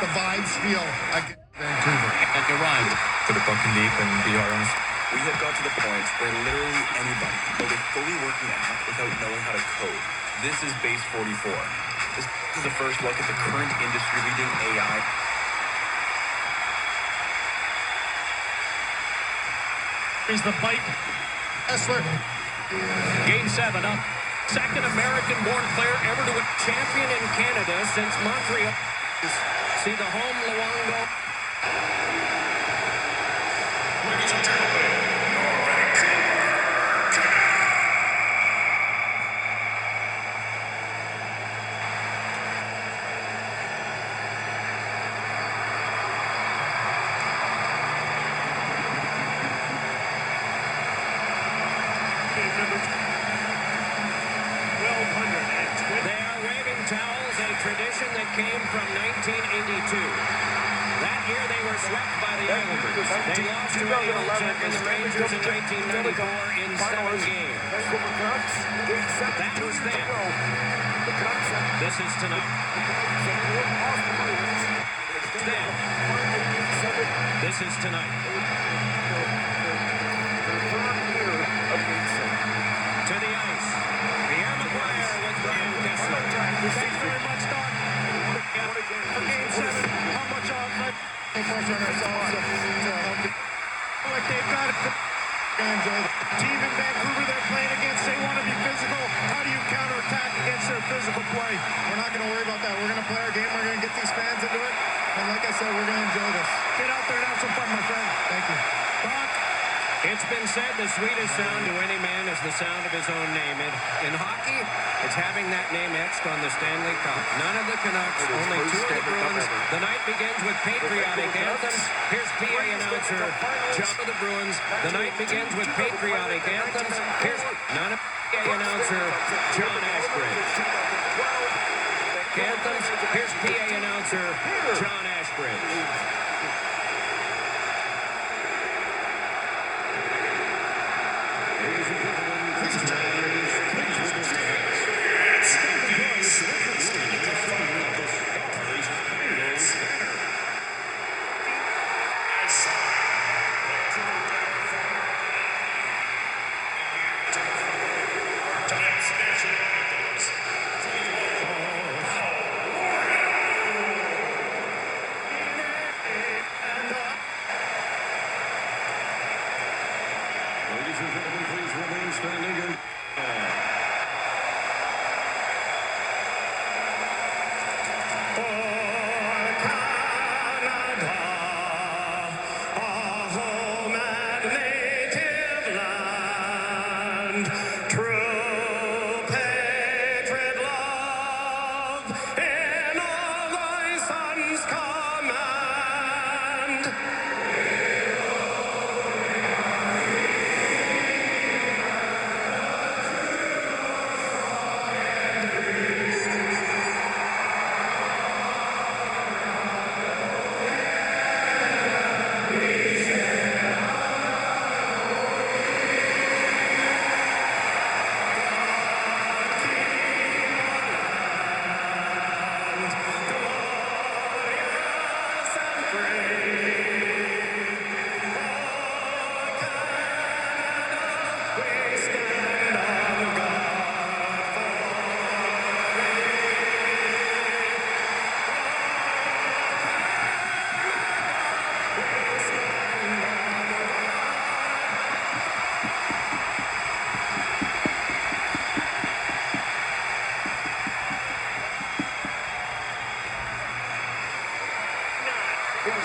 the vibes feel against Vancouver. And you're right. Put the puck in deep and be our own. We have got to the point where literally anybody build a fully working app without knowing how to code. This is Base 44. This is the first look at the current industry-leading AI. Here's the bite. Essler. Game 7 up. Second American-born player ever to a champion in Canada since Montreal. See the home Luongo. Ladies and gentlemen, your Vancouver Canucks. Game number 1220. They are waving towels, a tradition that came from 1982. That year they were swept by the Islanders. They lost to NHL champion the Rangers in 1994 in 7 games. That was then. This is tonight. Then. This is tonight. To the ice. Pierre Maguire with Ryan Kessler. Thanks very much, Doc. For Game 7, how much off? Pressure on ourselves to help it. Like they've got it. Team in Vancouver they're playing against, they want to be physical. How do you counterattack against their physical play? We're not going to worry about that. We're going to play our game. We're going to get these fans into it. And like I said, we're going to enjoy this. Get out there and have some fun, my friend. Thank you. Doc. It's been said the sweetest sound to any man is the sound of his own name. In hockey, it's having that name etched on the Stanley Cup. None of the Canucks, only 2 of the Bruins. The night begins with patriotic anthems. Here's PA announcer John of the Bruins. The night begins with patriotic anthems. Here's none of PA announcer John Ashbridge. Anthems. Here's PA announcer John Ashbridge.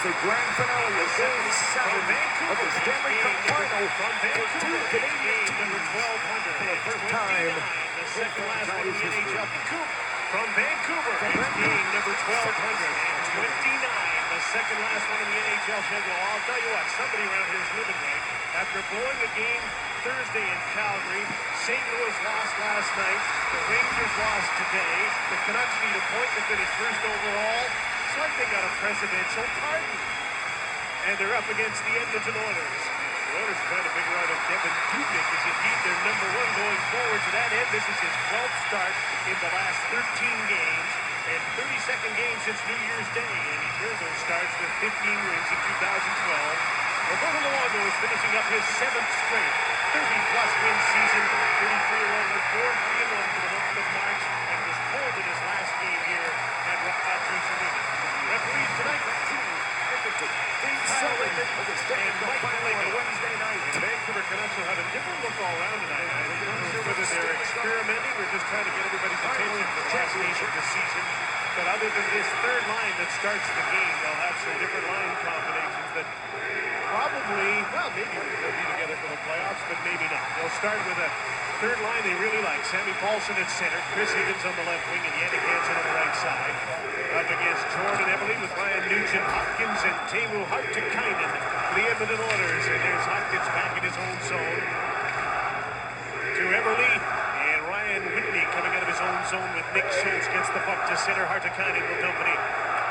The grand finale of Game 7 of the Stanley Cup Final. For 2 Canadian number 1200 for the first time. The second last one in the NHL. From Vancouver, game number 1229. The second last one in the NHL schedule. I'll tell you what, somebody around here is living right. After blowing a game Thursday in Calgary, St. Louis lost last night. The Rangers lost today. The Canucks need a point to finish first overall. It's like they got a presidential pardon. And they're up against the Edmonton Oilers. The Oilers have had a big run of Devin Dubnyk is indeed their number 1 going forward. To that end, this is his 12th start in the last 13 games. and 32nd game since New Year's Day, and he turned those starts with 15 wins in 2012. Roberto Luongo is finishing up his 7th straight 30-plus win season, 33-11, 4-3-1 for the month of March, and was pulled in his last game here at Rockford. Referees tonight, Kyle Linden and Mike Mulligan. Wednesday night. The Vancouver Canucks will have a different look all around tonight. I'm not sure whether they're experimenting or just trying to get everybody's attention for the last game of the season. But other than this third line that starts the game, they'll have some different line combinations that probably, well, maybe they'll be together for the playoffs, but maybe not. They'll start with a third line they really like. Sammy Paulson at center, Chris Higgins on the left wing, and Yannick Hansen on the right side. Up against Jordan Eberle with Ryan Nugent Hopkins and Teemu Hartikainen for the Edmonton Oilers. And there's Hopkins back in his own zone to Eberle, and Ryan Whitney coming out of his own zone with Nick Schultz gets the puck to center. Hartikainen will dump it in.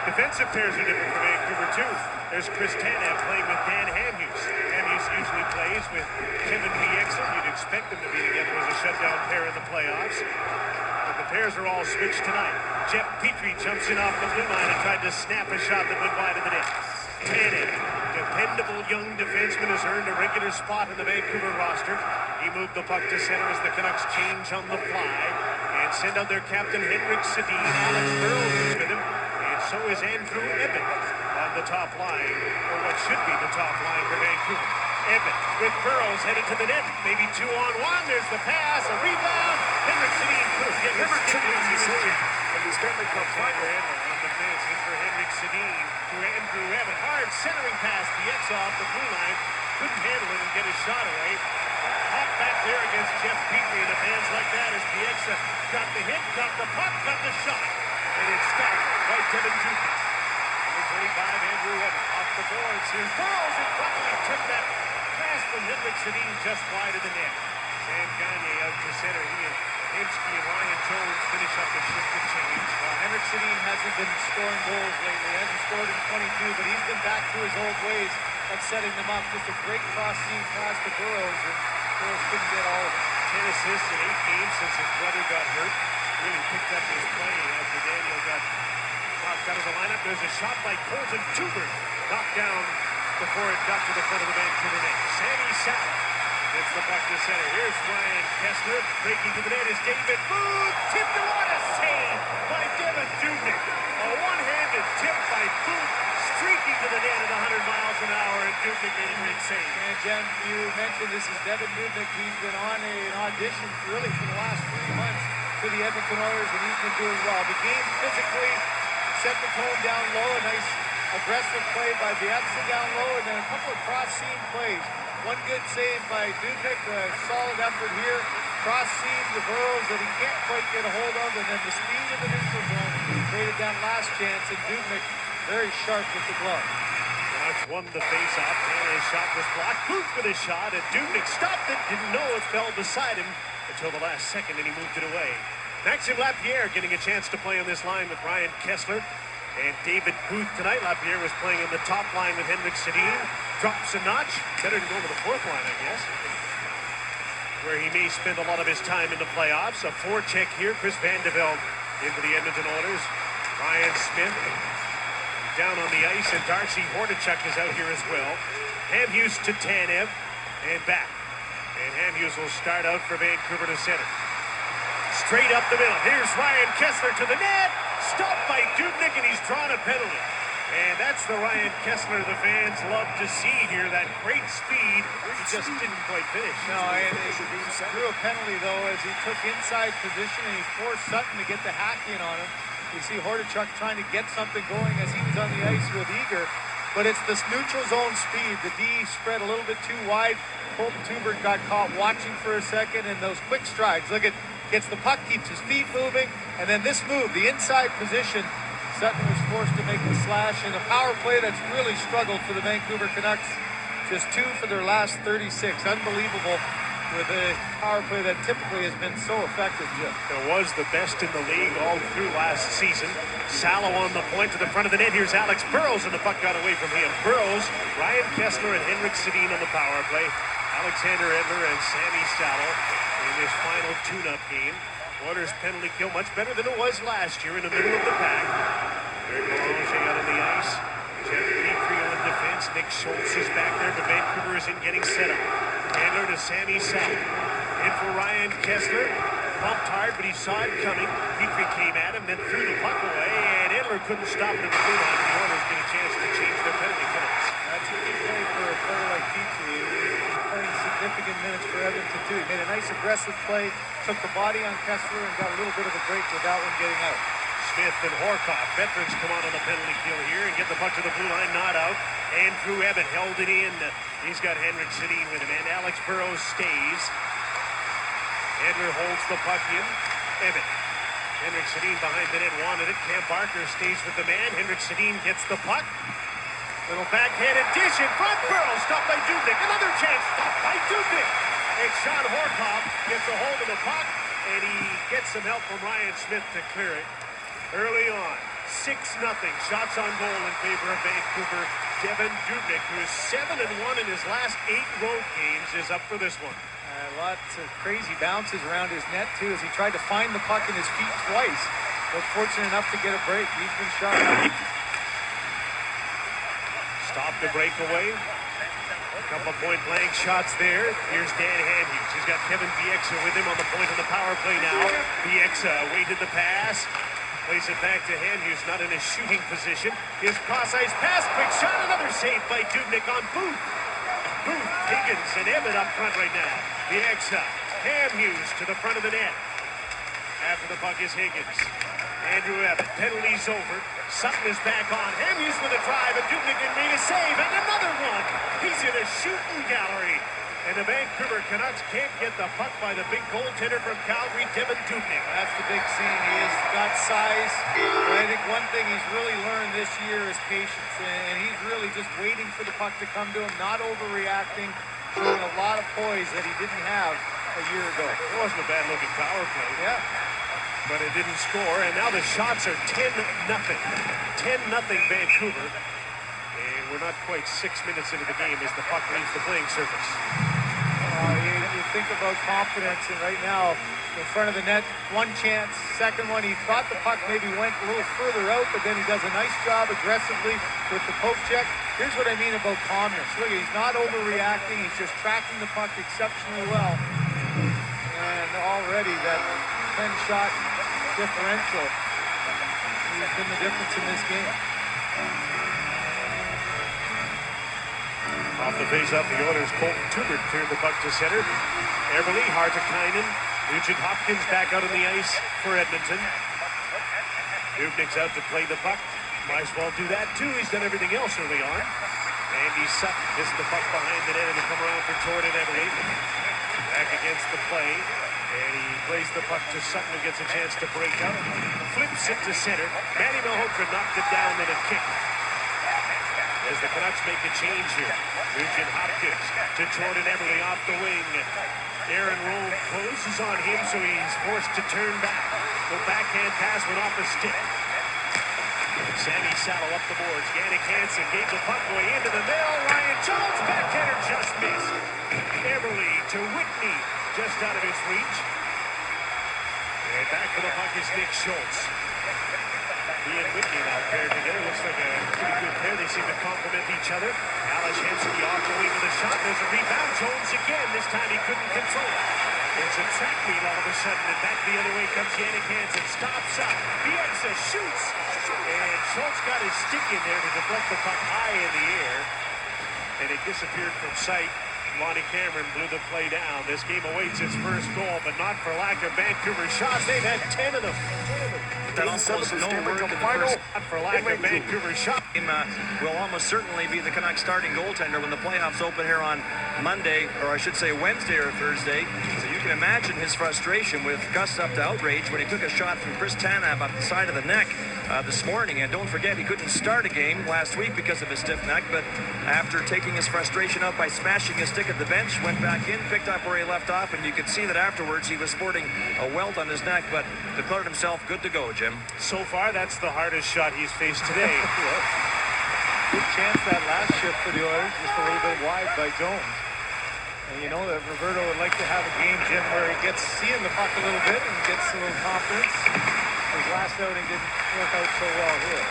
Defensive pairs are different for Vancouver too. There's Chris Tanev playing with Dan Hamhuis. Hamhuis usually plays with Kevin Bieksa. You'd expect them to be together as a shutdown pair in the playoffs. But the pairs are all switched tonight. Jeff Petrie jumps in off the blue line and tried to snap a shot that went wide of the net. Tanev, dependable young defenseman, has earned a regular spot in the Vancouver roster. He moved the puck to center as the Canucks change on the fly and send out their captain Henrik Sedin. Alex Burrows is with him. So is Andrew Ebbett on the top line, or what should be the top line for Vancouver. Ebbett with Burrows headed to the net, maybe 2-on-1. There's the pass, a rebound. Henrik Sedin could get his Of the Stanley Cup final. on the fence. In for Henrik Sedin to Andrew Ebbett. Hard centering pass, Bieksa off the blue line. Couldn't handle it and get his shot away. Hot back there against Jeff Petrie, and a fans like that as Bieksa got the hit, got the puck, got the shot. And it's stopped by Devin Dubnyk. Number 25, Andrew Ebbett off the boards. Here's Burrows in front, and he took that pass from Henrik Sedin just wide of the net. Sam Gagner out to center. He and Hemsky and Ryan Jones finish up the shift and change. Well, Henrik Sedin hasn't been scoring goals lately. He hasn't scored in 22, but he's been back to his old ways of setting them up. Just a great cross-seam pass to Burrows, and Burrows couldn't get all of it. 10 assists in 8 games since his brother got hurt. Really picked up his play after Daniel got knocked out of the lineup. There's a shot by Colton Tubert, knocked down before it got to the front of the Vancouver net. Sammy Salah gets the puck to center. Here's Ryan Kessler breaking to the net. Is David Booth tipped? What a save by Devin Dubnyk! A one-handed tip by Booth, streaking to the net at 100 miles an hour, and Dubnyk made a great save. And Jen, you mentioned this is Devin Dubnyk. He's been on an audition really for the last 3 months to the Edmonton Oilers, and he's been doing well. The game physically set the tone down low. A nice aggressive play by Bieksa down low, and then a couple of cross-seam plays. One good save by Dubnyk, a solid effort here. Cross-seam to Burrows that he can't quite get a hold of, and then the speed of the neutral zone created that last chance, and Dubnyk very sharp with the glove. Canucks won the face-off. Taylor's shot was blocked. Booth with a shot, and Dubnyk stopped it. Didn't know it fell beside him until the last second, and he moved it away. Maxime Lapierre getting a chance to play on this line with Ryan Kessler and David Booth tonight. Lapierre was playing on the top line with Henrik Sedin. Drops a notch. Better to go to the fourth line, I guess, where he may spend a lot of his time in the playoffs. A forecheck here. Chris Vandevelde into the Edmonton Oilers. Ryan Smith down on the ice, and Darcy Hordichuk is out here as well. Hamhuis to Tanev and back. And Hamhuis will start out for Vancouver to center. Straight up the middle. Here's Ryan Kessler to the net. Stopped by Dubnyk, and he's drawn a penalty. And that's the Ryan Kessler the fans love to see here. That great speed. He just didn't quite finish. No, and he drew a penalty, though, as he took inside position, and he forced Sutton to get the hack in on him. You see Hordichuk trying to get something going as he was on the ice with Eager. But it's this neutral zone speed. The D spread a little bit too wide. Colton Tubert got caught watching for a second, and those quick strides. Look at, gets the puck, keeps his feet moving, and then this move, the inside position, Sutton was forced to make the slash, and a power play that's really struggled for the Vancouver Canucks. Just 2 for their last 36. Unbelievable with a power play that typically has been so effective, Jim. It was the best in the league all through last season. Salo on the point to the front of the net. Here's Alex Burrows, and the puck got away from him. Burrows, Ryan Kessler, and Henrik Sedin on the power play. Alexander Edler and Sammy Salo in this final tune-up game. Oilers penalty kill much better than it was last year in the middle of the pack. Eric Belanger out on the ice. Jeff Petrie on defense. Nick Schultz is back there, but Vancouver isn't getting set up. Handler to Sammy Sadeen. In for Ryan Kessler. Pumped hard, but he saw it coming. Petrie came at him, then threw the puck away, and Edler couldn't stop it at the blue line. The Oilers get a chance to change their penalty kills. That's a big play for a player like Petrie. He's playing significant minutes for Edmonton too. He made a nice aggressive play, took the body on Kessler, and got a little bit of a break with that one getting out. Smith and Horkoff, veterans, come on the penalty kill here and get the puck to the blue line, not out. Andrew Ebbett held it in. He's got Henrik Sadeen with him, and Alex Burrows stays. Edler holds the puck in. Ebbett. Henrik Sadeen behind the net wanted it. Cam Barker stays with the man. Henrik Sadeen gets the puck. Little backhanded dish in front. Burrows stopped by Dubnyk. Another chance stopped by Dubnyk. And Sean Horkoff gets a hold of the puck, and he gets some help from Ryan Smith to clear it. Early on, 6-0. Shots on goal in favor of Vancouver. Devin Dubnyk, who is 7-1 in his last 8 road games, is up for this one. Lots of crazy bounces around his net, too, as he tried to find the puck in his feet twice. Was fortunate enough to get a break. He's been shot out. Stop the breakaway. A couple of point-blank shots there. Here's Dan Handhughes. He's got Kevin Bieksa with him on the point of the power play now. Bieksa waited the pass. Plays it back to Handhughes, not in his shooting position. His cross-ice pass. Quick shot. Another save by Dubnyk on Booth. Booth, Higgins, and Ebbett up front right now. Bieksa, Handhughes to the front of the net. After the puck is Higgins. Andrew Ebbett, penalty's over. Sutton is back on. Handhughes with a drive, and Dubnyk made a save, and another one. He's in a shooting gallery. And the Vancouver Canucks can't get the puck by the big goaltender from Calgary, Devin Dubnyk. That's the big scene. He has got size. But I think one thing he's really learned this year is patience. And he's really just waiting for the puck to come to him, not overreacting, showing a lot of poise that he didn't have a year ago. It wasn't a bad-looking power play. Yeah. But it didn't score, and now the shots are 10-0. 10-0 Vancouver. And we're not quite 6 minutes into the game as the puck leaves the playing surface. You think about confidence, and right now, in front of the net, one chance, second one, he thought the puck maybe went a little further out, but then he does a nice job aggressively with the poke check. Here's what I mean about calmness. Look, he's not overreacting, he's just tracking the puck exceptionally well. And already that 10-shot differential has been the difference in this game. Off the face-off, the Oilers' Colton Tubert cleared the puck to center. Everly, Hartikainen, Nugent Hopkins back out on the ice for Edmonton. Dubnyk's out to play the puck. Might as well do that, too. He's done everything else early on. Andy Sutton missed the puck behind the net, and he'll come around for Jordan Everly. Back against the play. And he plays the puck to Sutton, who gets a chance to break out. Flips it to center. Manny Malhotra knocked it down in a kick. As the Canucks make a change here. Nugent Hopkins to Jordan Everly off the wing. Aaron Rowe closes on him, so he's forced to turn back. The backhand pass went off the stick. Sammy Saddle up the boards. Yannick Hansen gave the puck away into the middle. Ryan Jones, backhander just missed. Everly to Whitney, just out of his reach. And back for the puck is Nick Schultz. He and Whitney now paired together. Looks like a pretty good pair. They seem to complement each other. Alex Hemsky off the wing with a shot. There's a rebound. Jones again. This time he couldn't control it. It's a track meet all of a sudden. And back the other way comes Yannick Hansen. Stops up. Bieksa shoots. And Schultz got his stick in there to deflect the puck high in the air. And it disappeared from sight. Lonnie Cameron blew the play down. This game awaits its first goal, but not for lack of Vancouver shots. They've had 10 of them. That also was no word in the first. Not for lack of Vancouver shots. Will almost certainly be the Canucks starting goaltender when the playoffs open here on Monday, or I should say Wednesday or Thursday. So you can imagine his frustration with gusts up to outrage when he took a shot from Chris Tanev up the side of the neck this morning. And don't forget, he couldn't start a game last week because of his stiff neck, but after taking his frustration out by smashing his stick at the bench, went back in, picked up where he left off, and you could see that afterwards he was sporting a welt on his neck, but declared himself good to go, Jim. So far, that's the hardest shot he's faced today. Good chance that last shift for the Oilers, just a little bit wide by Jones. And you know that Roberto would like to have a game, Jim, where he gets seeing the puck a little bit and gets a little confidence. His last outing didn't work out so well here.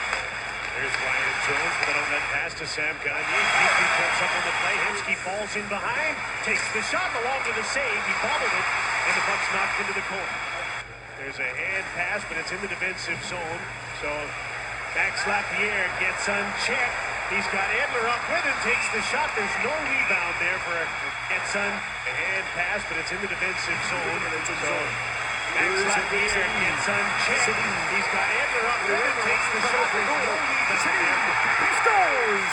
There's Ryan Jones with an outlet pass to Sam Gagner. Petrie comes up on the play. Hemsky falls in behind, takes the shot along with the save. He bobbled it, and the puck's knocked into the corner. There's a hand pass, but it's in the defensive zone. So Max Lapierre gets unchecked. He's got Edler up with him, takes the shot. There's no rebound there for Edson. A hand pass, but it's in the defensive zone. So Max Lapierre gets unchecked. He's got Edler up with him, takes the shot. There's no rebound there. He scores!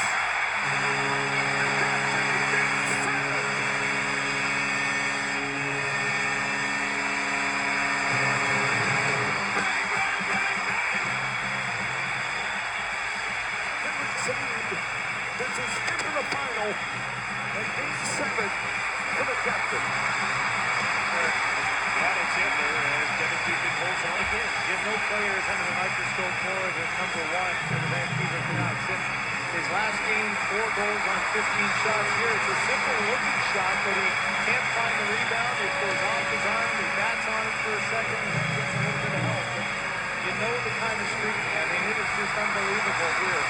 This is into the final, and Game 7 for the captain. Alex Edler has Kevin Keegan holds on again. Jim, no player is under the microscope more than number 1 for the Vancouver Canucks. In his last game, 4 goals on 15 shots here. It's a simple looking shot, but he can't find the rebound. It goes off his arm, he bats on it for a second, and then gets a little bit of help. But you know the kind of streak. I mean, it is just unbelievable here.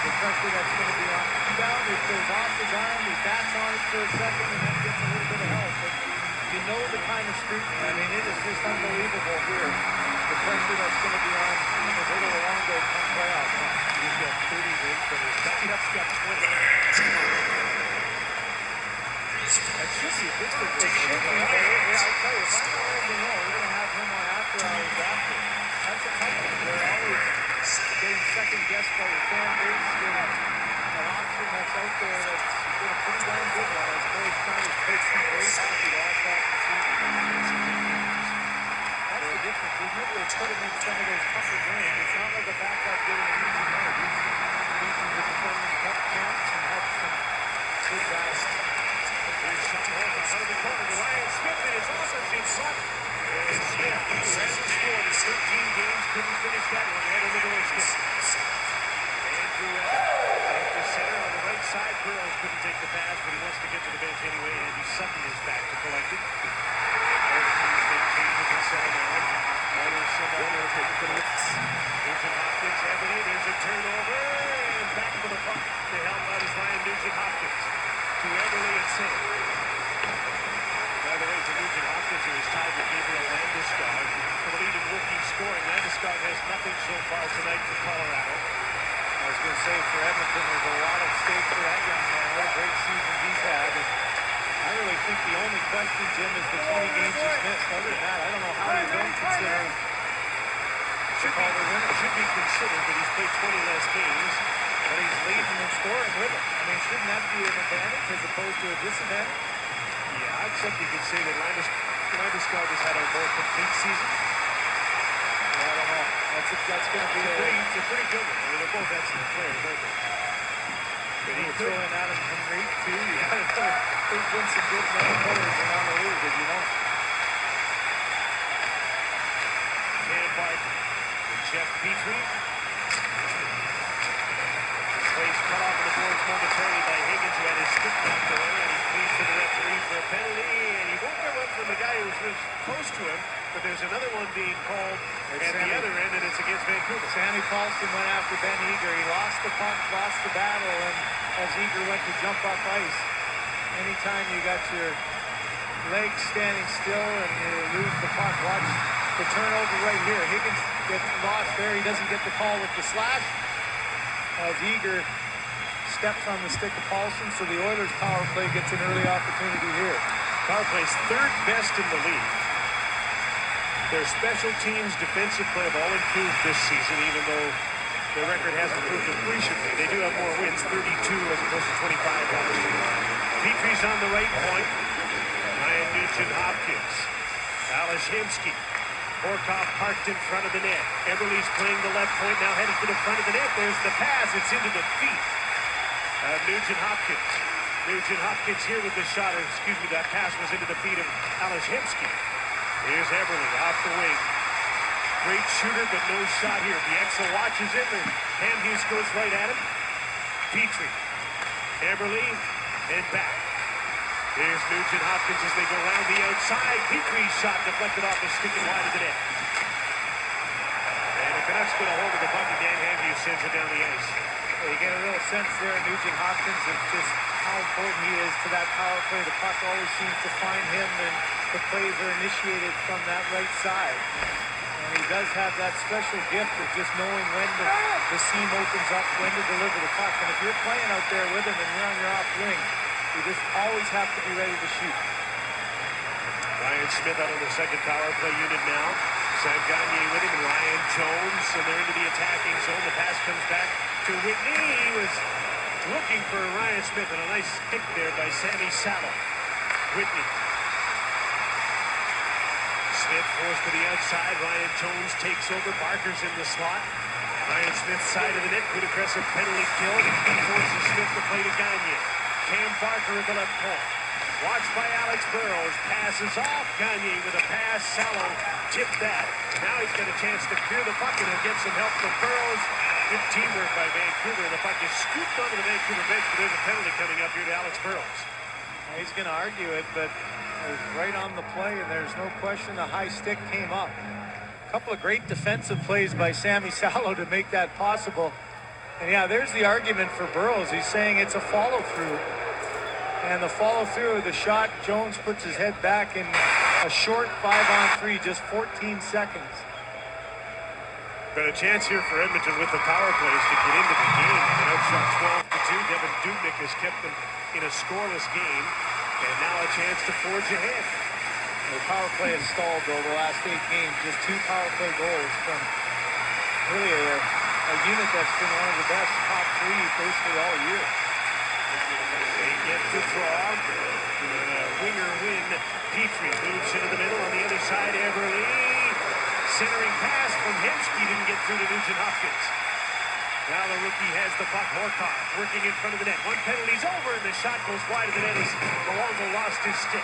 The pressure that's going to be on rebound. It goes off his arm, he bats on it for a second, and then gets a little bit of help. But you know the kind of streak. I mean, it is just unbelievable here. The pressure that's going to be on the little Luongo come playoffs. He's got 30 wins, but his backups got 20. That should be good for the should be. I'll tell you, if I'm not letting you know, we're going to have him on after hours after. That's a tough one. They're always getting second guessed by the fan base. You have an option that's out there that's been a pretty darn good one. As Corey Schneider's played some great hockey the last half of the season. That's the difference. He's able to put him in some of those tougher games. It's not like a backup getting an easy night. He's beaten the defending cup champs and had some good guys. Here's Sean Holmes out of the corner to Ryan Smith, and it's also in front. And Smith, who hasn't scored in 13 games, couldn't finish that one right on the doorstep. Andrew out the center on the right side. Burrows couldn't take the pass, but he wants to get to the bench anyway. Andy Sutton is back to collect it. He's been changes and settled on. Oilers somewhat there taking the Knicks. Nugent Hopkins, Ebony, there's a turnover, and back to the puck. The help out is Ryan Nugent Hopkins. To Everly and center. By the way, to Nugent Hopkins, who is tied with Gabriel Landeskog for the lead in rookie scoring. Landeskog has nothing so far tonight for Colorado. I was going to say, for Edmonton, there's a lot at stake for that young man. What a great season he's had. And I really think the only question, Jim, is the 20 games he's missed. Other than that, I don't know how you don't consider him Should be considered, but he's played 20 less games. but he's leading and scoring with it. I mean, shouldn't that be an advantage as opposed to a disadvantage? Yeah, except you could say that Landeskog has had a more complete season. Well, I don't know. That's going to be it's a pretty good one. I mean, they're both excellent players, aren't they? But he threw in Adam Henric, too. You got to think there's been some good young players around the league, as you know. Cam Barton and Jeff Petrie. Plays cut off on the boards momentarily by Higgins, who had his stick knocked away, and he pleads to the referee for a penalty, and he won't get one from the guy who was close to him, but there's another one being called at the other end, and it's against Vancouver. Sammy Paulson went after Ben Eager. He lost the puck, lost the battle, and as Eager went to jump off ice, anytime you got your legs standing still and you lose the puck, watch the turnover right here. Higgins gets lost there. He doesn't get the call with the slash as Eager steps on the stick of Paulson, so the Oilers power play gets an early opportunity here. Power play's third best in the league. Their special teams defensive play have all improved this season, even though their record hasn't improved appreciably. They do have more wins, 32 as opposed to 25 last year. Petrie's on the right point. Ryan Nugent-Hopkins. Ales Hemsky. Horkoff parked in front of the net. Eberle's playing the left point, now heading to the front of the net. There's the pass. It's into the feet of Nugent-Hopkins. Nugent-Hopkins here with the shot. Excuse me, that pass was into the feet of Ales Hemsky. Here's Eberle off the wing. Great shooter, but no shot here. Bieksa watches him, and Hamhuis goes right at him. Petrie. Eberle, and back. Here's Nugent Hopkins as they go around the outside. Petrie's shot deflected off the stick and wide of the net. And the Canucks get a hold of the puck, and Dan Andrews sends it down the ice. You get a little sense there, Nugent Hopkins, of just how important he is to that power play. The puck always seems to find him, and the plays are initiated from that right side. And he does have that special gift of just knowing when the seam opens up, when to deliver the puck. And if you're playing out there with him and you're on your off wing, you just always have to be ready to shoot. Ryan Smith out of the second power play unit now. Sam Gagner with him and Ryan Jones, and they're into the attacking zone. The pass comes back to Whitney. He was looking for Ryan Smith, and a nice stick there by Sammy Salo. Whitney. Smith forced to the outside. Ryan Jones takes over. Barker's in the slot. Ryan Smith's side of the net. Good aggressive penalty kill. Forces Smith to play to Gagner. Cam Barker at the left point. Watched by Alex Burrows. Passes off. Gagner with a pass. Salo tipped that. Now he's got a chance to clear the puck, and he'll get some help from Burrows. Good teamwork by Vancouver. The puck is scooped onto the Vancouver bench, but there's a penalty coming up here to Alex Burrows. He's going to argue it, but it was right on the play, and there's no question the high stick came up. A couple of great defensive plays by Sammy Salo to make that possible. And yeah, there's the argument for Burrows. He's saying it's a follow-through. And the follow-through of the shot, Jones puts his head back in a short 5-on-3, just 14 seconds. Got a chance here for Edmonton with the power plays to get into the game. An outshot 12-2. Devin Dubnyk has kept them in a scoreless game. And now a chance to forge ahead. The power play has stalled, though, the last 8 games. Just 2 power play goals from really a unit that's been one of the best top 3 basically all year. They get the draw. Winger win. Petrie moves into the middle. On the other side, Everly. Centering pass from Hensky. Didn't get through to Nugent Hopkins. Now the rookie has the puck. Horcoff working in front of the net. One penalty's over, and the shot goes wide of the net as Luongo lost his stick.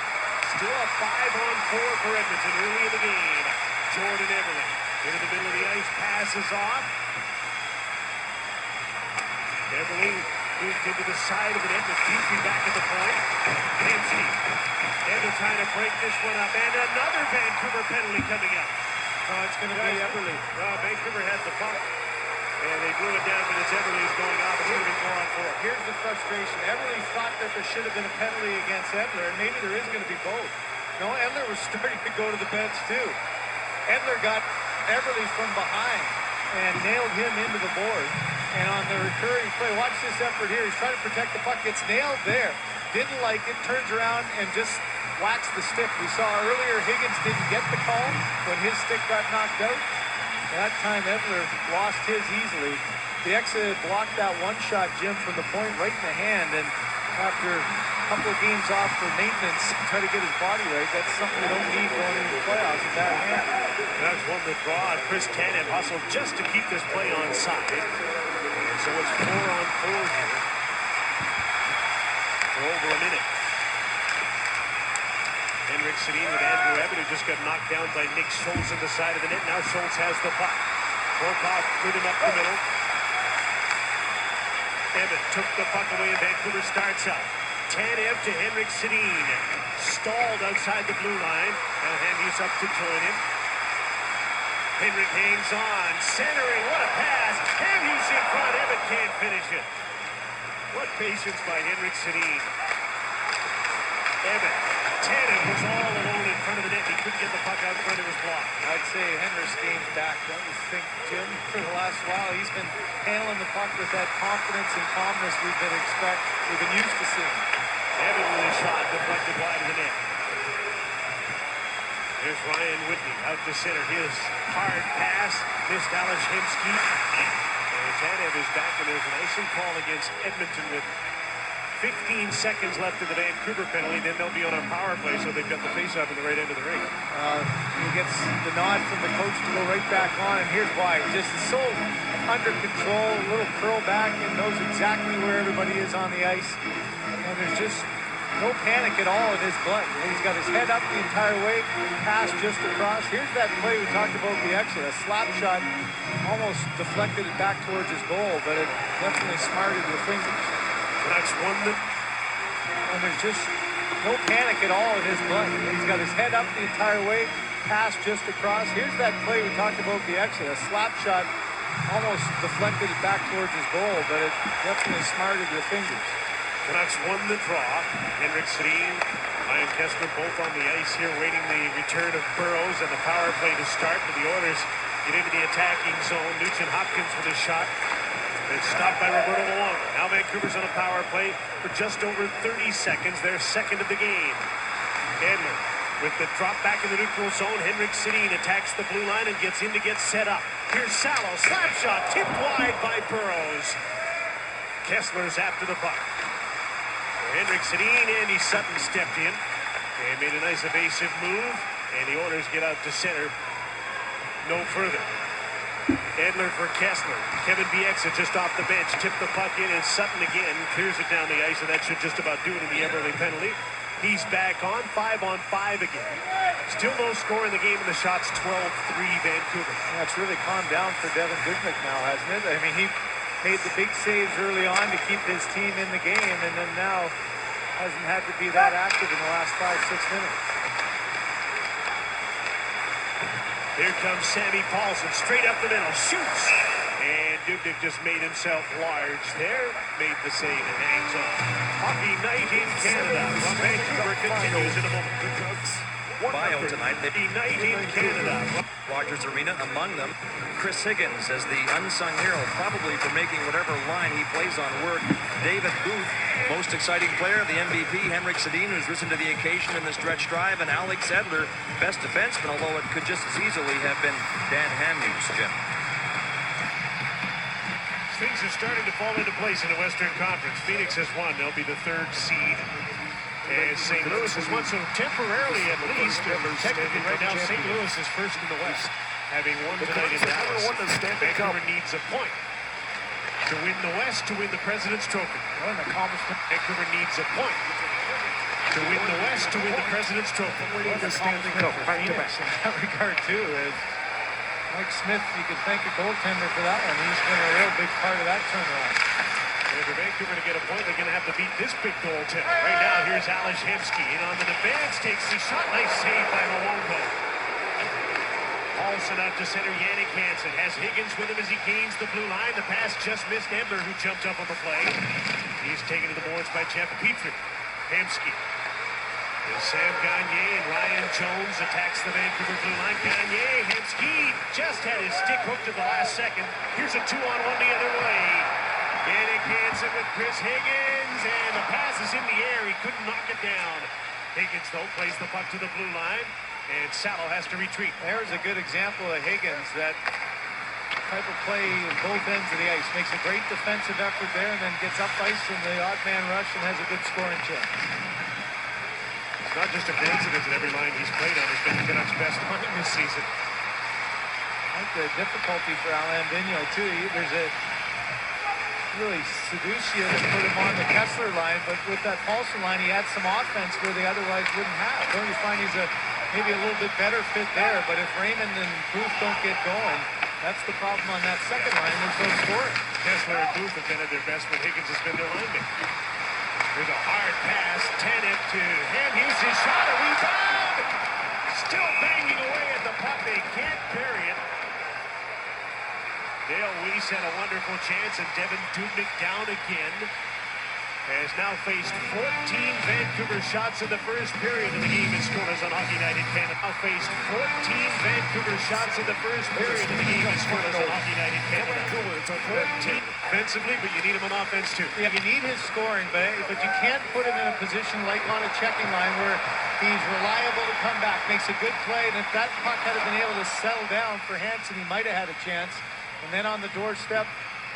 Still a 5-on-4 for Edmonton early in the game. Jordan Everly into the middle of the ice. Passes off. Everly moved into the side of the net with Petrie back at the point. Hensky. Ever trying to break this one up. And another Vancouver penalty coming up. Oh, it's going to be Everly. Vancouver had the puck. And they blew it down, but it's Everly who's going off. It's going to be 4-on-4. Here's the frustration. Everly thought that there should have been a penalty against Edler, and maybe there is going to be both. No, Edler was starting to go to the bench, too. Edler got Everly from behind and nailed him into the board. And on the recurring play, watch this effort here. He's trying to protect the puck. Gets nailed there. Didn't like it. Turns around and just whacks the stick. We saw earlier Higgins didn't get the call when his stick got knocked out. That time Edler lost his easily. The exit blocked that one shot, Jim, from the point right in the hand. And after a couple of games off for maintenance, try to get his body right. That's something you don't need going into the playoffs with that hand. That's won the draw. Chris Tanev hustled just to keep this play on side. And so it's 4-on-4 here for over a minute. Henrik Sadeen with Andrew Ebbett, who just got knocked down by Nick Schultz at the side of the net. Now Schultz has the puck. Horcoff put him up the middle. Ebbett took the puck away, and Vancouver starts out. Tanev to Henrik Sadeen. Stalled outside the blue line. Now Henry's up to join him. Henrik hangs on. Centering. What a pass. Henry's in front. Ebbett can't finish it. What patience by Henrik Sadeen. Ebbett. Tanev was all alone in front of the net. He couldn't get the puck out front. It was blocked. I'd say Henrik's game's back, don't you think, Jim? For the last while, he's been handling the puck with that confidence and calmness we've been used to seeing. Ebbett with a shot deflected wide of the net. There's Ryan Whitney out to center. His hard pass missed Alex Hensky. And Tanev is back, and there's an icing call against Edmonton with 15 seconds left in the Vancouver penalty. Then they'll be on a power play, so they've got the face-off in the right end of the ring. He gets the nod from the coach to go right back on, and here's why. Just so under control, a little curl back, and knows exactly where everybody is on the ice. And there's just no panic at all in his blood. He's got his head up the entire way, pass just across. Here's that play we talked about, the exit. A slap shot almost deflected it back towards his goal, but it definitely smarted the fingers. Canucks won the... And there's just no panic at all in his blood. He's got his head up the entire way, pass just across. Here's that play we talked about, the exit. A slap shot almost deflected it back towards his goal, but it definitely smarted the fingers. Canucks won the draw. Henrik Sedin, Ryan Kessler both on the ice here waiting the return of Burrows and the power play to start. But the Oilers get into the attacking zone. Nugent Hopkins with a shot. It's stopped by Roberto Luongo. Now Vancouver's on a power play for just over 30 seconds. Their second of the game. Edler with the drop back in the neutral zone. Henrik Sedin attacks the blue line and gets in to get set up. Here's Salo. Slap shot tipped wide by Burrows. Kessler's after the puck. Henrik Sedin, Andy Sutton stepped in and made a nice evasive move. And the Oilers get out to center. No further. Edler for Kessler. Kevin Bieksa just off the bench. Tipped the puck in, and Sutton again clears it down the ice, and that should just about do it in the Eberle penalty. He's back on 5-on-5 again. Still no score in the game, and the shot's 12-3 Vancouver. Yeah, it's really calmed down for Devin Dubnyk now, hasn't it? I mean, he made the big saves early on to keep his team in the game, and then now hasn't had to be that active in the last 5-6 minutes. Here comes Sammy Paulson, straight up the middle, shoots! And Dubnyk just made himself large there, made the save and hangs on. Hockey night in Canada from Vancouver continues in a moment. Bio tonight. Hockey night in Canada. Rogers Arena, among them, Chris Higgins as the unsung hero, probably for making whatever line he plays on work. David Booth, most exciting player, the MVP, Henrik Sedin, who's risen to the occasion in the stretch drive, and Alex Edler, best defenseman, although it could just as easily have been Dan Hamhuis, Jim. Things are starting to fall into place in the Western Conference. Phoenix has won. They'll be the third seed. And St. Louis has won, so temporarily at least, technically right now, St. Louis is first in the West, having won tonight in Dallas. Vancouver needs a point to win the West, to win the President's Trophy. What an accomplishment. Vancouver needs a point to win the West, to win the President's Trophy. What an accomplishment for Phoenix in that regard, too, is Mike Smith, you could thank a goaltender for that one. He's been a real big part of that turnaround. And for Vancouver to get a point, they're going to have to beat this big goaltender. Right now, here's Alex Hemsky in on the defense, takes the shot. Nice save by Luongo. Paulson out to center, Yannick Hansen has Higgins with him as he gains the blue line. The pass just missed Edler, who jumped up on the play. He's taken to the boards by Jeff Petrie. Hemsky. There's Sam Gagner and Ryan Jones attacks the Vancouver blue line. Gagner, Hemsky just had his stick hooked at the last second. Here's a 2-on-1 the other way. Yannick Hansen with Chris Higgins, and the pass is in the air. He couldn't knock it down. Higgins, though, plays the puck to the blue line, and Salo has to retreat. There's a good example of Higgins, that type of play in both ends of the ice. Makes a great defensive effort there, and then gets up ice in the odd man rush and has a good scoring chance. It's not just a coincidence that every line he's played on has been the Canucks' best line this season. I think the difficulty for Alain Vigneault, too, there's a really seduce you to put him on the Kessler line, but with that Paulson line, he had some offense where they otherwise wouldn't have. Don't you find he's maybe a little bit better fit there? But if Raymond and Booth don't get going, that's the problem on that second line. There's no scoring. Kessler and Booth have been at their best when Higgins has been their lineman. There's a hard pass, Tanev to Hamhuis, his shot, a rebound! Still banging away at the puck. They can't bury it. Dale Weiss had a wonderful chance, and Devin Dubnyk down again. Has now faced 14 Vancouver shots in the first period of the game in scoreless on Hockey Night in Canada. Now faced 14 Vancouver shots in the first period of the game in scoreless on Hockey Night in Canada. 14 defensively, but you need him on offense too. Yeah, you need his scoring, but you can't put him in a position like on a checking line where he's reliable to come back, makes a good play, and if that puck had been able to settle down for Hansen, he might have had a chance. And then on the doorstep,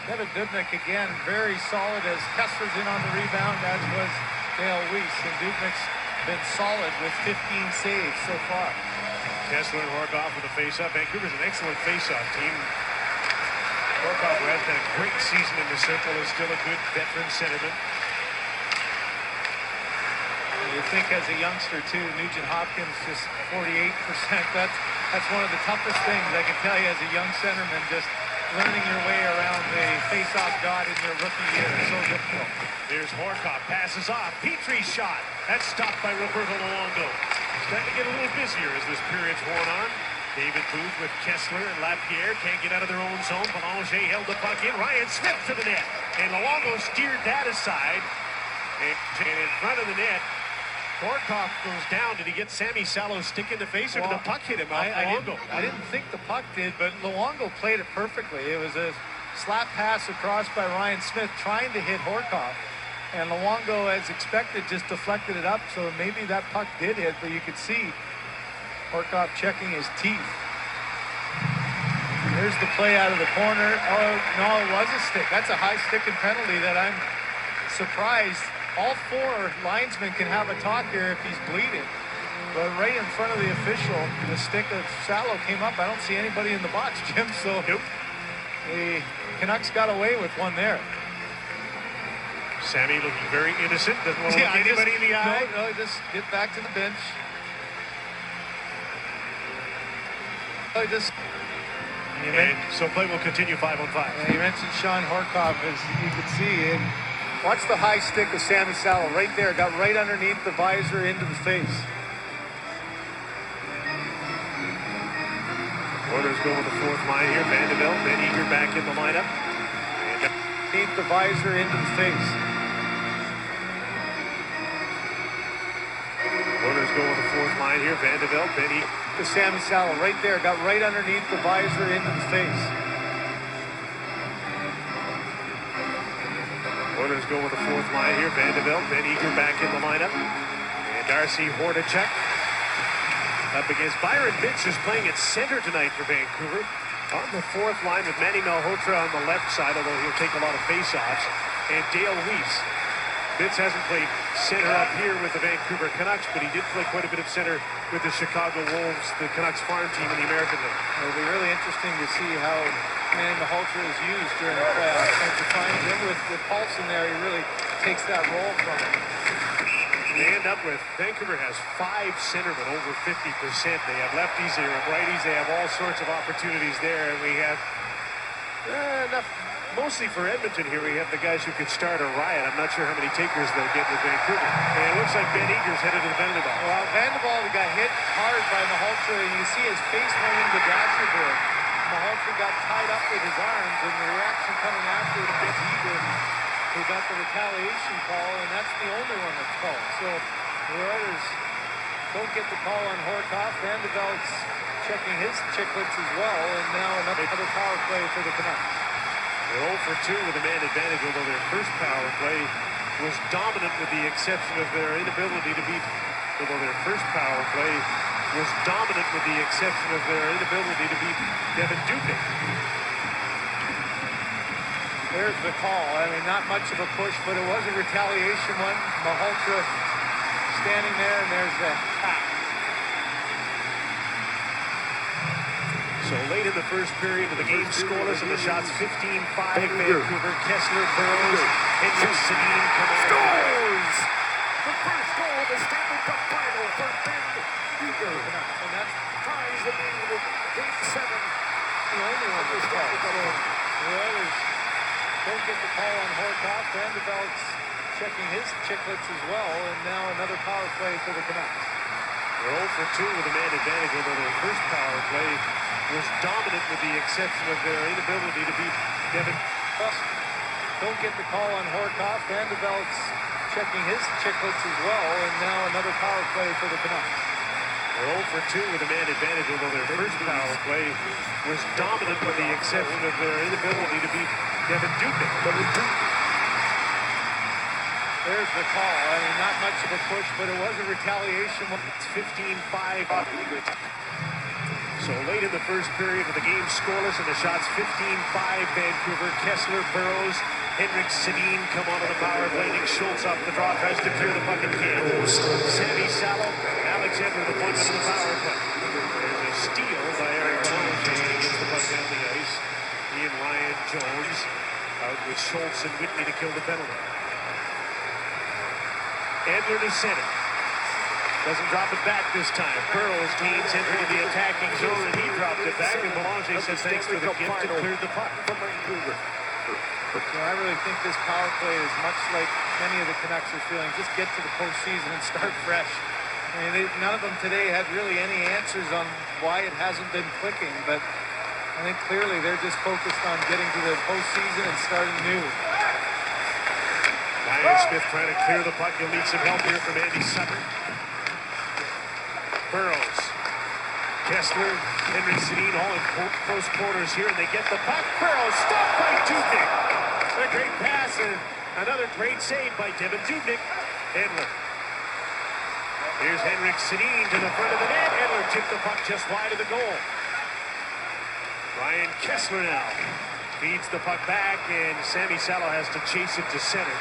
Devin Dubnyk again, very solid as Kessler's in on the rebound, as was Dale Weiss. And Dubnyk's been solid with 15 saves so far. Kessler and Horkoff with a face-off. Vancouver's an excellent face-off team. Horkoff, who has had a great season in the circle, is still a good veteran centerman. You think as a youngster, too, Nugent Hopkins just 48%. That's one of the toughest things I can tell you as a young centerman, just learning your way around the face-off dot in your rookie year is so difficult. Here's Horcoff passes off. Petrie's shot. That's stopped by Roberto Luongo. Starting to get a little busier as this period's worn on. David Booth with Kessler and Lapierre can't get out of their own zone. Belanger held the puck in. Ryan Smith to the net. And Luongo steered that aside. And in front of the net, Horcoff goes down. Did he get Sammy Salo's stick in the face, or did the puck hit him off Luongo? I didn't think the puck did, but Luongo played it perfectly. It was a slap pass across by Ryan Smith trying to hit Horcoff. And Luongo, as expected, just deflected it up. So maybe that puck did hit, but you could see Horcoff checking his teeth. Here's the play out of the corner. Oh, no, it was a stick. That's a high sticking penalty that I'm surprised. All four linesmen can have a talk here if he's bleeding. But right in front of the official, the stick of Salo came up. I don't see anybody in the box, Jim. So the Canucks got away with one there. Sammy looking very innocent. Doesn't want to look anybody in the eye. No, just get back to the bench. So play will continue 5-on-5. You mentioned Sean Horcoff, as you could see. And watch the high stick of Sammy Salo right there. Got right underneath the visor into the face. Oilers go with the fourth line here. Vanderbilt, then Eager back in the lineup. And underneath the visor into the face. Oilers go with the fourth line here. Vanderbilt, then Eager. To Sammy Salo right there. Got right underneath the visor into the face. Oilers go with the fourth line here. Vanderbilt, then Eager back in the lineup. And Darcy Hordichuk up against Byron Bitts, who's playing at center tonight for Vancouver. On the fourth line with Manny Malhotra on the left side, although he'll take a lot of face-offs. And Dale Weiss. Bitts hasn't played center up here with the Vancouver Canucks, but he did play quite a bit of center with the Chicago Wolves, the Canucks farm team in the American League. It'll be really interesting to see how Manny Malhotra is used during the playoffs. And to find him with Paulson there, he really takes that role from him. They end up with, Vancouver has 5 centermen over 50%. They have lefties, they have righties, they have all sorts of opportunities there, and we have enough. Mostly for Edmonton here, we have the guys who could start a riot. I'm not sure how many takers they'll get with Vancouver. And it looks like Ben Eager's headed to the Vanderbilt. Well, Vanderbilt got hit hard by Malhotra, and you see his face went into the dashboard. Malhotra got tied up with his arms, and the reaction coming after it against Eager, who got the retaliation call, and that's the only one that's called. So the Oilers don't get the call on Horcoff. Vanderbilt's checking his chicklets as well, and now another power play for the Canucks. They're 0 for 2 with a man advantage, although their first power play was dominant with the exception of their inability to beat. Although their first power play was dominant with the exception of their inability to beat Devin Dubnyk. There's the call. I mean, not much of a push, but it was a retaliation one. Malhotra standing there, and there's the tap. So late in the first period of the game, scoreless, and the shots 15-5 Vancouver. Kessler, Burrows, henric, Sadeen come on. Scores! The first goal of the Stanley Cup final for Ben Eager. And that Ties the game with Game 7. the only one that's called. So the Oilers don't get the call on Horcoff. Vanderbilt's checking his chicklets as well, and now another power play for the Canucks. They're 0 for 2 with a man advantage, although their first power play was dominant with the exception of their inability to beat Devin. Don't get the call on Horcoff. Vanderbilt's checking his chicklets as well, and now another power play for the Canucks. They're 0 for 2 with a man advantage, although their first power play was dominant with the exception of their inability to beat Devin Dubnyk. There's the call. I mean, not much of a push, but it was a retaliation. It's 15-5. So late in the first period of the game, scoreless, and the shots 15-5 Vancouver. Kessler, Burrows, henric, Sadeen come onto the power play. Nick Schultz off the draw, tries to clear the puck and can't. Sammy Salo, Alexander, the point of the power play. There's a steal by Eric Belanger. He gets the puck down the ice. He and Ryan Jones out with Schultz and Whitney to kill the penalty. Edler to center. Doesn't drop it back this time. Burrows gains entry to the attacking zone, and he dropped it back, and Belanger said thanks for the gift and cleared the puck. From Vancouver. I really think this power play is much like many of the Canucks are feeling. Just get to the postseason and start fresh. I mean, none of them today had really any answers on why it hasn't been clicking, but I think clearly they're just focused on getting to the postseason and starting new. Ryan Smith trying to clear the puck. He'll need some help here from Andy Sutter. Burrows. Kessler, Henrik Sadeen all in close quarters here, and they get the puck. Burrows stopped by Dubnyk. A great pass and another great save by Devin Dubnyk. Edler. Here's Henrik Sadeen to the front of the net. Edler tipped the puck just wide of the goal. Ryan Kessler now feeds the puck back, and Sammy Salo has to chase it to center.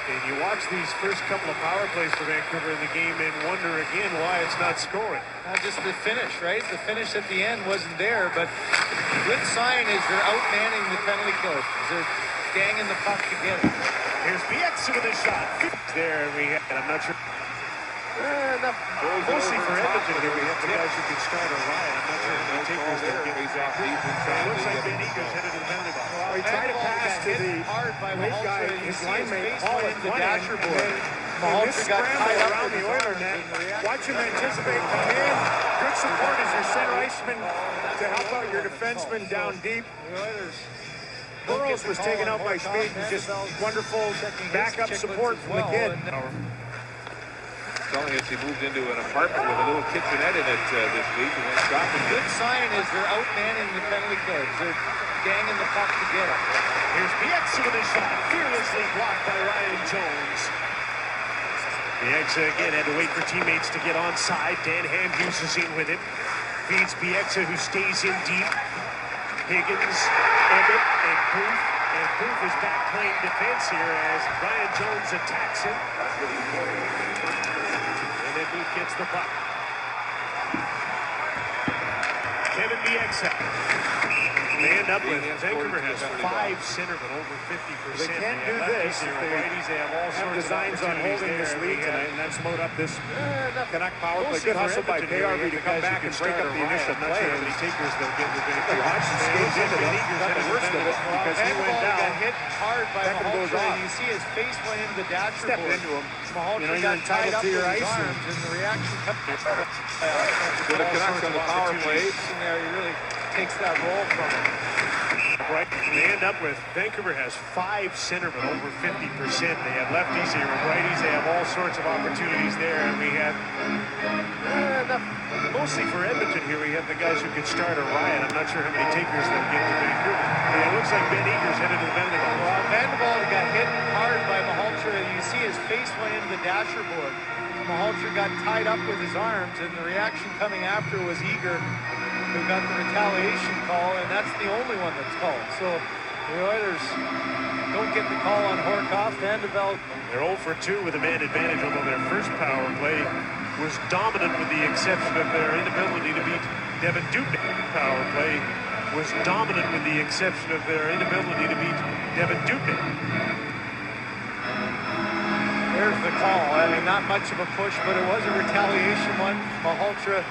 And you watch these first couple of power plays for Vancouver in the game and wonder again why it's not scoring. Not just the finish, right? The finish at the end wasn't there, but the good sign is they're outmanning the penalty killers. They're ganging the puck together. Here's Bieksa with a shot. There we have, and I'm not sure. Mostly for Edmonton here, we have the guys who can start a riot. I'm not sure how many takers they'll get exactly. It looks like Ben Eagles headed to the penalty box. He tried to pass to the late guy, his line mate, Paul at the dashboard. And this scramble around the Oilers net. Watch him anticipate, come in. Good support as your center iceman to help out your defenseman down deep. Burrows was taken out by speed and just wonderful backup support from the kid. Telling us he moved into an apartment with a little kitchenette in it this week and went shopping. The good sign is they're outmanning the penalty killers. They're ganging the puck together. Here's Bieksa with a shot, fearlessly blocked by Ryan Jones. Bieksa again had to wait for teammates to get onside. Dan Hamhuis is in with it. Feeds Bieksa, who stays in deep. Higgins, Emmett, and Booth. And Booth is back playing defense here as Ryan Jones attacks him. And then Booth gets the puck. Kevin Bieksa. They end up with Vancouver has 5 centermen over 50%. They can't do this if they have all have sorts designs of on holding this lead tonight, and that's load up this Canuck power play. Good hustle by KRV to come back and break up the initial play. How many takers they'll get. Hodgson skates into them, got the worst of it because he went down. Got hit hard by Beckham goes Mahaltra, off. and you see his face went into the dashboard. Step into him. Mahaltra You're got tied entitled up to with your his ice. arms, and the reaction comes With the Canucks on the power play. there. He really takes that role from him. Right, they end up with Vancouver has 5 centermen over 50%. They have lefties, they have righties, they have all sorts of opportunities there, and we have mostly for Edmonton here. We have the guys who can start a riot. I'm not sure how many takers they'll get to Vancouver. It looks like Ben Eagers headed to the penalty box. Well, Vanderbilt got hit hard by Mahaltra. You see his face went into the dashboard. Mahaltra got tied up with his arms, and the reaction coming after was Eager, who got the retaliation call, and that's the only one that's called. So the Oilers don't get the call on Horkoff. Vanderbilt. They're 0 for 2 with a man advantage, although their first power play was dominant with the exception of their inability to beat Devin Dubnyk. Power play was dominant with the exception of their inability to beat Devin Dubnyk. There's the call. I mean, not much of a push, but it was a retaliation one. Mahaltra.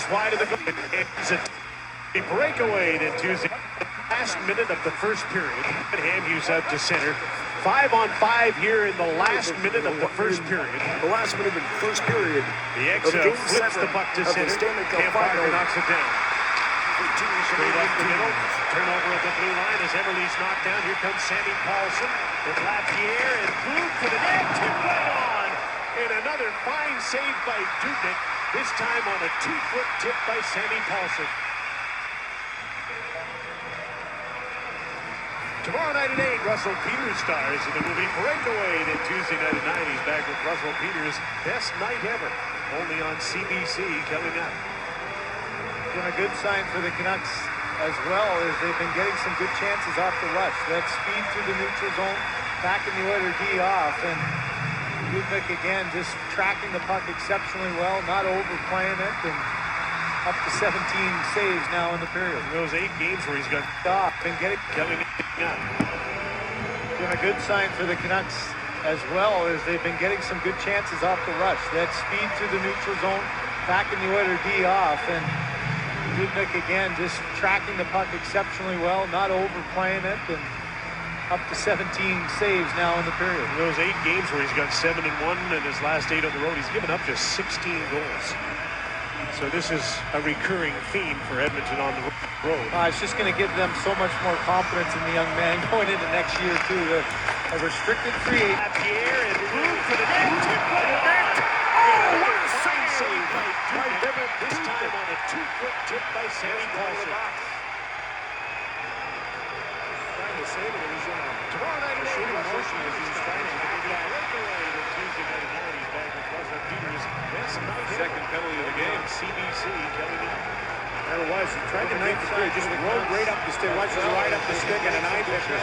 Wide of the goal. It's a breakaway then Tuesday. Last minute of the first period. Hamhuis out to center. 5-on-5 here in the last minute of the first period. The last minute of the first period. Bieksa flips the puck to center. Campfire knocks it down. Straight up the middle. Turnover at the blue line as Everly's knocked down. Here comes Sammy Paulson with Lapierre and Booth to the net. Tip right on. And another fine save by Dubnyk. This time on a 2-foot tip by Sammy Paulson. Tomorrow night at 8, Russell Peters stars in the movie Breakaway. Then Tuesday night at 9, he's back with Russell Peters' Best Night Ever. Only on CBC coming up. Been a good sign for the Canucks as well, as they've been getting some good chances off the rush. That speed through the neutral zone, backing the Oilers D off, and Dubnyk again just tracking the puck exceptionally well, not overplaying it, and up to 17 saves now in the period. Those 8 games where he's got Off and getting up. been a good sign for the Canucks as well, as they've been getting some good chances off the rush. That speed through the neutral zone, backing the Oilers D off, and Dubnyk again just tracking the puck exceptionally well, not overplaying it, and up to 17 saves now in the period. In those 8 games where he's got 7-1 and his last 8 on the road, he's given up just 16 goals. So this is a recurring theme for Edmonton on the road. It's just going to give them so much more confidence in the young man going into next year, too. A restricted free agent. Pierre and room for the net tip by the net. Oh, what a save by Dubnyk. This time on a 2-foot tip by Sammy Paulson. Trying to save it. He's in a Tomorrow night in shooting Edmonton. motion as he's trying to hack that. Right away to Tuesday night morning. He's back with Russell Peters. That's Second penalty of the game. CBC, Kelly Neal. There it was. He tried to knife the free. Just rode right up the stick. Watch his right up the stick and an eye picker.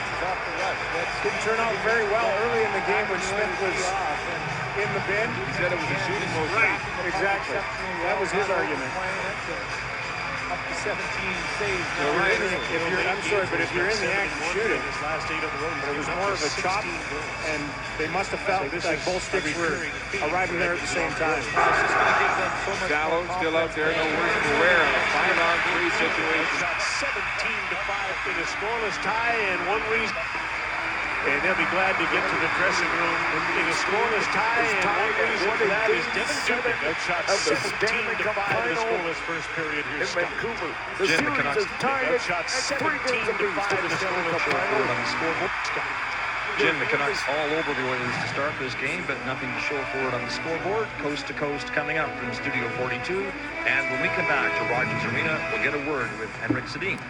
Didn't turn out very well early in the game when Smith was in the bin. He said it was a shooting motion. Right. Exactly. That was his argument. Up to 17 saves. I'm sorry, but if you're in the act of shooting, his last 8 on the road, it was more of a chop, and they must have felt like both sticks were arriving there at the same time. It's just going to give them so much Gallo more still out there, no worse for wear on a 5-on-3 situation. Shot 17-5 in a scoreless tie, and one reason. And they'll be glad to get to the dressing room in a scoreless tie, and one reason for that is Devin Dubnyk outshot 17-5 in the scoreless first period here. Vancouver. Jim, the Canucks Outshot 17-5 in the scoreless final on the scoreboard. Jim, the Canucks all over the Oilers to start this game, but nothing to show for it on the scoreboard. Coast to coast coming up from Studio 42. And when we come back to Rogers Arena, we'll get a word with Henrik Sadeen.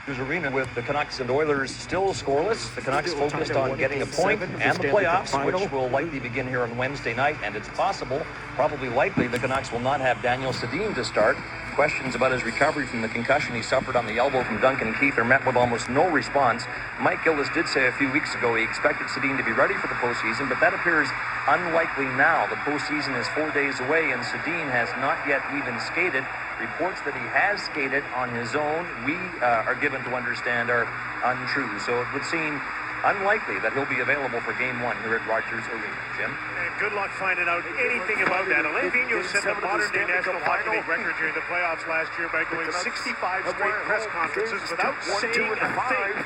Arena with the Canucks and Oilers still scoreless. The Canucks focused on getting a point and the playoffs, which will likely begin here on Wednesday night. And it's possible, probably likely, the Canucks will not have Daniel Sadeen to start. Questions about his recovery from the concussion he suffered on the elbow from Duncan Keith are met with almost no response. Mike Gillis did say a few weeks ago he expected Sadeen to be ready for the postseason, but that appears unlikely now. The postseason is 4 days away, and Sadeen has not yet even skated. Reports that he has skated on his own, we are given to understand, are untrue. So it would seem unlikely that he'll be available for Game 1 here at Rogers Arena. Jim? And good luck finding out anything about that. Alain Vigneault set the modern-day National Hockey League record during the playoffs last year by going 65 straight press conferences without saying a thing.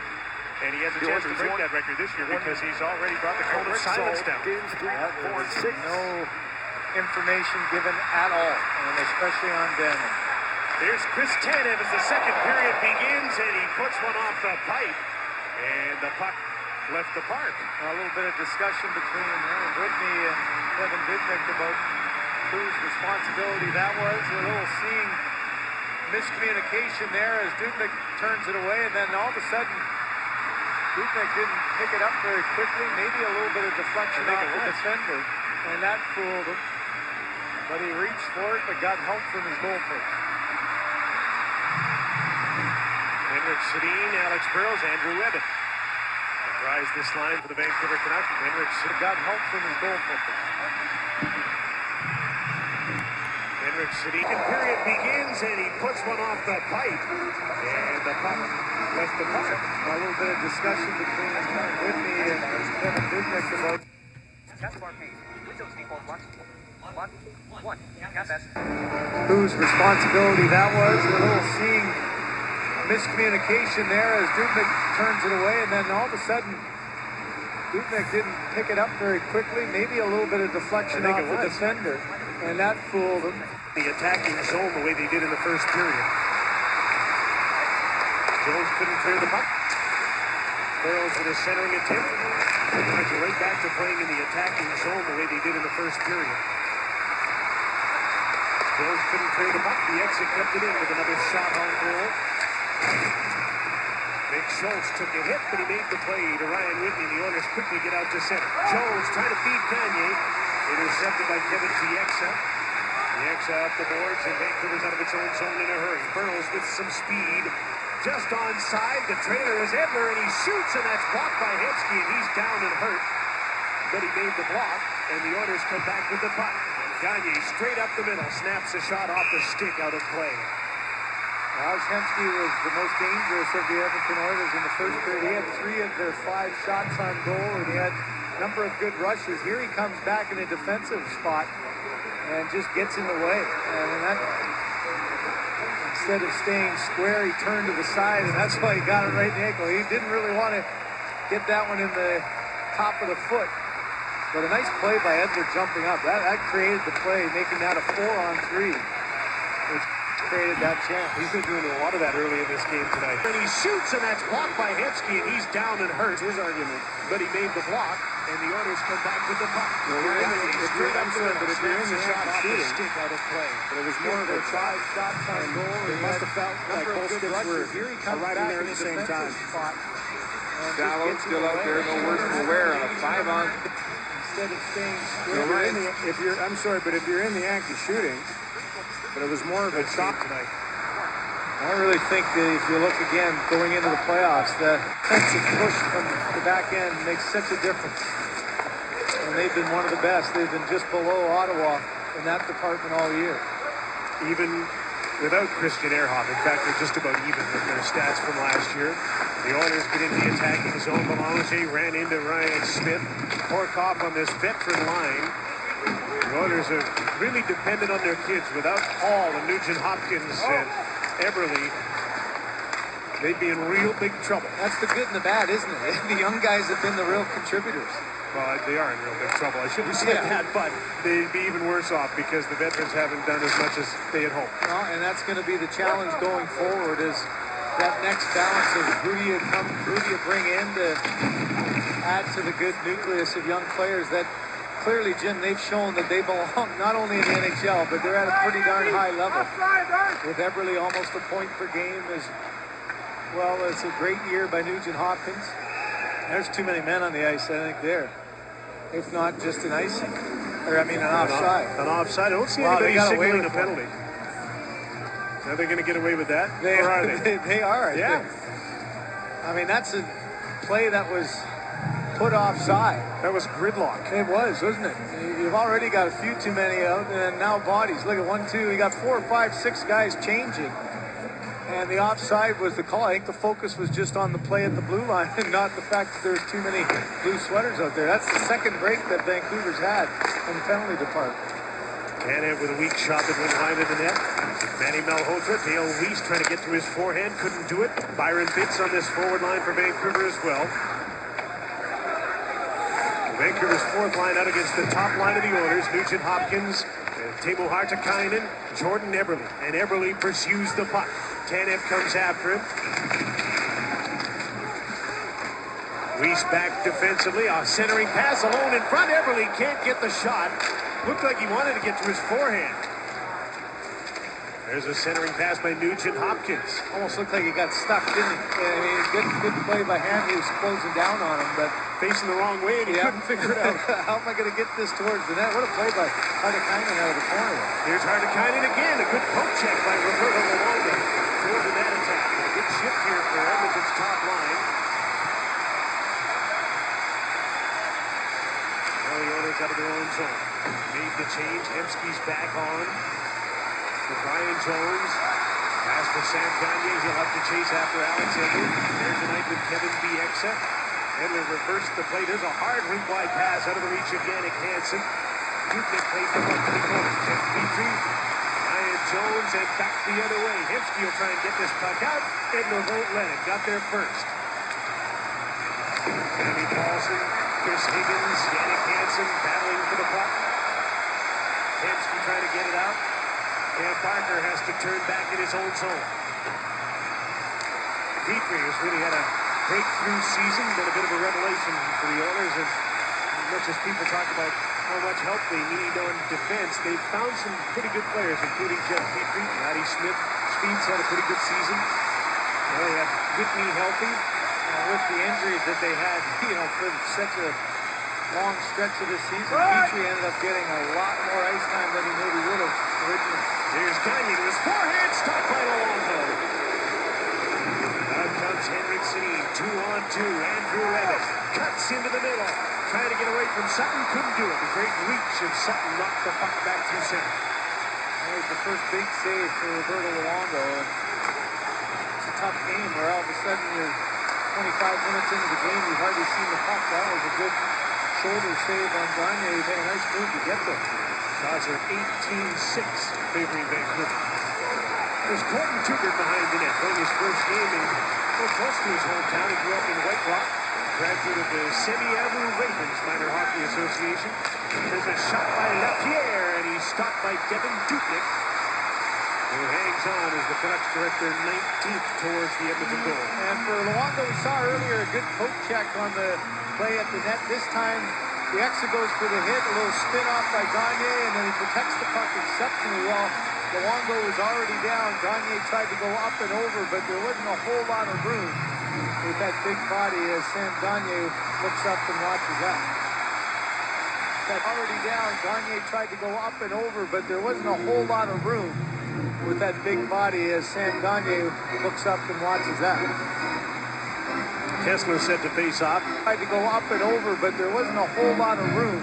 And he has a chance to break that record this year because he's already brought the cone of silence down. No information given at all, and especially on Daniel. There's Chris Tanev as the second period begins, and he puts one off the pipe. And the puck left the park. A little bit of discussion between Aaron Whitney and Kevin Dubnyk about whose responsibility that was. A little seeing miscommunication there as Dubnyk turns it away, and then all of a sudden Dubnyk didn't pick it up very quickly. Maybe a little bit of deflection off the defender, and that fooled him. But he reached for it, but got help from his goalpost. Henrik Sadeen, Alex Burrows, Andrew Ebbett. Rise this line for the Vancouver Canucks. Henrik Sadeen Got help from his goalpost. Henrik Sadeen. Second period begins, and he puts one off the pipe. And the puck left the park. A little bit of discussion between Aaron Whitney and Kevin Dubnyk about whose responsibility that was. A little seeing miscommunication there as Dubnyk turns it away, and then all of a sudden Dubnyk didn't pick it up very quickly. Maybe a little bit of deflection off the defender, and that fooled him. The attacking zone the way they did in the first period. Jones couldn't clear the puck. Burrows with a centering attempt. Canucks right back to playing in the attacking zone the way they did in the first period. Jones couldn't clear the puck. The exit kept it in with another shot on goal. Nick Schultz took a hit, but he made the play to Ryan Whitney. The Oilers quickly get out to center. Jones trying to feed Gagne. Intercepted by Kevin Bieksa. Bieksa up the boards, and Vancouver's out of its own zone in a hurry. Burrows with some speed. Just onside, the trailer is Edler, and he shoots, and that's blocked by Hensky, and he's down and hurt. But he made the block, and the Oilers come back with the puck. Gagne straight up the middle, snaps a shot off the stick out of play. Alex Hensky was the most dangerous of the Edmonton Oilers in the first period. He had 3 of their 5 shots on goal, and he had a number of good rushes. Here he comes back in a defensive spot and just gets in the way. And that, instead of staying square, he turned to the side, and that's why he got it right in the ankle. He didn't really want to get that one in the top of the foot. But a nice play by Edward jumping up. That created the play, making that a 4-on-3, which created that chance. He's been doing a lot of that early in this game tonight. And he shoots, and that's blocked by Hemsky, and he's down and hurt. His argument. But he made the block, and the Oilers come back with the puck. If you're in the shot off the shooting, stick out of play. but it was more of a try shot on goal. It must have felt like both sticks were right in there at the same time. Shallow still out there, no worse for wear on a 5-on. Instead of staying You're right. I'm sorry, but if you're in the act of shooting, but it was more of a shot tonight. I really think that if you look again, going into the playoffs, the defensive push from the back end makes such a difference. And they've been one of the best. They've been just below Ottawa in that department all year. Even without Christian Ehrhoff, in fact, they're just about even with their stats from last year. The Oilers get into the attacking zone. Belanger ran into Ryan Smith. Horkoff on this veteran line. The Oilers are really dependent on their kids. Without Hall and Nugent Hopkins and Eberle, they'd be in real big trouble. That's the good and the bad, isn't it? The young guys have been the real contributors. Well, they are in real big trouble. I shouldn't say that, but they'd be even worse off because the veterans haven't done as much as they had hoped. Well, and that's going to be the challenge going forward is that next balance of who do you bring in to add to the good nucleus of young players that clearly, Jim, they've shown that they belong not only in the NHL, but they're at a pretty darn high level. With Eberle almost a point per game as well. It's a great year by Nugent Hopkins. There's too many men on the ice, I think, there. If not just an icing. Or, I mean, an offside. An offside. I don't see They anybody got away signaling with a penalty. Are they going to get away with that? They or are. are they? They are, I Yeah. think. I mean, that's a play that was put offside. That was gridlock. It was, wasn't it? You've already got a few too many out, and now bodies. Look at 1, 2. You got 4, 5, 6 guys changing. And the offside was the call. I think the focus was just on the play at the blue line and not the fact that there's too many blue sweaters out there. That's the second break that Vancouver's had in the penalty department. Tanev with a weak shot that went wide of the net. Manny Malhotra, Dale Weiss trying to get to his forehand, couldn't do it. Byron Fitz on this forward line for Vancouver as well. Vancouver's fourth line out against the top line of the Oilers. Nugent Hopkins, Timo Hartikainen, Jordan Eberle. And Eberle pursues the puck. Tanev comes after him. Weiss back defensively. A centering pass alone in front. Eberle can't get the shot. Looked like he wanted to get to his forehand. There's a centering pass by Nugent Hopkins. Almost looked like he got stuck, didn't he? I mean, good play by Ham. He was closing down on him, but facing the wrong way, and he couldn't figure it out. How am I going to get this towards the net? What a play by Hartikainen out of the corner. Here's Hartikainen again. A good poke check by Roberto Luongo toward the net attack. A good shift here for Edmonton's top line. Now the Oilers out of their own zone. Made the change. Hemsky's back on. For Brian Jones. Pass for Sam Gagner. He'll have to chase after Alex Edler. There's a night with Kevin Bieksa. Edler reversed the play. There's a hard rink wide pass out of the reach of Jannik Hansen. Dubnik plays the puck to the corner. Jeff Petrie. Brian Jones and back the other way. Hemsky will try and get this puck out. Edler won't let it. Got there first. Sammy Paulson. Chris Higgins. Jannik Hansen battling for the puck. Hemsky trying to get it out. Cam Parker has to turn back in his own zone. Petrie has really had a breakthrough season, been a bit of a revelation for the Oilers, and as much as people talk about how much help they need on defense, they've found some pretty good players, including Jeff Petrie. Matty Smith, Speeds had a pretty good season. Well, they have Whitney healthy. With the injuries that they had, for such a long stretch of this season, Petrie ended up getting a lot more ice time than he maybe would have originally. Here's Gagner to his forehand, stopped by Luongo. Out comes henric Sadeen, 2-on-2. Andrew Evans cuts into the middle, trying to get away from Sutton, couldn't do it. The great reach of Sutton knocked the puck back through center. That was the first big save for Roberto Luongo. It's a tough game where all of a sudden you're 25 minutes into the game, you've hardly seen the puck. That was a good shoulder save on Gagner. He made a nice move to get there. Shots are 18-6 favoring Vancouver. There's Colton Tugart behind the net, playing his first game in close to his hometown. He grew up in White Rock. graduate of the Semi-Amu Ravens Minor Hockey Association. There's a shot by Lapierre, and he's stopped by Devin Dupnik, who hangs on as the Canucks direct their 19th towards the Edmonton goal. And for Luongo, we saw earlier a good poke check on the play at the net. This time, the exit goes for the hit, a little spin off by Gagne, and then he protects the puck exceptionally well. Luongo was already down. Gagne tried to go up and over, but there wasn't a whole lot of room with that big body as Sam Gagne looks up and watches that. Already down, Gagne tried to go up and over, but there wasn't a whole lot of room with that big body as Sam Gagne looks up and watches that. Kessler set to face off. Tried to go up and over, but there wasn't a whole lot of room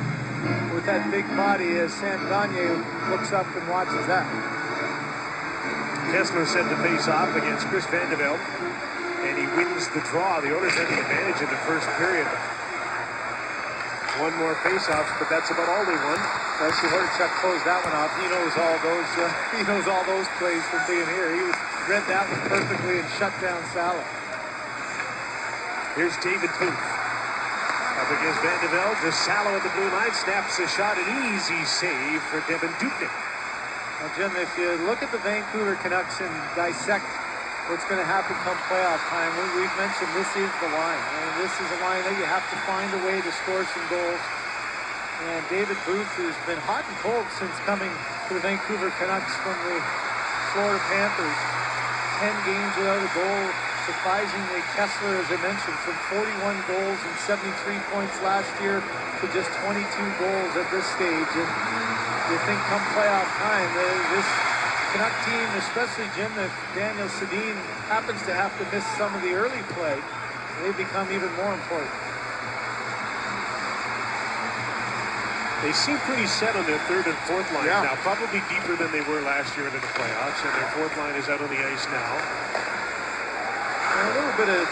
with that big body as Sam Gagne looks up and watches that. Kessler set to face off against Chris Van de Velde, and he wins the draw. The Oilers had the advantage in the first period. One more face-offs, but that's about all they won. Actually, Horachek closed that one off. He knows all those plays from being here. He read that one perfectly and shut down Salah. Here's David Booth up against Van de Velde. Just Salah at the blue line, snaps a shot, an easy save for Devin Dupnik. Now, Jim, if you look at the Vancouver Canucks and dissect what's going to happen come playoff time, we've mentioned this is the line. I mean, this is a line that you have to find a way to score some goals. And David Booth, who's been hot and cold since coming to the Vancouver Canucks from the Florida Panthers, 10 games without a goal. Surprisingly, Kessler, as I mentioned, from 41 goals and 73 points last year to just 22 goals at this stage. And you think come playoff time, this Canuck team, especially, Jim, if Daniel Sadeen happens to have to miss some of the early play, they become even more important. They seem pretty set on their third and fourth lines now, probably deeper than they were last year into the playoffs, and their fourth line is out on the ice now. And a little bit of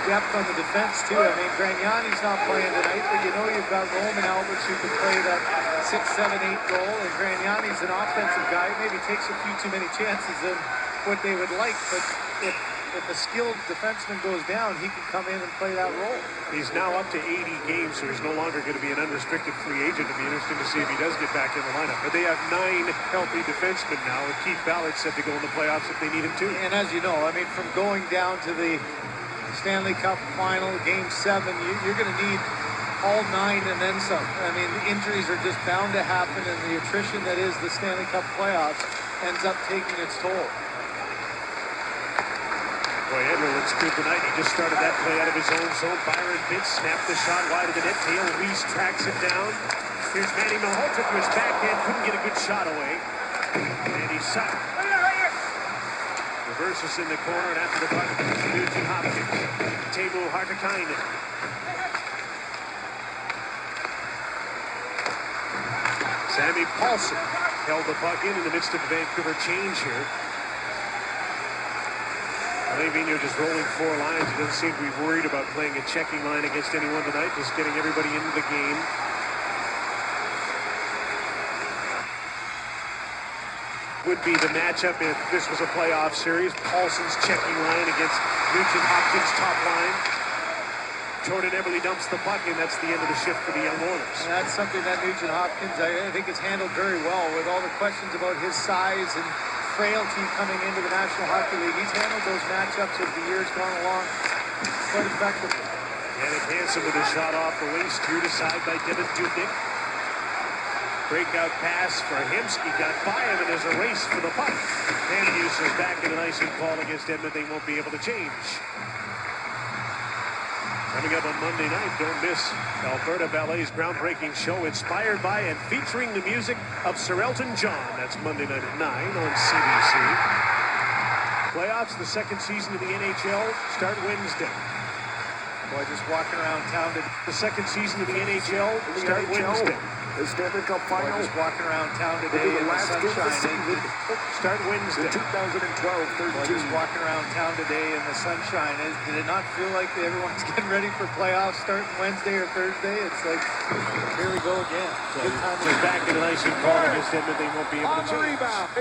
depth on the defense, too. I mean, Grignani's not playing tonight, but you know you've got Roman Alberts who can play that 6, 7, 8 goal, and Grignani's an offensive guy. Maybe takes a few too many chances than what they would like, but if a skilled defenseman goes down, he can come in and play that role. He's now up to 80 games, so he's no longer going to be an unrestricted free agent. It'll be interesting to see if he does get back in the lineup. But they have 9 healthy defensemen now, and Keith Ballard said to go in the playoffs if they need him to. And as you know, I mean, from going down to the Stanley Cup final, Game 7, you're going to need all 9 and then some. I mean, the injuries are just bound to happen, and the attrition that is the Stanley Cup playoffs ends up taking its toll. Boy, Edler looks good tonight. He just started that play out of his own zone. Byron Pitts snapped the shot wide of the net. Tail Reese tracks it down. Here's Manny Malhotra to his backhand. Couldn't get a good shot away. And he's shot. Reverses in the corner, and after the puck, Nugent Hopkins. Teemu Hartikainen. Sammy Paulson held the puck in the midst of the Vancouver change here. Levinho just rolling 4 lines. He doesn't seem to be worried about playing a checking line against anyone tonight, just getting everybody into the game. Would be the matchup if this was a playoff series. Paulson's checking line against Nugent Hopkins' top line. Jordan Eberle dumps the puck, and that's the end of the shift for the young Oilers. And that's something that Nugent Hopkins, I think, has handled very well with all the questions about his size and frailty coming into the National Hockey League. He's handled those matchups as the years gone along quite effectively. Yannick Hansen with a shot off the wing, steered aside by Devin Dupnik. Breakout pass for Hemsky, got by him, and there's a race for the puck. Hughes is back in an icing call against Edmonton. They won't be able to change. Coming up on Monday night, don't miss Alberta Ballet's groundbreaking show inspired by and featuring the music of Sir Elton John. That's Monday night at 9 on CBC. Playoffs, the second season of the NHL, start Wednesday. Boy, just walking around town today. The second season of the NHL, start Wednesday. The Stanley Cup final. Boy, just walking around town today in the sunshine. Start Wednesday. The 2012-13. Boy, just walking around town today in the sunshine. Did it not feel like everyone's getting ready for playoffs starting Wednesday or Thursday? It's like, here we go again. They're back in an icing call against Edmonton. They won't be able to change. Rebound.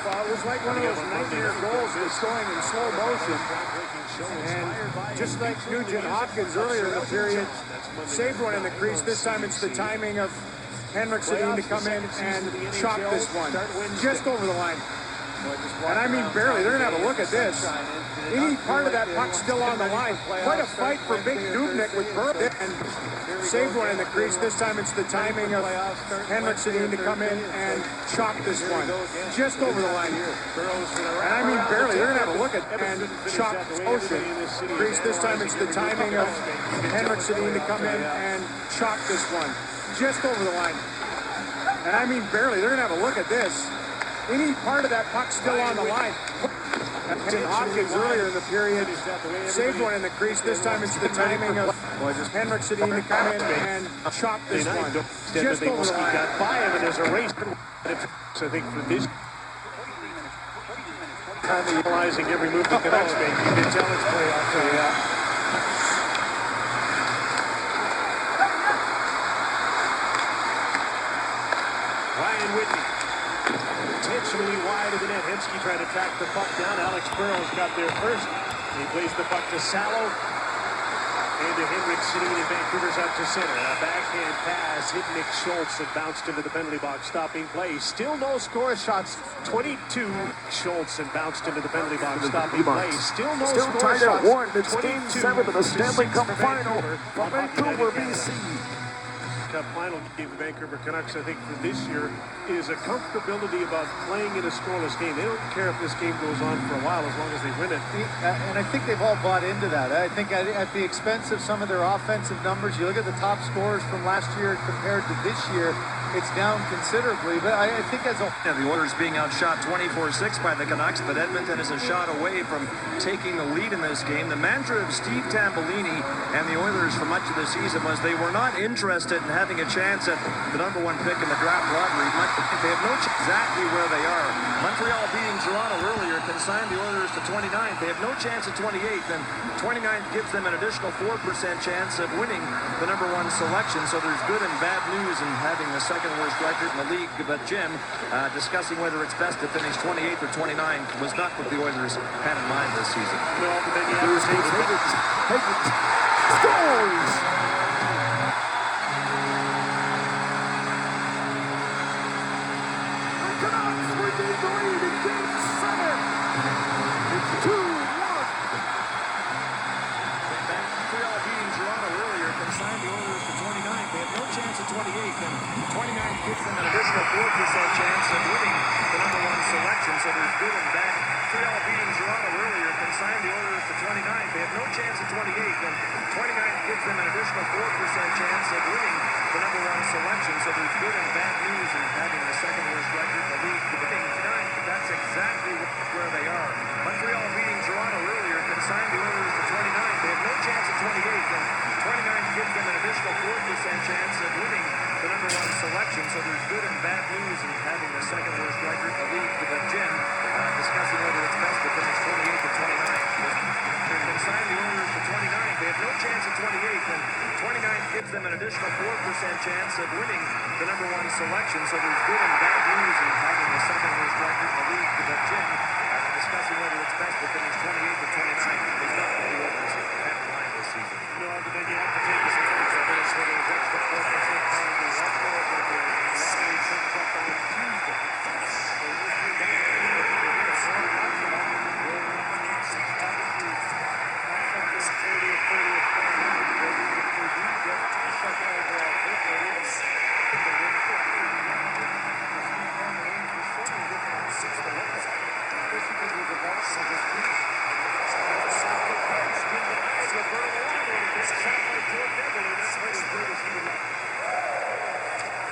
it was like one of those nightmare goals that's going in slow motion. And just like Nugent Hopkins earlier in the period, saved one in the crease. This time it's the timing of henric Sadeen to come in and chop this one just over the line. And I mean barely. They're going to have a look at this. Any part of that puck still on the line. Quite a fight for Big Dubnyk with Burrow. And saved one in the crease. This time it's the timing of henric Sadeen to come in and chop this one just over the line. And I mean barely. They're going to have a look at and chop motion. Crease. This time it's the timing of henric Sadeen to come in and chop this one just over the line. And I mean barely. They're going to have a look at this. Any part of that puck still on the line. Hopkins earlier in the period saved one in the crease. This time it's the timing of henric Sadeen to come in and chop this one just over the line. Got by him, and there's a race. I think for this time of utilizing every move the Canucks make, you can tell it's playoff time. Yeah. Ryan Whitney. Intentionally wide of the net. Hensky trying to track the puck down. Alex Burrows got there first. He plays the puck to Salo. And to henric Sadeen, and Vancouver's out to center. A backhand pass hit Nick Schultz and bounced into the penalty box. Stopping play. Still no score. Shots 22. Schultz and bounced into the penalty box. Stopping play. Still no score. Tied at 1. It's 22. Game 7 of the Stanley Cup Final from Vancouver, BC. Cup final game for Vancouver Canucks, I think, for this year is a comfortability about playing in a scoreless game. They don't care if this game goes on for a while as long as they win it. And I think they've all bought into that. I think at the expense of some of their offensive numbers, you look at the top scorers from last year compared to this year, it's down considerably. But I think as a Yeah, the Oilers being outshot 24-6 by the Canucks, but Edmonton is a shot away from taking the lead in this game. The mantra of Steve Tambellini and the Oilers for much of the season was they were not interested in having a chance at the #1 pick in the draft lottery. They have no exactly where they are. Montreal beating Toronto earlier consigned the Oilers to 29th. They have no chance at 28th, and 29th gives them an additional 4% chance of winning the #1 selection. So there's good and bad news in having the second worst record in the league. But Jim, discussing whether it's best to finish 28th or 29th was not what the Oilers had in mind this season. No, but then you have to say Scores! The Canucks regain the lead in Game 7. It's 2-1. Montreal beating Toronto earlier consigned the Oilers to 29th. They have no chance at 28th, and 29th gives them an additional 4% chance of winning the #1 selection. So there's good and bad. Montreal beating Toronto earlier consigned the Oilers to 29th. They have no chance at 28th, and 29th gives them an additional 4% chance of winning the #1 selection. So there's good and bad news in having the second worst record in the league. Beginning tonight, that's exactly where they are. Montreal beating Toronto earlier consigned the Oilers to 29th. They have no chance at 28th, and 29th gives them an additional 4% chance of winning the #1 selection. So there's good and bad news in having the second worst record in the league. But Jim, discussing whether it's best to finish 28th or 29th. They consigned the Oilers to 29th. They have no chance at 28th, and 29th gives them an additional 4% chance of winning the #1 selection. So there's good and bad news in having the second worst record in the league. But Jim, discussing whether it's best to finish 28th or 29th is not what the Oilers had in mind this season. no, but then you have to take this into this whether it's extra 4% probably left or whether the lottery turns up on Tuesday. So this new game,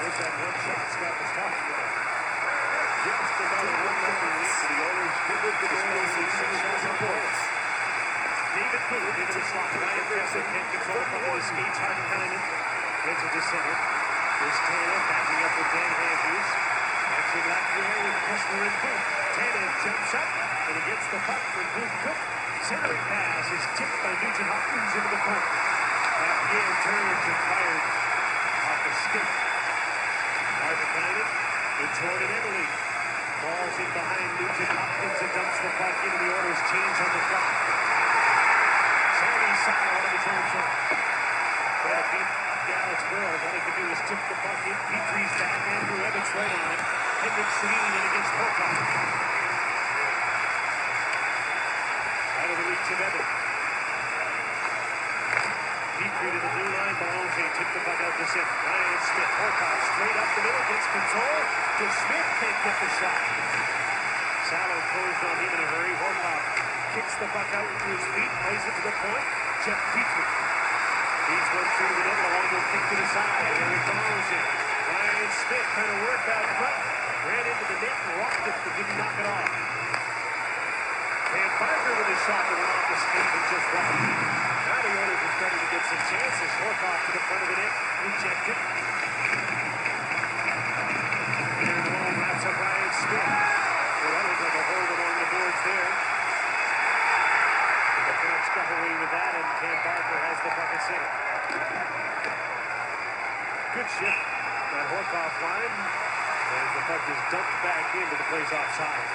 there's that one shot Scott was talking about. Just about a 1-0 lead for the Oilers. Good with the goal. David Cooley into the slot. Ryan Kessler can't control the puck with his skates. Hardenkainen heads it to center. Here's Taylor backing up with Dan Andrews. Matching left wing with Kessler and Cook. Taylor jumps up and he gets the puck from Cook. Centering pass is tipped by Nugent Hopkins into the corner. Pierre turns and fired off the stick. Hardenkainen, it's Jordan Eberle. Falls in behind Nugent Hopkins and dumps the puck into the Oilers' change on the clock. Sammy Saddle out of his own zone. Trying to beat Alex Burrows. All he can do is tip the puck in. Petrie's back. Andrew Evans right on it. Henrik Sadeen in against Horcoff. Out of the reach of Evans. Petrie to the blue line. Ballonge tipped the puck out to center. Ryan Smith. Horcoff straight up the middle. Gets control. To Smith. Can't get the shot. Salo closed on him in a hurry. Horcoff kicks the puck out to his feet. Plays it to the point. Jeff Petrie. He's run through the net. Alongo kicked to the side. Eric Ballonge. Ryan Smith trying to work out front. Ran into the net and rocked it, but didn't knock it off. Van Barker with a shot that went off the skate and just wide. Now the Oilers are starting to get some chances. Horcoff to the front of the net. Rejected. Aaron Hall wraps up Ryan Smith. Well, that looked like a hold along the boards there. The Canucks got away with that, and Van Barker has the puck at center. Good shift by Horcoff line. As the puck is dumped back into the place offside.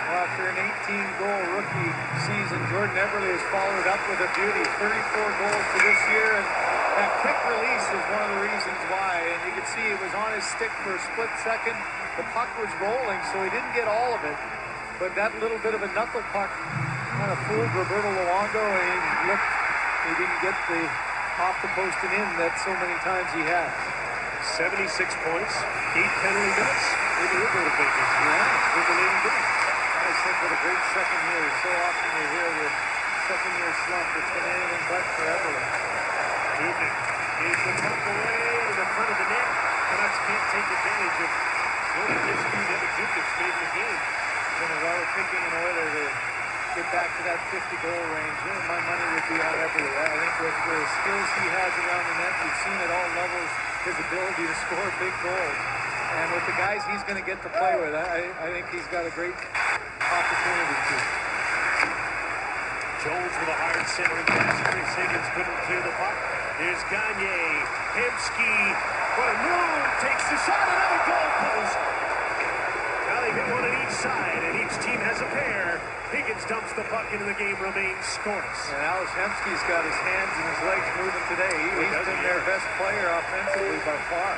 Well, after an 18-goal rookie season, Jordan Eberle has followed up with a beauty. 34 goals for this year, and that quick release is one of the reasons why. And you can see it was on his stick for a split second. The puck was rolling, so he didn't get all of it. But that little bit of a knuckle puck kind of fooled Roberto Luongo, and he didn't get the off the post and in that so many times he had. 76 points, 8 penalty minutes. Maybe he'll go to Vegas. Yeah, with the Lady Bees. I said what a great second year. So often you hear the second year slump. It's been anything but for Eberle. Dubnik gives the puck away to the front of the net. Canucks can't take advantage of what this few Evan Dubnik's made in the game. When if I were picking an Oiler to get back to that 50-goal range, my money would be on Eberle. I think with the skills he has around the net, we've seen at all levels his ability to score big goals. And with the guys he's going to get to play with, I think he's got a great opportunity to. Jones with a hard centering pass. Chris Higgins couldn't clear the puck. Here's Gagne. Hemsky. What a move. Takes the shot. Another goal post. Now they've hit one on each side, and each team has a pair. Higgins dumps the puck into the game, remains scoreless. And Alex Hemsky's got his hands and his legs moving today. He's been their best player offensively by far.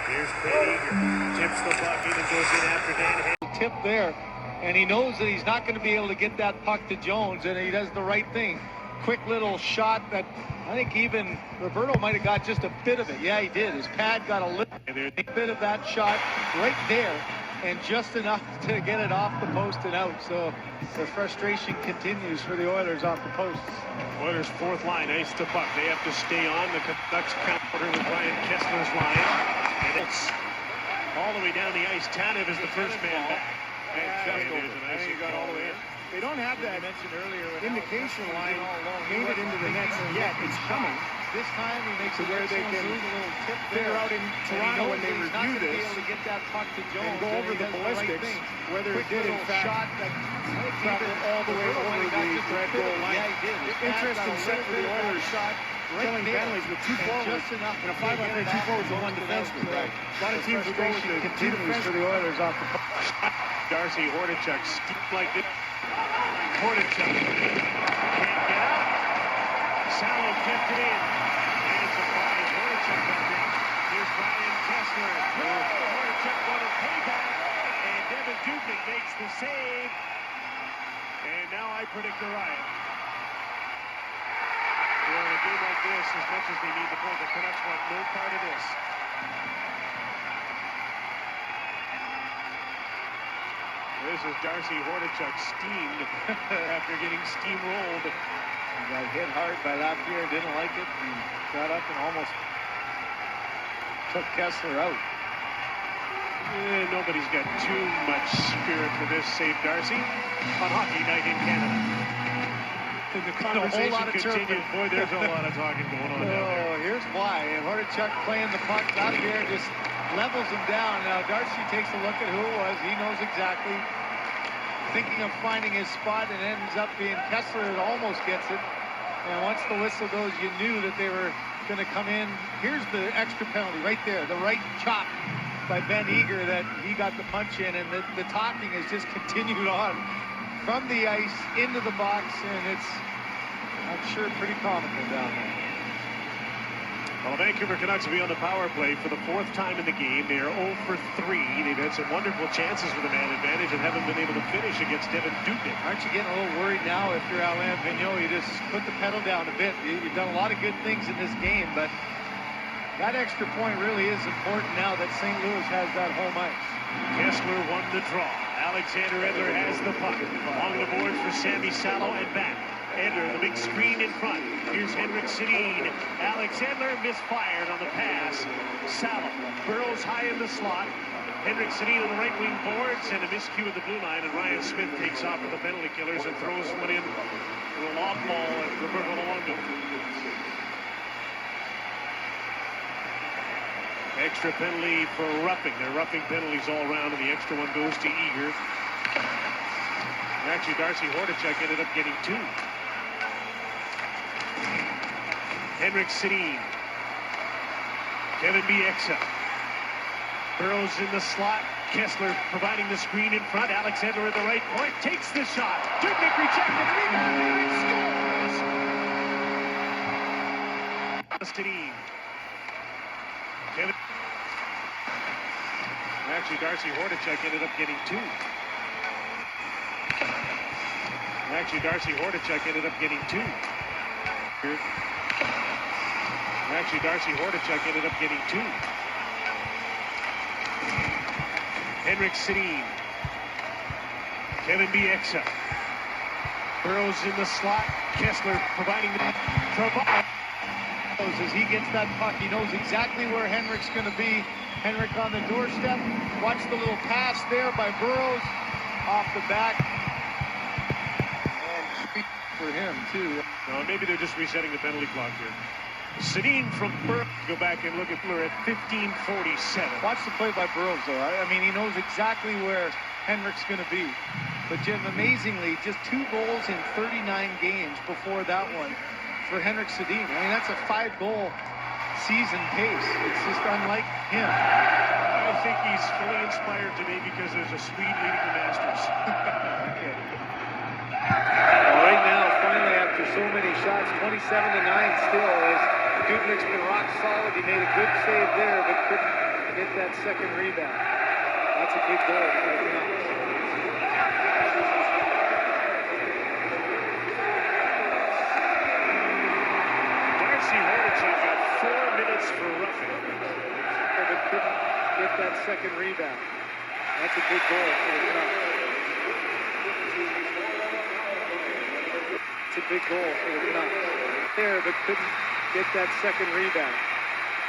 Here's Ben Eager. Tips the puck in and goes in after Dan. Tip there, and he knows that he's not going to be able to get that puck to Jones, and he does the right thing. Quick little shot that I think even Roberto might have got just a bit of it. Yeah, he did. His pad got a little bit of that shot right there, and just enough to get it off the post and out. So the frustration continues for the Oilers off the posts. Oilers' fourth line ice the puck. They have to stay on. The Canucks counter with Brian Kessler's line. And it's all the way down the ice. Tanev is the first man back. And he got all the way in. They don't have that indication line made it into the nets yet. It's coming. This time he makes to where they can figure out in Toronto when they review this and go over the ballistics whether it did in fact travel all the way over the red goal line. Interesting set for the Oilers. Killing penalties with two forwards and a 5-on-3, two forwards and one defenseman. A lot of teams will go with the two defensemen for the Oilers off the post. Darcy Hordichuk steep like this. Hordichuk can't get out. Salo kept it in. And surprise, Hordichuk got in. Here's Brian Kessler. Hordichuk going to pay back. And Devin Dubnik makes the save. And now I predict a riot. In a game like this, as much as they need the point, the Canucks want no part of this. This is Darcy Hordichuk steamed after getting steamrolled. He got hit hard by Lapierre, didn't like it, and got up and almost took Kessler out. Nobody's got too much spirit for this, save Darcy on Hockey Night in Canada. And the conversation continued. Boy, there's a lot of talking going on down there. Here's why. Hordichuk playing the puck. Lapierre just levels him down. Now Darcy takes a look at who it was. He knows exactly. Thinking of finding his spot, and ends up being Kessler that almost gets it. And once the whistle goes, you knew that they were going to come in. Here's the extra penalty right there. The right chop by Ben Eager that he got the punch in, and the talking has just continued on from the ice into the box, and it's, I'm sure, pretty comical down there. Well, the Vancouver Canucks will be on the power play for the 4th time in the game. They are 0 for 3. They've had some wonderful chances with a man advantage and haven't been able to finish against Devin Dubnyk. Aren't you getting a little worried now if you're Alain Vigneault? You just put the pedal down a bit. You've done a lot of good things in this game, but that extra point really is important now that St. Louis has that home ice. Kessler won the draw. Alexander Edler has the puck. Along the boards for Sammy Salo and back. Edler, the big screen in front. Here's Henrik Sedin. Alex Edler misfired on the pass. Salo burrows high in the slot. Henrik Sedin on the right wing boards, and a miscue at the blue line, and Ryan Smith takes off for the penalty killers and throws one in for a lob ball at Roberto Luongo. Extra penalty for roughing. They're roughing penalties all around, and the extra one goes to Eager. Actually, Darcy Hordichuk ended up getting 2. Henrik Sedin. Kevin Bieksa. Burrows in the slot. Kessler providing the screen in front. Alex Edler at the right point. Takes the shot. Dubnyk rejected. Rebound. Scores. Sedin. Kevin. Actually, Darcy Hordichuk ended up getting 2. Actually, Darcy Hordichuk ended up getting 2. Actually, Darcy Hordichuk ended up getting 2. Henrik Sedin. Kevin Bieksa. Burrows in the slot. Kessler providing the as he gets that puck, he knows exactly where Henrik's going to be. Henrik on the doorstep. Watch the little pass there by Burrows off the back. And speak for him, too. No, maybe they're just resetting the penalty clock here. Sedin from Burrows. Go back and look at Miller at 15:47. Watch the play by Burrows, though. I mean, he knows exactly where Henrik's going to be. But, Jim, amazingly, just 2 goals in 39 games before that one for Henrik Sedin. I mean, that's a 5-goal season pace. It's just unlike him. I think he's fully inspired today because there's a Swede leading the Masters. Okay. Well, right now, finally, after so many shots, 27-9 still, as Dubnyk's been rock solid. He made a good save there, but couldn't get that second rebound. That's a big goal for the Canucks. Darcy Hordichuk got 4 minutes for roughing. But couldn't get that second rebound. That's a big goal for the Canucks. It's a big goal for the Canucks. There, but couldn't get that second rebound.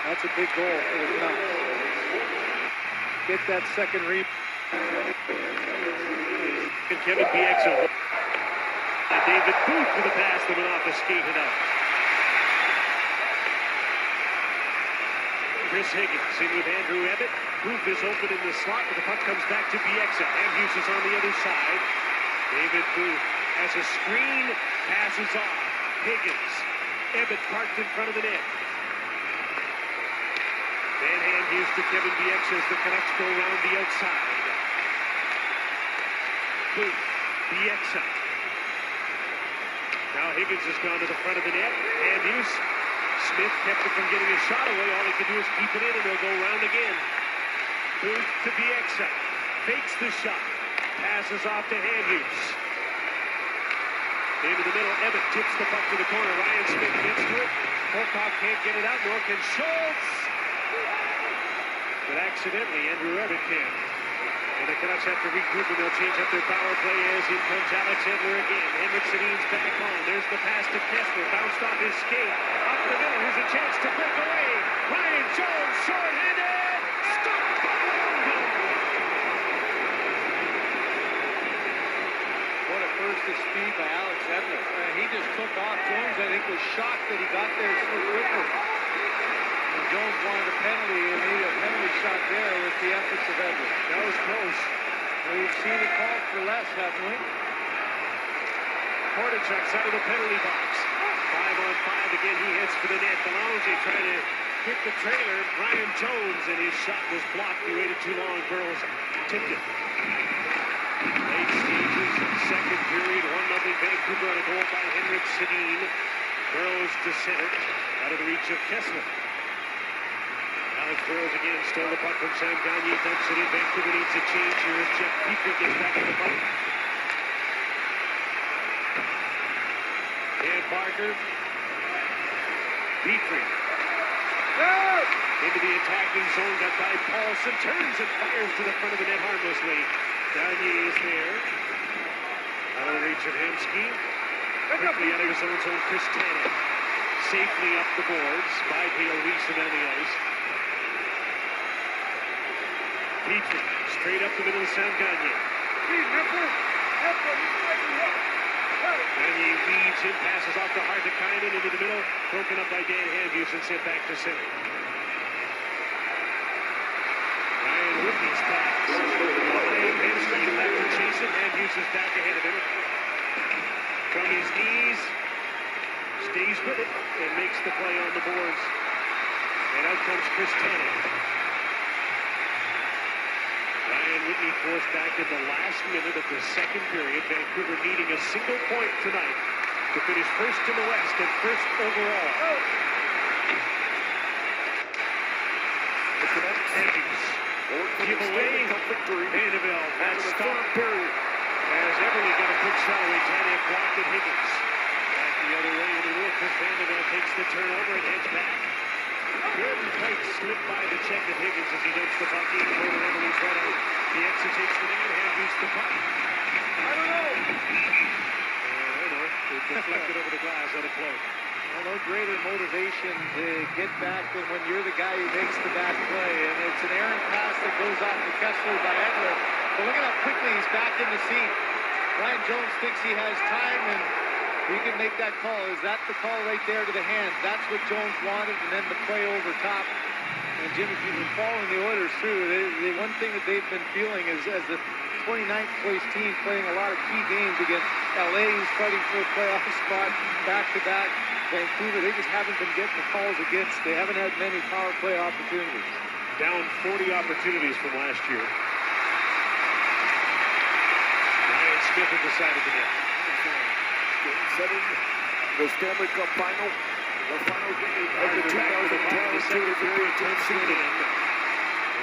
That's a big goal for the Canucks. Get that second rebound. And Kevin Bieksa. David Booth with a pass that went off the skate and out. Chris Higgins in with Andrew Ebbett. Booth is open in the slot, but the puck comes back to Bieksa. Andrews is on the other side. David Booth has a screen, passes off. Higgins. Ebbett parked in front of the net. Van Andrews to Kevin Bieksa as the Canucks go around the outside. Booth. Bieksa. Now Higgins has gone to the front of the net. Andrews. Smith kept it from getting his shot away. All he can do is keep it in, and they'll go around again. Booth to Bieksa. Fakes the shot. Passes off to Andrews. Into the middle. Ebbett tips the puck to the corner. Ryan Smith gets to it. Volkov can't get it out, nor can Schultz. But accidentally, Andrew Ebbett can. And the Canucks have to regroup, and they'll change up their power play as in comes Alex Edler again. Henrik Sedin's back on. There's the pass to Kessler. Bounced off his skate. Up the middle. Here's a chance to break away. Ryan Jones, short-handed. Stopped by Luongo. What a burst of speed by Alex Edler. He just took off. Jones, I think, was shocked that he got there so quickly. And Jones wanted a penalty, and he needed a penalty shot there with the efforts of Edler. That was close. Well, we've seen it called for less, haven't we? Hordichuk's out of the penalty box. 5-on-5 again. He hits for the net. Belanger trying to hit the trailer. Brian Jones, and his shot was blocked. He waited too long. Burrows tipped it. Late stages, second period, 1-0 Vancouver on a goal by henric Sadeen. Burrows to center, out of the reach of Kessler. Alex Burrows again stole the puck from Sam Gagner, dumps it in. Vancouver needs a change here as Jeff Petrie gets back in the puck. Dan Parker. Petrie. Into the attacking zone, got by Paulson, turns and fires to the front of the net harmlessly. Gagner is there. Out of the reach of Hemsky. Quickly out of his own zone, Chris Tanev. Safely up the boards. By Pale Reeson on the ice. Petrie, straight up the middle of Sam Gagner. Gagner leads him, passes off to Hartikainen into the middle. Broken up by Dan Handus and sent back to center. Ryan Whitney's pass. Ryan Hemsky left to chase it. Handus is back ahead of him. From his knees, stays with it, and makes the play on the boards. And out comes Chris Tanev. Ryan Whitney forced back in the last minute of the second period. Vancouver needing a single point tonight to finish first in the West and first overall. Andrews. Give away. Vanderbilt. That's stop period. As Everly got a quick shot away, Tanev blocked at Higgins. Back the other way in the middle. Chris Vanderbilt takes the turnover and heads back. Good tight slip by the check of Higgins as he dumps the puck in. Over Everly's right out. The exit takes the net. Handus the puck. I don't know. It deflected over the glass out of play. Well, no greater motivation to get back than when you're the guy who makes the back play. And it's an errant pass that goes off to Kessler by Edler. But look at how quickly he's back in the seat. Brian Jones thinks he has time, and he can make that call. Is that the call right there to the hands? That's what Jones wanted, and then the play over top. And Jim, if you've been following the Oilers through, the one thing that they've been feeling is as the 29th place team playing a lot of key games against LA, who's fighting for a playoff spot, back-to-back. Vancouver, they just haven't been getting the calls against. They haven't had many power play opportunities. Down 40 opportunities from last year. Ryan Smith at the side of the net. Setting the Stanley Cup final. The final game of the 2012 second period turns to an end.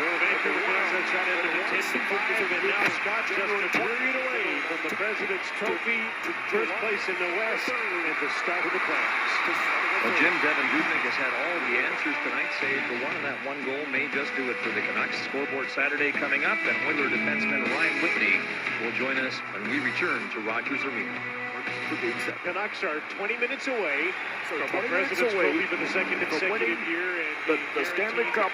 Well, Vancouver Canucks have shot Edmonton 10-5, and now Scott just a period away from the President's Trophy, first place in the West, and the start of the playoffs. Well, Jim, Devin Dubnyk has had all the answers tonight, save for one, and that one goal may just do it for the Canucks. Scoreboard Saturday coming up, and Oiler defenseman Ryan Whitney will join us when we return to Rogers Arena. Canucks are 20 minutes away from the President's Trophy for the second consecutive year, and the Stanley Cup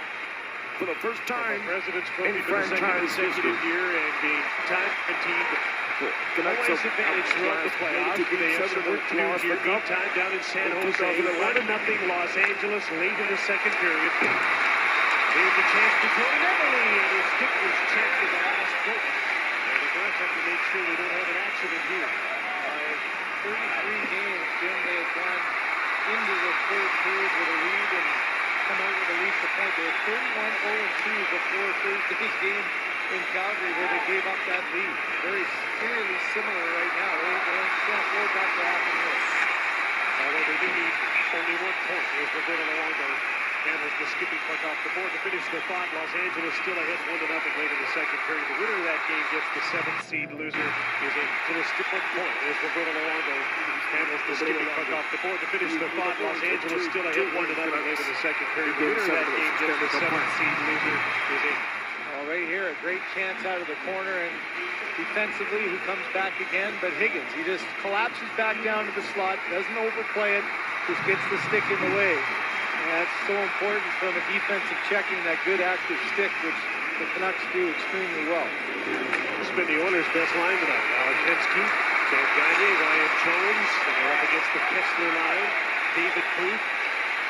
for the first time President's Trophy in for the second franchise consecutive year, and being time guaranteed. Canucks Always advantage throughout the playoffs. They have some work to do here. Big time down in San Jose. 1-0 Los Angeles late in the second period. Here's a chance to Jordan Everly, and his stick was checked at the last point. And the Canucks have to make sure they don't have an accident here. 33 games, Jim, they had gone into the third period with a lead and come out with at least a point. They were 31-0-2 before Thursday's game in Calgary, where they gave up that lead. Very eerily similar right now. They can't afford that to happen here. Although they do need only 1 point. Here's Roberto Luongo. Handles the skipping puck off the board to finish the thought. Los Angeles still ahead 1-0 late in the second period. The winner of that game gets the 7th seed. Loser is a little skip 1 point. There's Roberto Luongo. Handles the skipping puck off the board to finish the thought. Los Angeles still ahead 1-0 late in the second period. The winner of that game gets the 7th seed. Loser is a... Right here, a great chance out of the corner, and defensively, he comes back again, but Higgins, he just collapses back down to the slot, doesn't overplay it, just gets the stick in the way. And that's so important from a defensive checking that good active stick, which the Canucks do extremely well. This has been the Oilers' best line tonight. Alex Hemsky, Sam Gagner, Ryan Jones, and they're up against the Kessler line. David Booth,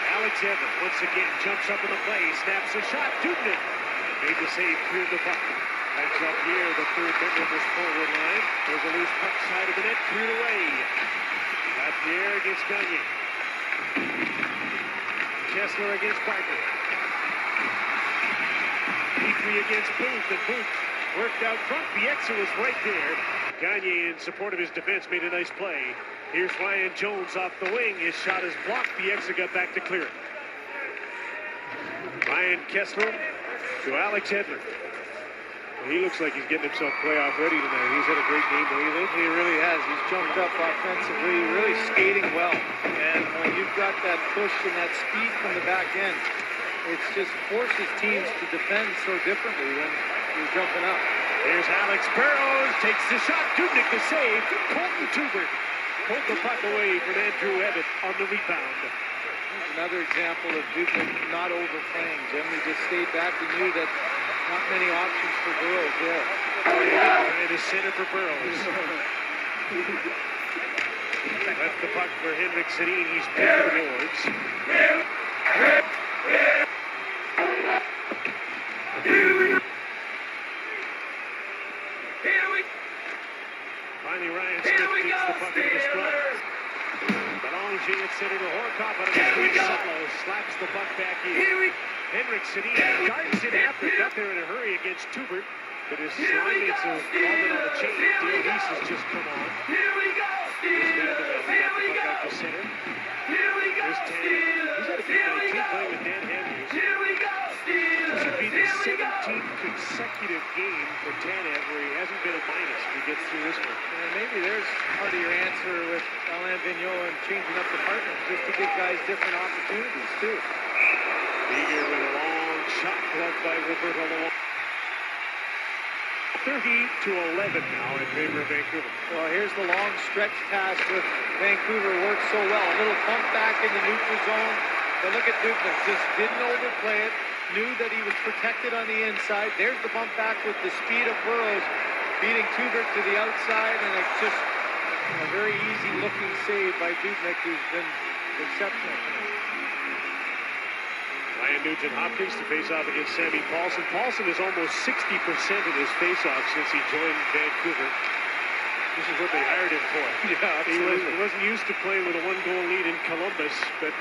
Alex Everett once again jumps up in the play, snaps a shot, Dubnyk. Made the save, cleared the puck. That's up here, the third member of this forward line. There's a loose puck side of the net, cleared away. Lapierre against Gagner. Kessler against Parker. Petrie against Booth, and Booth worked out front. Bieksa was right there. Gagne, in support of his defense, made a nice play. Here's Ryan Jones off the wing. His shot is blocked. Bieksa got back to clear it. Ryan Kessler to Alex Edler. He looks like he's getting himself playoff ready tonight. He's had a great game, don't you think? He really has. He's jumped up offensively, really skating well. And when you've got that push and that speed from the back end, it just forces teams to defend so differently when you're jumping up. Here's Alex Burrows, takes the shot. Dubnyk the save. Colton Tubert pulled the puck away from Andrew Ebbett on the rebound. Here's another example of Dubnyk not overplaying. Jim, he just stayed back. He knew that not many options for Burrows there. And a center for Burrows. Left the puck for Henrik Sadeen. He's pinned the boards. Finally, Ryan Smith gets the puck into the scrum. Belanger at center to Horcoff. Out of his solo, slaps the puck back in. Henrik Sadeen darts it after. Got there in a hurry against Tubert. But his line mates have fallen on the chain. Dale Weiss has just come on. Here we go, Steelers! Here we go! Center. Here we go, Steelers! He's had a good night too, playing with Dan Andrews. Here we go, Steelers! This would be the 17th consecutive game for Tanev where he hasn't been a minus if he gets through this one. And maybe there's part of your answer with Alain Vigneault and changing up the partners just to give guys different opportunities too. Eager with a long shot blocked by Roberto Luongo. 30-11 now in favor of Vancouver. Well, here's the long stretch pass with Vancouver. Worked so well. A little pump back in the neutral zone. But look at Dubnyk. Just didn't overplay it. Knew that he was protected on the inside. There's the bump back with the speed of Burrows beating Tubert to the outside. And it's just a very easy looking save by Dubnyk, who's been exceptional. Ryan Nugent-Hopkins to face off against Sammy Paulson. Paulson is almost 60% in his face-offs since he joined Vancouver. This is what they hired him for. Yeah, he wasn't used to playing with a one-goal lead in Columbus, but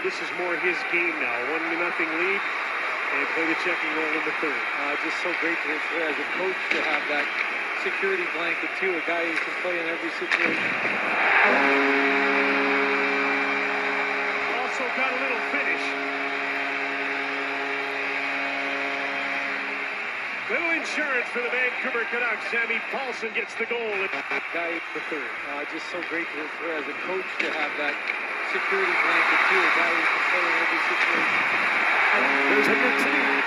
this is more his game now. 1-0 lead, and play the checking role in the third. Just so great to as a coach to have that security blanket too, a guy who can play in every situation. Also got a little finish. Little insurance for the Vancouver Canucks. Sammy Paulson gets the goal. Guy for third. Just so great to as a coach to have that security blanket too, a guy who can play in every situation. There's Henrik Sadeen.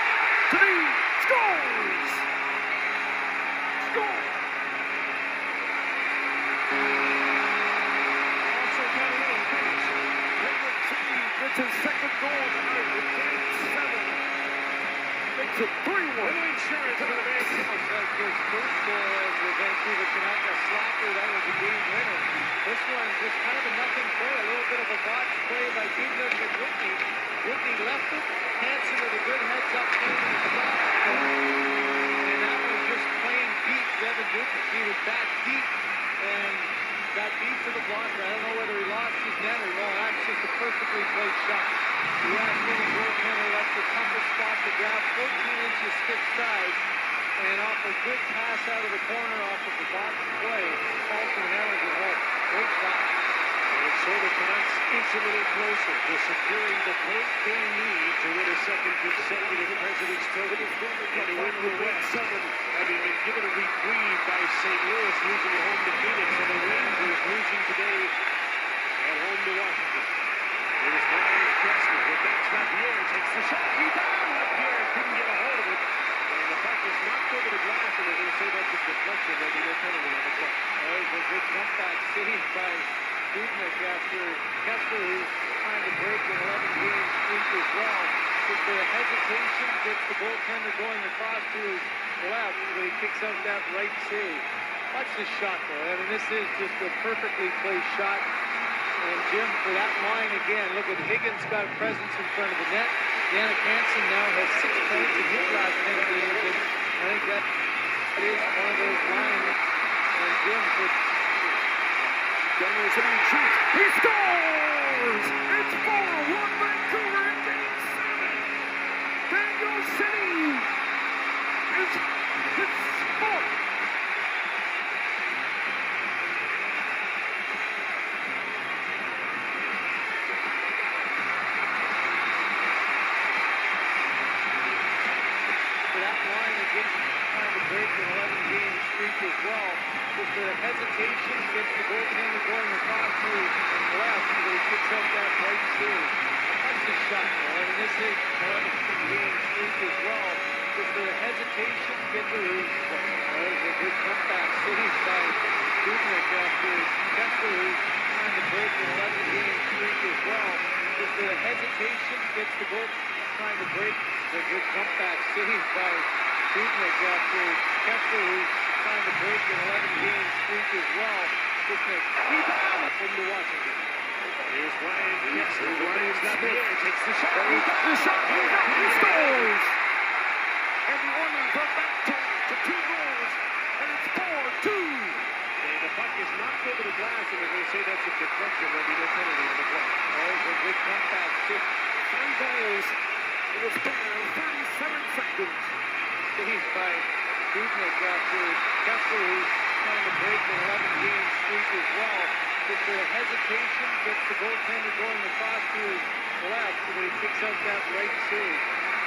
Sadeen scores! Score! Also got a little finish. Henrik Sadeen gets his second goal tonight with game 7. Makes it 3-1. Little insurance for the Vancouver. His first goal as the Vancouver Canucks, a slacker, that was a game winner. This one just kind of a nothing play, a little bit of a botched play by Dubnyk and Whitney. Whitney left it. Hansen with a good heads-up play to the stop. And that was just plain beat Devin Dubnyk. He was back deep and got beat to the blocker. I don't know whether he lost his net or no. That's just a perfectly played shot. The last-minute goaltender left the toughest spot to grab, 14 inches stick side, and off a good pass out of the corner off of the box play. Paulson hammers it home. Great shot. And so the Canucks inch a little closer to securing the point they need to win a second consecutive President's Trophy. And to win the West 7, having been given a reprieve by St. Louis losing at home to Phoenix, and the Rangers losing today at home to Washington. Here's Ryan Kessler with that Lapierre, takes the shot, rebound, Lapierre couldn't get a hold of it, and the puck was knocked over the glass, and they're going to say that's a deflection. There'll be no penalty on the play. There's a good comeback save by Dubnyk after Kessler, who's trying to break an 11-game streak as well. Just a hesitation, gets the goaltender going across to his left, but he kicks out that right save. Watch this shot, though. I mean, this is just a perfectly placed shot. And Jim, for that line again, look at Higgins got a presence in front of the net. Jannik Hansen now has 6 points in his last 10 games. And I think that is one of those lines. And Jim, Henrik Sadeen shoots. He scores! It's 4-1 Vancouver in game gets trying to break an 11-game streak as well. Just the hesitation gets the goaltender going across to his left, but he picks up that right too. That's the shot, and this is an 11-game streak as well. Just the hesitation gets the there's a good comeback saved by Dubnik after Kessler, who's trying to break an 11-game streak as well. Just the hesitation gets the goal trying to break the good comeback saved by Dubnik after Kessler, who's trying to break an 11-game streak as well. Just a rebound into Washington. Here's Ryan Kessler. Ryan's got the air, takes the shot. The shot goes up and he scores! And the Oilers are back to 2 goals, and it's 4-2. And the puck is knocked over the glass, and they're going to say that's a deflection. There'll be no penalty on the play. There's a good comeback. 3 goals in a span of 37 seconds. Saved by Dubnik after Kessler, who's trying to break an 11-game streak as well. Just the hesitation gets the goaltender going across to his left, but he picks up that right save.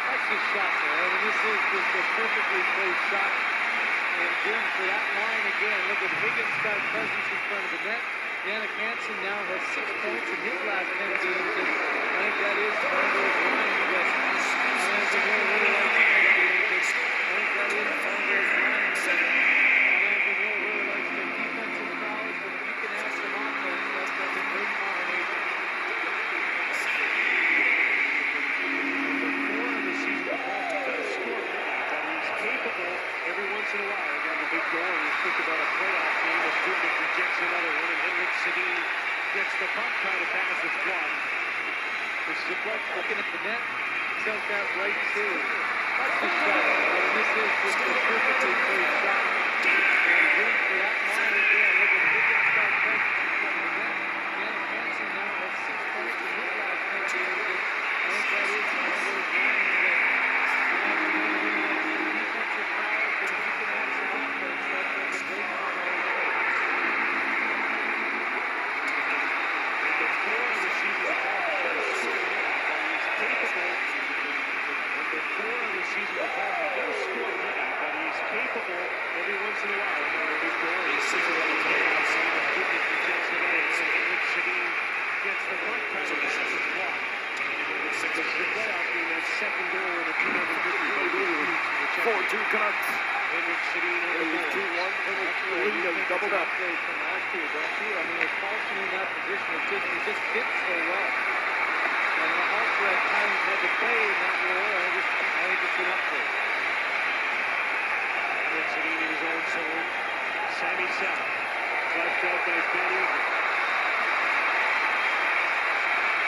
That's his shot there, and this is just a perfectly placed shot. And Jim, for that line again, look at Higgins got presence in front of the net. Jannik Hansen now has 6 points in his last 10 games, and I think that is one of those lines that Orlando really likes to play games. I think that is one of those lines that Orlando really likes their defensive prowess, but if you can have some offense, that's a great combination. Every once in a while, again, the big goal. You think about a playoff game as Dubnik rejects another one, and Henrik Sadeen gets the puck, trying to pass his block. This is a block looking at the net, sells that right save. That's the shot, and this is just a perfectly placed shot. And Jim, for that line again, look at Higgins got presence in front of the net. Jannik Hansen now has 6 points in his last 10 games, and I think that is one of those lines that every once in a while. Big goal. He's 6 Sadeen gets the puck, tries to pass his block. This is the playoff game, that second goal in a 2-1 4-2 Canucks. Henrik Sadeen on the goal. 2-1. Williams doubled up. From last year, don't you? I mean, with Paulson in that position, it just fits so well. And also at times had to play in that role. I think it's an upgrade. Sadeen in his own zone. Sammy Sell. Flushed out by Ben Eagle.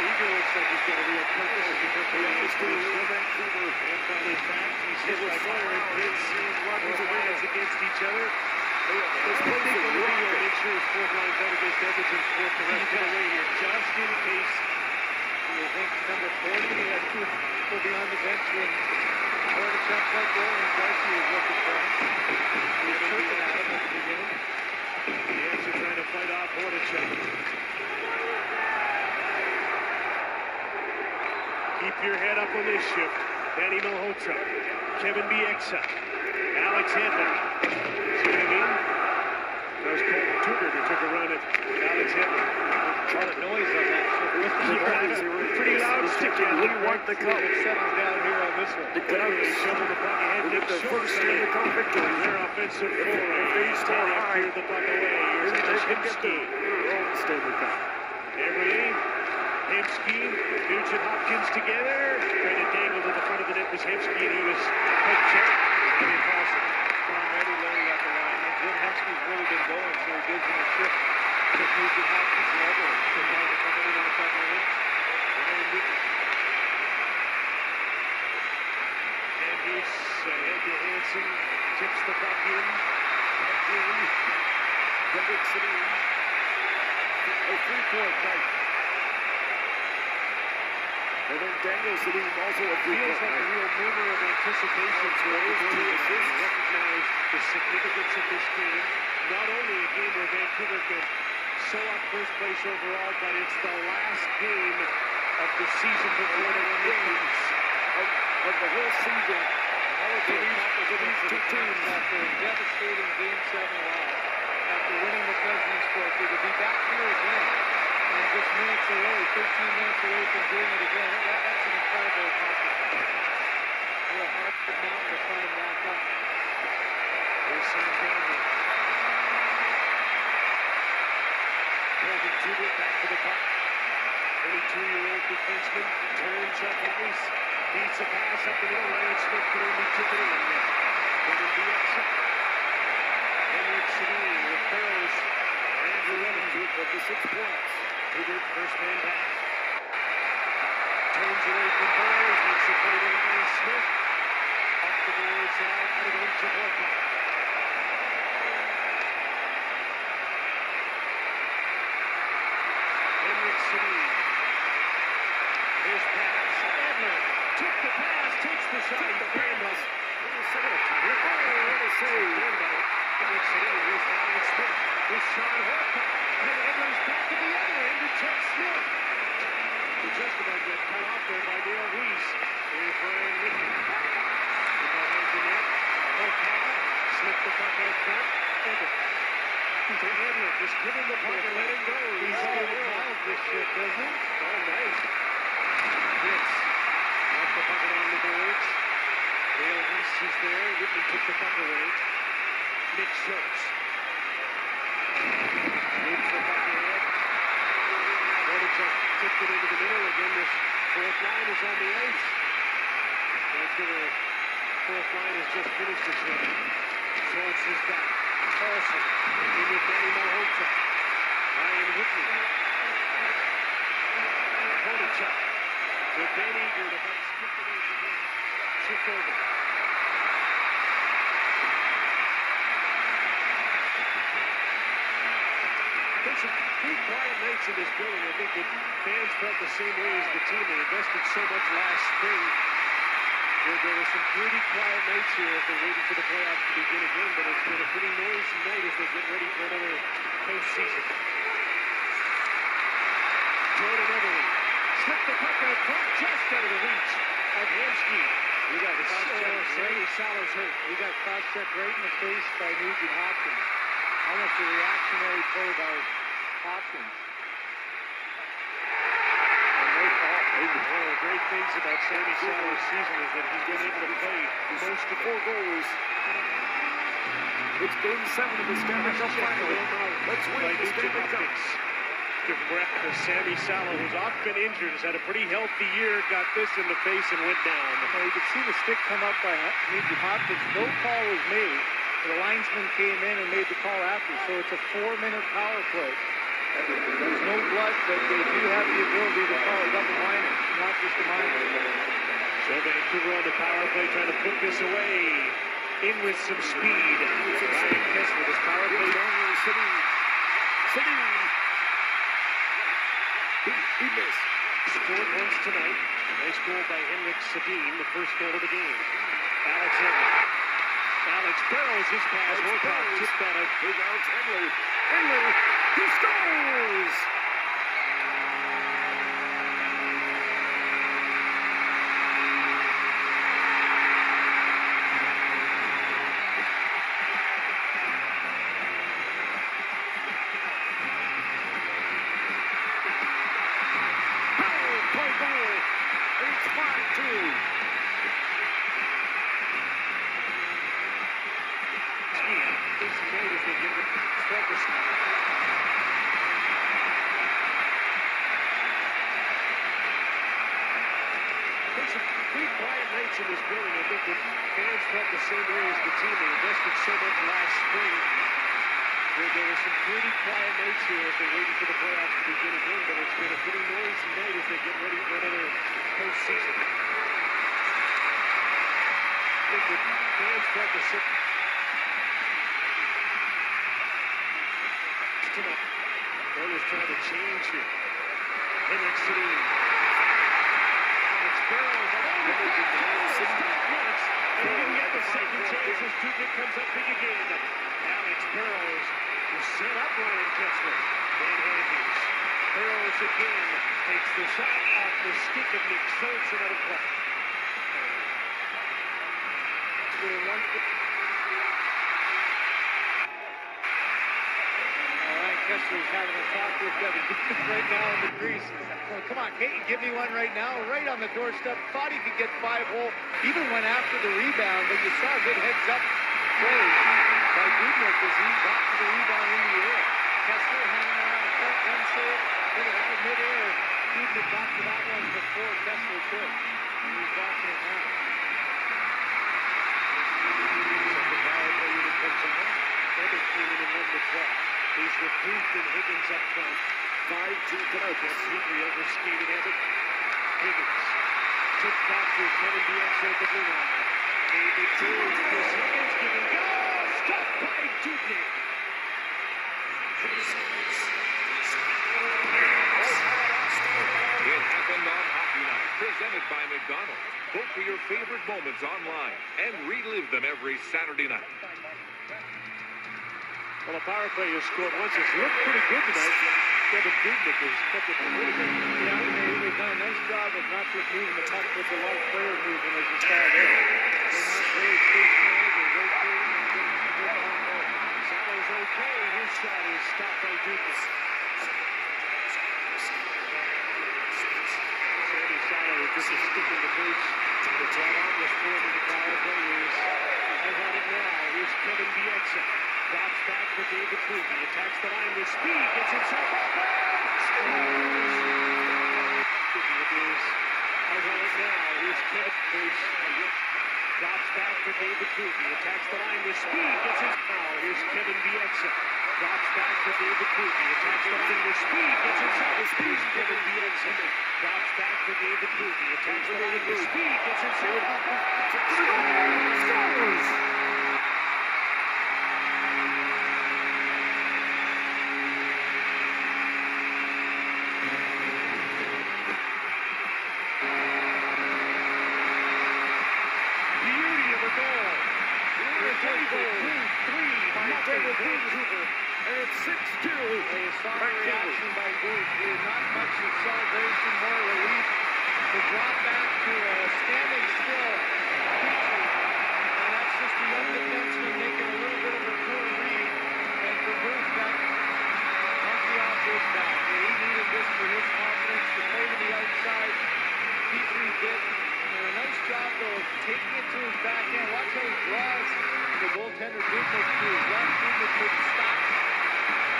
Eagle looks like he's got a real purpose. Vancouver. And on his back, he's hit by Fire and Prince. Four lines against each other. This play is going to be to make sure his fourth line's out against Edmonton's fourth the rest of the way here, just in case. I think number 40, he had to go beyond the bench when Hordichuk let go and Darcy was looking for him. He was chirping at him at the beginning. The answer trying to fight off Hordichuk. Keep your head up on this shift. Danny Malhotra, Kevin Bieksa, Alex Henry. See what I mean? That was Colton Tudor who took a run at Alex Henry. A lot of noise on that shift. Pretty loud stick in. We want the cup. It settles down here on this one. The Canucks Shovel the puck ahead. will get their first Stanley Cup victory. Their offensive foray. They score high. The puck away. Here's They can get Hemsky. their own Stanley Cup. Everly, Hemsky, Nugent Hopkins together. Trying to dangle to the front of the net was Hemsky, and he was head checked. And impossible. Already Larry got the line. And Jim Hemsky's really been going, so he gives him a shift. Just Nugent Hopkins level. So now they're coming in on the second line. Andrews ahead to Hansen. Tips the puck in. Henrik Sadeen. A 3-point night. And then Daniel Sadeen also a 3-point Feels like a night. real murmur of anticipation for everybody as they recognize the significance of this game. Not only a game where Vancouver can sew up first place overall, but it's the last game of the season before the Olympics. Of the whole season, all of for these two teams after a devastating Game 7 loss, after winning the President's Trophy, to be back here again and just minutes away, 13 minutes away from doing it again. That's an incredible accomplishment. What a hard mountain to climb back up. Here's Stanley. Holding Tudor back to the puck. 22-year-old defenseman turns up ice. Beats a pass up the middle. Ryan Smith could only tip it in. It'll be upset. Henrik Sadeen with Burrows. Andrew Evans with 56 points. Tudor, first man back. Turns away from Burrows. Makes a play to Ryan Smith. Up the boards out of the reach of Horton. Henrik Sadeen. His pass. Edler took the pass, takes the shot. He's banned us. What a save. Henrik Sadeen with Ryan Smith. With Sean Horton. And Edler's back to the other end to check Smith. He just about got cut off there by Dale Weiss. Here's Ryan Whitney. Behind the net. Horton slipped the puck out front. Edler. To Edler. Just give him the puck and let him go. He's all involved this shit, doesn't he? Oh, nice. Yes. Off the puck on the boards. Dale Weiss is there. Whitney took the puck away. Nick Schultz. Moves the puck ahead. Hornacek tipped it into the middle. Again, this fourth line is on the ice. Vancouver fourth line has just finished this one. Schultz is back. Carlson in with Danny Malhotra. Ryan Whitney. Hornacek. With Ben Eager, the puck skipped away from him. Shift over. There's some pretty quiet nights in this building. I think that fans felt the same way as the team. They invested so much last spring. There were some pretty quiet nights here as they're waiting for the playoffs to begin again, but it's been a pretty noisy night as they get ready for another postseason. Jordan Everly slipped the puck out front, just out of the reach of Hemsky. We got Sammy Salah's hurt. We got cross-check right in the face by Nugent Hopkins. Almost a reactionary play by Hopkins. One of the great things about Sammy Salah's season is that he's been able to play most of 4 goals. It's Game 7 of the Stanley Cup final. Let's win the Stanley Cup. Give breath to Sammy Salah, who's often been injured, has had a pretty healthy year, got this in the face and went down. Well, you could see the stick come up by Nugent Hopkins. No call was made. The linesman came in and made the call after, so it's a 4-minute power play. There's no blood, but they do have the ability to call a double minor, not just a minor. So Vancouver on the power play trying to put this away. In with some speed. Ryan Kessler, this power play down to Sadeen. He missed. Scored once tonight. Nice goal by Henrik Sadeen, the first goal of the game. Alex Henry. Alex Burrows his pass. Horcock tipped that out. Here's Alex Henry. He scores! Power play goal. It's 5-2. As they give it focus. There's some pretty quiet nights in this building. I think that fans felt the same way as the team. They invested so much last spring. There were some pretty quiet nights here as they're waiting for the playoffs to begin again, but it's been a pretty noisy night as they get ready for another postseason. I think that fans felt the same. Tonight. Oilers trying to change here. Henrik Sadeen. Alex Burrows. Yes. And he didn't get the second chance as Dubnik comes up big again. Alex Burrows will set up Ryan Kessler. Dan Andrews. Burrows again takes the shot off the stick of Nick Schultz and out of play. within 1 foot. Kessler's having a talk with Devin right now in the crease. Well, come on, can't you give me one right now? Right on the doorstep. Thought he could get 5-hole. Even went after the rebound, but you saw a good heads-up play by Dubnyk as he got to the rebound in the air. Kessler hanging around the front, one save, hit it out of midair. Dubnyk got to that one before Kessler could. And he's watching it now. Second power play unit comes on. Edmonton in the draw. He's with Booth and Higgins up front. 5-2 Canucks. Completely overskated Ebbett. Higgins. Tip back to Kevin Bieksa at the blue line. David Booth. Chris Higgins giving go. Stopped by Dubnyk. It happened on Hockey Night, presented by McDonald's. Vote for your favorite moments online and relive them every Saturday night. Well, the power play has scored once. It's looked pretty good tonight. Kevin Dubnyk has kept it moving. Yeah, they've done a nice job of not just moving the puck, but a lot of player movement as you saw there. They're not very stationary. They're rotating and getting a good on goal. Salo's okay. His shot is stopped by Dubnyk. Sandy Salo just a stick in the face. The draw on was formed in the power play. Here's on it now. Here's Kevin Bieksa. Drops back for David Booth. He attacks the line with speed. Gets himself up. Out on it now. Here's Kevin Booth. Drops back for David Booth. He attacks the line with speed. Gets himself out. Here's Kevin Bieksa. Drops back for David Booth. He attacks the line with speed. Gets himself with speed. Kevin Bieksa. Drops back for David Booth. He attacks the line with speed. Gets himself out. And it's 6-2. A solid reaction by Booth. Not much of celebration, more relief. The drop back to standing still. And that's just the young defenseman making a little bit of a poor read. And for Booth, that monkey off his back. He needed this for his confidence to play to the outside. Petrie did a nice job, though, of taking it to his backhand. Watch how he draws the goaltender Dubnyk to his left. Dubnyk couldn't stop.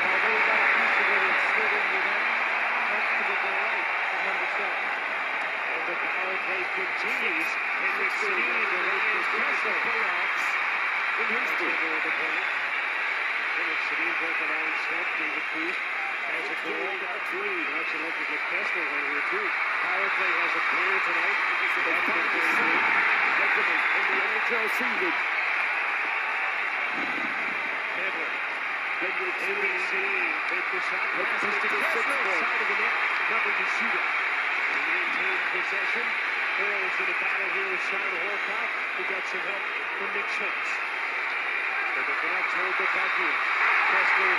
Although he got a piece of it, it slid into that. Much to the delight of number 7. And the power play continues. Henrik Sadeen remains past the playoffs in history. Henrik Sadeen broke a line step. David Booth has a goal. That's a look at Kessler right here, too. Power play has a player tonight. That's been very good. In the NHL season. Henrik Sadeen take the shot. Passes to Kessler. Side of the net. Nothing to shoot it. They maintain possession. Burrows in a battle here with Sean Horcock, who got some help from Nick Schultz. But the Canucks hold the puck here. Kessler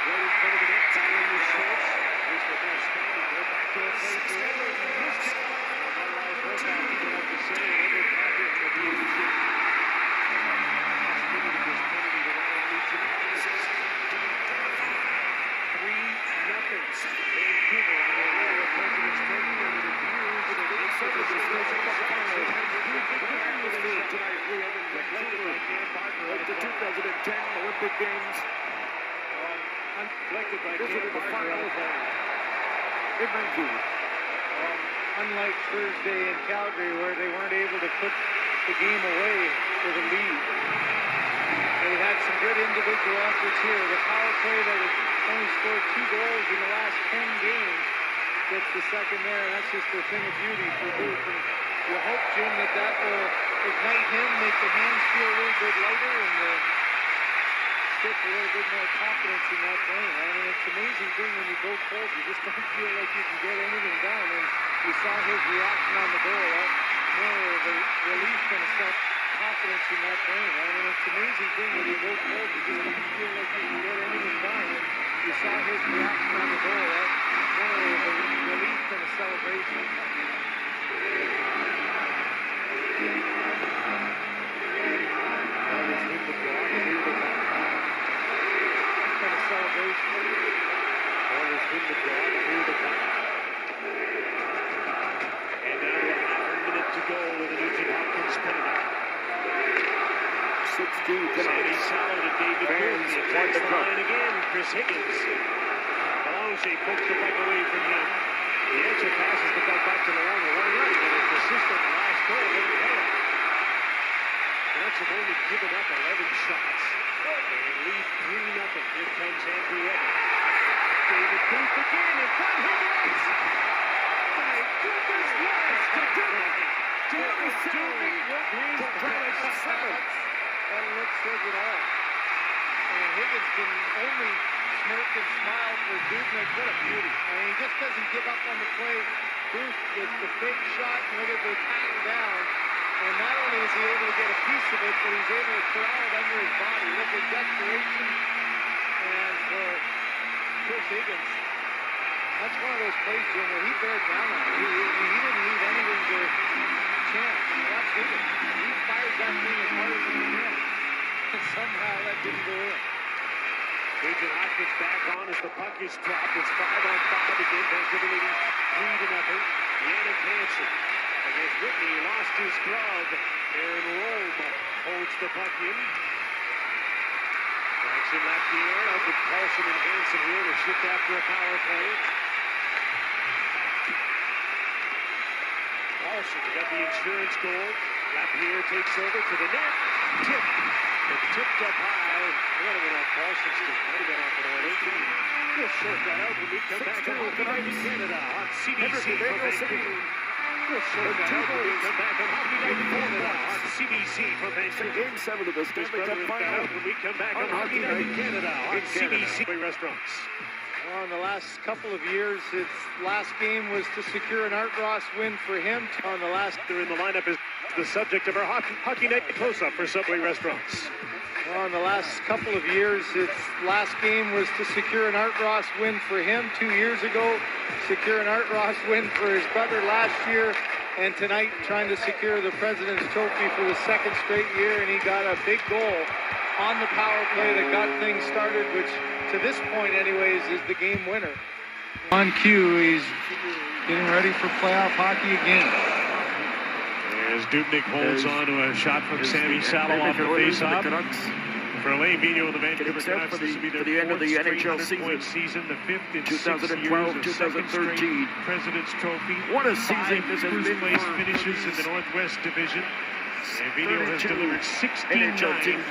right in front of the net, battling with Schultz. Here's the ball standing. Go back to a play for Edwards. He missed it. And that allows Horcock to go up the center. Edwards got hit in the leadership. Last minute of this penalty that Ryan leads in Kansas. 3-0. Vancouver on their way to President's Trophy and it appears that it is such a decision of the final. Reflected by Cam Barker at the 2010 Olympic Games. Reflected by This will Cam be the Barker final in Vancouver. Unlike Thursday in Calgary, where they weren't able to put the game away with a lead. They had some good individual efforts here. The power play that has only scored 2 goals in the last 10 games gets the second there, and that's just a thing of beauty for Booth. And you hope, Jim, that will ignite him, make the hands feel a little bit lighter, and stick a little bit more confidence in that plane. I mean, it's an amazing thing when you go cold. You just don't feel like you can get anything done. And you saw his reaction on the goal. That's more of a relief than a self-confidence in that plane. I mean, it's an amazing thing when you go cold. You just don't feel like you can get anything done. And you saw his reaction on the goal. That's more of a relief than a celebration. Oilers. Oilers win the draw through the puck. And down to a half a minute to go with the Nugent Hopkins penalty. 16 Sammy Salo to David Gould. Towards the line again. Chris Higgins. Belanger pokes the puck away from him. The answer passes the puck back to the line. Right, and it's the system last goal. Look at that. The Canucks have only given up 11 shots. And lead 3-0. Here comes Andrew Edmonds. David Booth again in front. Higgins! My goodness, yes! To do it! Jeremy Sadeen to try to seven. That look says it all. And Higgins can only smirk and smile for Dubnyk. What a beauty. I mean, he just doesn't give up on the play. Booth with the big shot, and look at the pattern down. And not only is he able to get a piece of it, but he's able to corral it under his body. Look at desperation. And for Chris Higgins, that's one of those plays, Jim, where he bared down on it. He didn't leave anything to chance. Watch Higgins. He fires that thing as hard as he can. And somehow that didn't go in. Nugent Hopkins back on as the puck is dropped. It's 5-on-5 again. Vancouver leading 3-0. Yannick Hansen against Whitney. He lost his glove. Aaron Rome holds the puck in. Jackson Lapierre up with Paulson and Hansen here to shift after a power play. Paulson got the insurance goal. Lapierre takes over to the net. Tipped. And tipped up high. That went off Paulson's stick. Might have got off an Oilers. We'll sort that out when we come back on Hockey Night in Canada on CBC from Vancouver. We'll sort that out when we come back on Hockey Night in Canada on CBC from Vancouver. Game 7 of the Stanley Cup final. When we come back on Hockey Night in Canada on CBC Restaurants. Well, in the last couple of years, his last game was to secure an Art Ross win for him. On the last, they're in the lineup is the subject of our Hockey Night close-up for Subway Restaurants. Well, in the last couple of years, his last game was to secure an Art Ross win for him 2 years ago, secure an Art Ross win for his brother last year, and tonight trying to secure the President's Trophy for the second straight year, and he got a big goal on the power play that got things started, which to this point anyways is the game winner. On cue, he's getting ready for playoff hockey again. As Dubnyk holds on to a shot from Sammy Salo off the faceoff. For Alain Vigneault, the Vancouver Canucks, this will be their end of the NHL season, the fifth in 2012, 2013 President's Trophy. What a season this has been place finishes in the Northwest Division. And Vigneault has delivered 69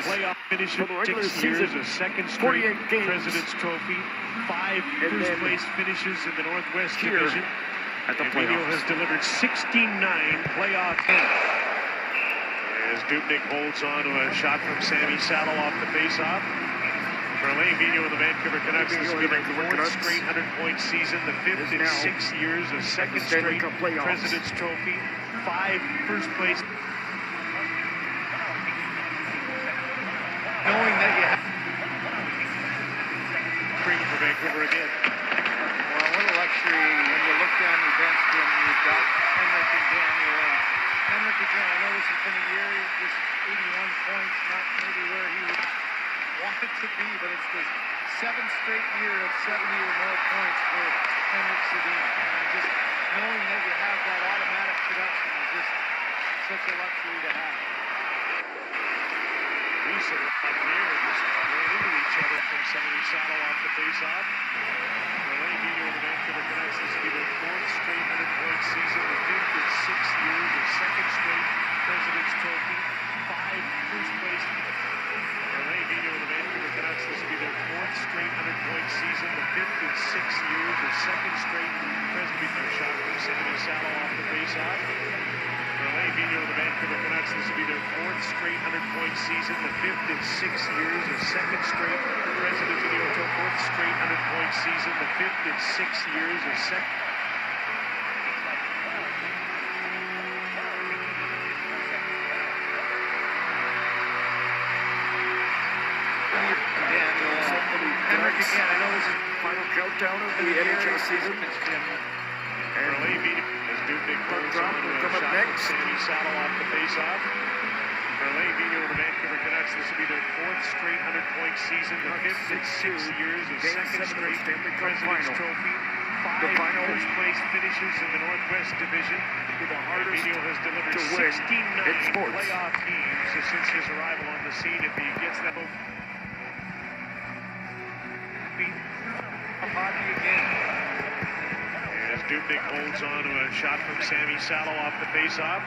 playoff finishes, 6 years, a second straight President's Trophy, 5 first-place finishes in the Northwest Division. At the Vigneault has delivered 69 playoff hits. As Dubnyk holds on to a shot from Sammy Salo off the faceoff. For Alain Vigneault of the Vancouver Canucks, this will be their fourth straight 100-point season, the fifth in 6 years, a second straight President's Trophy, 5 first-place. Knowing that you have Freeman for Vancouver again. Well, what a luxury when you look down your bench, Jim, and you've got Henric and Daniel. And Henric again, I know this has been a year, just 81 points, not maybe where he would want it to be, but it's the 7th straight year of 70 or more points for Henrik Sadeen. And just knowing that you have that automatic production is just such a luxury to have. Lisa up here just ran into each other from Sammy Salo off the faceoff. Alain Vigneault of the Vancouver Canucks, this will be their fourth straight 100-point season, the fifth in 6 years, the second straight President's Trophy, 5 first place. Alain Vigneault of the Vancouver Canucks, this will be their fourth straight 100-point season, the fifth in 6 years, the second straight President's shot from Sammy Salo off the faceoff. For Alain Vigneault of the Vancouver Canucks, this will be their fourth straight 100-point season, the fifth in 6 years, the second straight President Vigneault, fourth straight 100-point season, the fifth in 6 years, the second. Henrik again, I know this is final countdown of the NHL season. For Alain Vigneault, as Dubnyk holds on to a shot from Sammy Salo off the faceoff. For For Vino and the Vancouver Canucks, this will be their 4th straight 100-point season, the 5th in 6 years, a 2nd straight President's Trophy, 5 first-place finishes in the Northwest Division. Vino has delivered 69 playoff games since his arrival on the scene. If he gets that hockey again. As Dubnyk holds on to a shot from Sammy Salo off the face-off.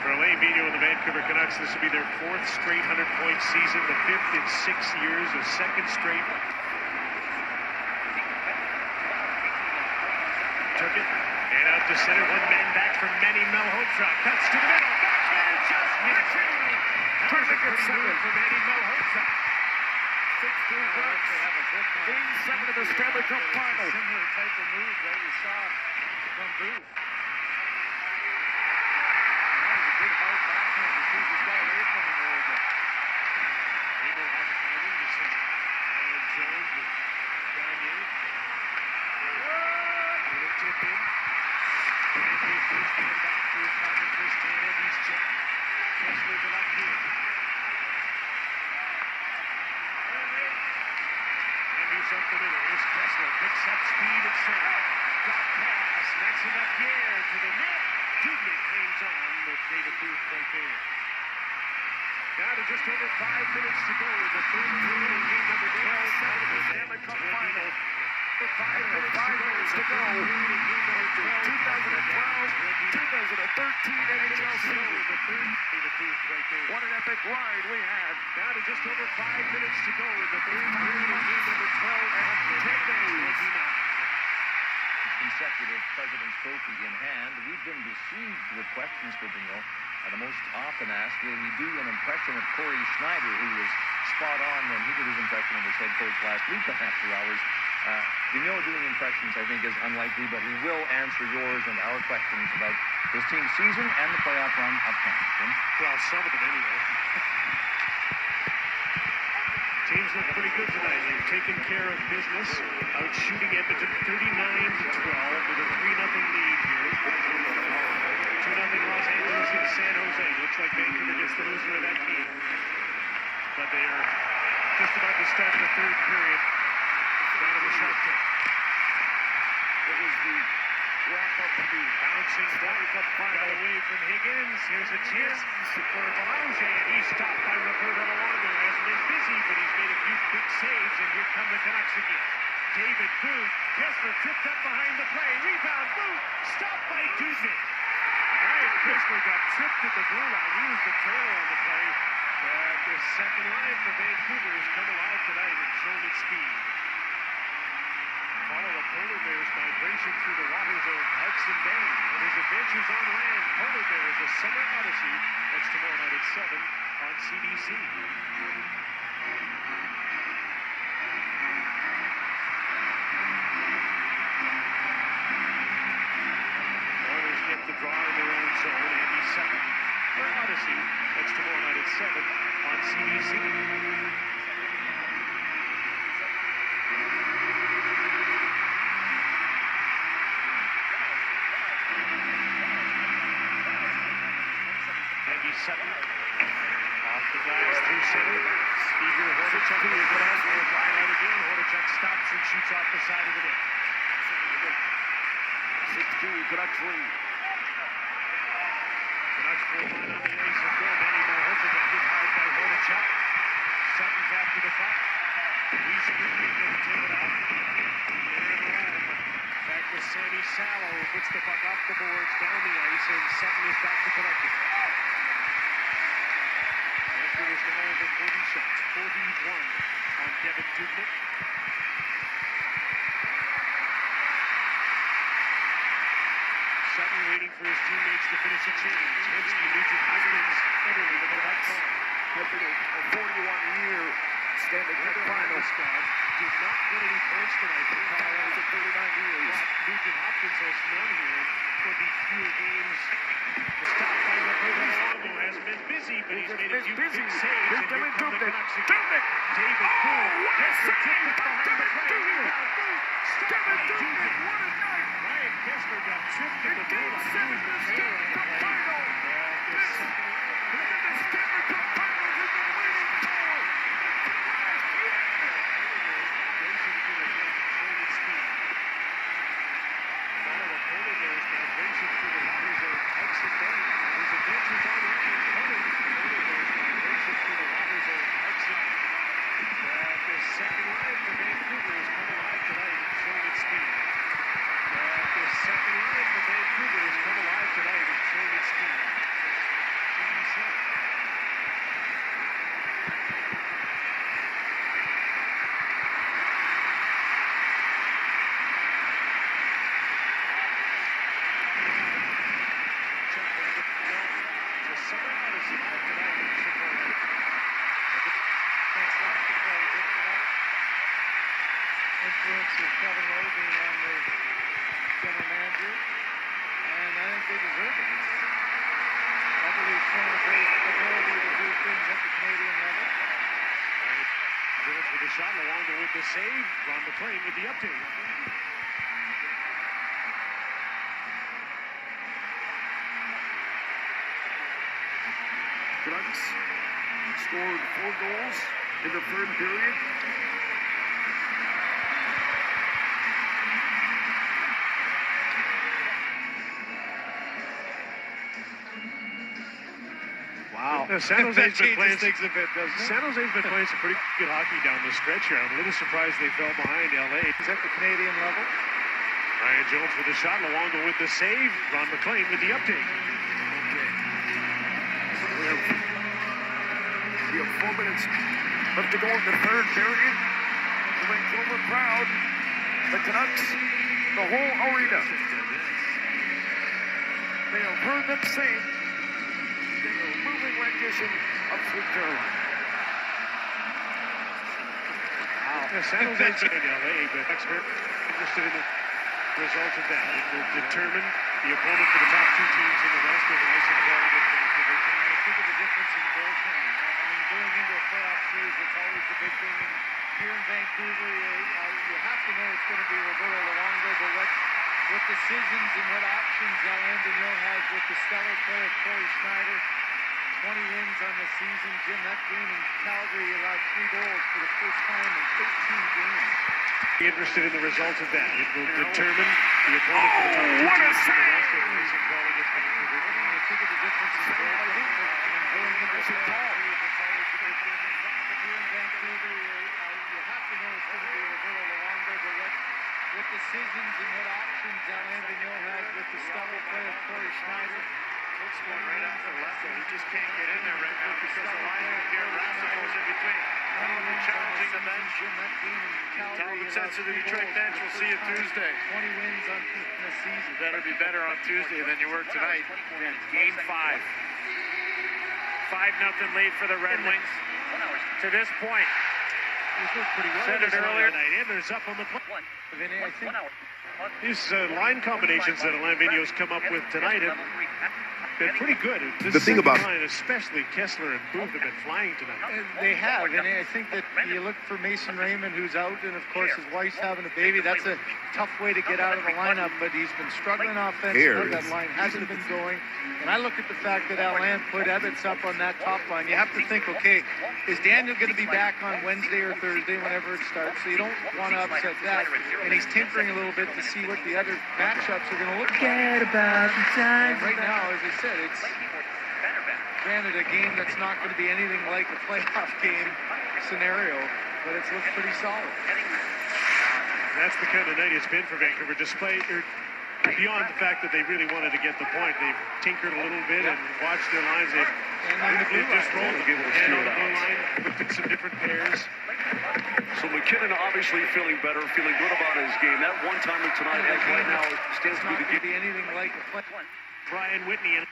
For Vino and the Vancouver Canucks, this will be their 4th straight 100-point season, the 5th in 6 years, a 2nd straight. Took it, and out to center, one man back from Manny Malhotra, cuts to the middle, backhand, just missing. That was a pretty move for Manny Malhotra. 6-2 Canucks. Game 7 of the Stanley Cup Final. Similar type of move that we saw from Booth. Good hard backhand as soon as he got away from him a little bit. Able has it finding the center. And Jones with Gagne. Little tip in. And his first man back to his partner, Chris Taylor. He's checked. Kessler to left field. And he's up the middle. Here's Kessler. Picks up speed at center. Got pass. That's enough air to the net. Dubnyk hangs on with David Booth right there. Now to just over 5 minutes to go in the 3rd period in game number 12 out of the Stanley Cup Final. 5 minutes to go. 2012-2013 NHL season. What an epic ride we had. Now to just over 5 minutes to go in the 3rd period in game number 12 after 10 days. Consecutive President's Trophy in hand. We've been besieged with questions for Vigneault. The most often asked, will he do an impression of Corey Schneider, who was spot on when he did his impression of his head coach last week on After Hours. Vigneault doing impressions, I think, is unlikely, but he will answer yours and our questions about his team's season and the playoff run upcoming. Well, some of them anyway. Teams look pretty good tonight. They've taken care of business, out shooting Edmonton 39-12 with a 3-0 lead here. 2-0 Los Angeles in San Jose. Looks like Vancouver gets the loser of that game. But they are just about to start the 3rd period. Down to the Shark Tank. It was the wrap-up of the bouncing Stanley Cup Final. Got away from Higgins. Here's a chance for Belanger, and he's stopped by Roberto Luongo. Hasn't been busy, but he's made a few big saves, and here come the Canucks again. David Booth. Kessler tripped up behind the play. Rebound. Booth. Stopped by Dubnyk. Ryan Kessler got tripped at the blue line. He was the trailer on the play. But the second line for Vancouver has come alive tonight and shown its speed. Follow a polar bear's migration through the waters of Hudson Bay and his adventures on land. Polar Bears, a summer odyssey. That's tomorrow night at 7 on CBC. Oilers get the draw in their own zone. Andy Sutton for Odyssey. That's tomorrow night at 7 on CBC. Sutton off the glass through center. Eager Hordichuk will get out. Will fly out again. Hordichuk stops and shoots off the side of the net. 6-2 Canucks lead. Canucks full line on the ice of goal. Manny Malhotra got hit hard by Hordichuk. Sutton's after the puck. He's going to take it out. They're in Rome. Back to Sammy Salo, who puts the puck off the boards, down the ice, and Sutton is back to collect it. Vancouver is now over 40 shots, 41 on Devin Dubnyk. Sutton waiting for his teammates to finish a change. Hensky, Nugent Hopkins, Ederle to the right corner. A 41-year Stanley Cup Final. Did not get any points tonight for Colorado. 39 years. Nugent Hopkins has none here in 20 fewer games. Stopped by Roberto Luongo. Hasn't been busy, but he's made a few big saves. And here come the Canucks again. David Booth. Kessler tipped it behind the play. Rebound. Booth. Stopped by Dubnyk. What a night. Ryan Kessler got tripped at the blue line. He was the trailer on the play. This is the Stanley with Kevin Lowe being on the general manager, and I think they deserve it. I believe showing a great ability to do things at the Canadian level. Jones with the shot, Luongo with the save. Ron McLean with the update. Canucks scored 4 goals in the third period. Wow. San Jose's been playing things a bit, doesn't it? San Jose's been playing some pretty good hockey down the stretch here. I'm a little surprised they fell behind LA. Is that the Canadian level? Ryan Jones with the shot, Luongo with the save. Ron McLean with the update. We have 4 minutes left to go in the third period. The Vancouver crowd, the Canucks, the whole arena. They have heard them sing their moving rendition of Sweet Caroline. San Jose's been in LA, but expert interested in the results of that. It will determine the opponent for the top 2 teams in the West as an icing quality with Vancouver. I think of the difference in goaltending. I mean, going into a playoff series, it's always the big thing. And here in Vancouver, you have to know it's going to be Roberto Luongo, but what decisions and what options Alain Vigneault has with the stellar play of Corey Schneider. 20 wins on the season. Jim, that game in Calgary allowed 3 goals for the first time in 13 games. Be interested in the results of that. It will determine the opponent for the top 2 teams in the West as an icing quality with Vancouver. I think of the difference in goaltending. Going into a playoff series, it's always the big thing. But here in Vancouver, you have to know it's going to be Roberto Luongo, but what decisions and what options Alain Vigneault has with the stellar play of Corey Schneider. It's going right up to the left, and he just can't get in there right now because the line up here, Rasta goes in between. Challenging the bench. Talbot says to the Detroit bench, we'll see you Tuesday. 20 wins on the season. You better be better on Tuesday than you were tonight. Game 5. 5-0 lead for the Red Wings. To this point. Said it earlier tonight. Enders up on the play. I think These line combinations that Alain Vigneault's come up with tonight have been pretty good. The thing about line, especially Kessler and Booth, have been flying tonight. they have, and I think that you look for Mason Raymond, who's out, and of course his wife's having a baby. That's a tough way to get out of the lineup, but he's been struggling offensively. That line hasn't been going. And I look at the fact that Alain put Ebbets up on that top line. You have to think, okay, is Daniel going to be back on Wednesday or Thursday, whenever it starts? So you don't want to upset that. And he's tinkering a little bit to see what the other matchups are going to look like. And right now, as I said, it's granted a game that's not going to be anything like a playoff game scenario, but it's looked pretty solid. That's the kind of night it's been for Vancouver. Beyond the fact that they really wanted to get the point, they've tinkered a little bit and watched their lines. They've just rolled them. And on the blue line, looked at some different pairs. So McKinnon obviously feeling better, feeling good about his game. That one-timer tonight, as right now, stands to be the game. Be anything like a play. Brian Whitney.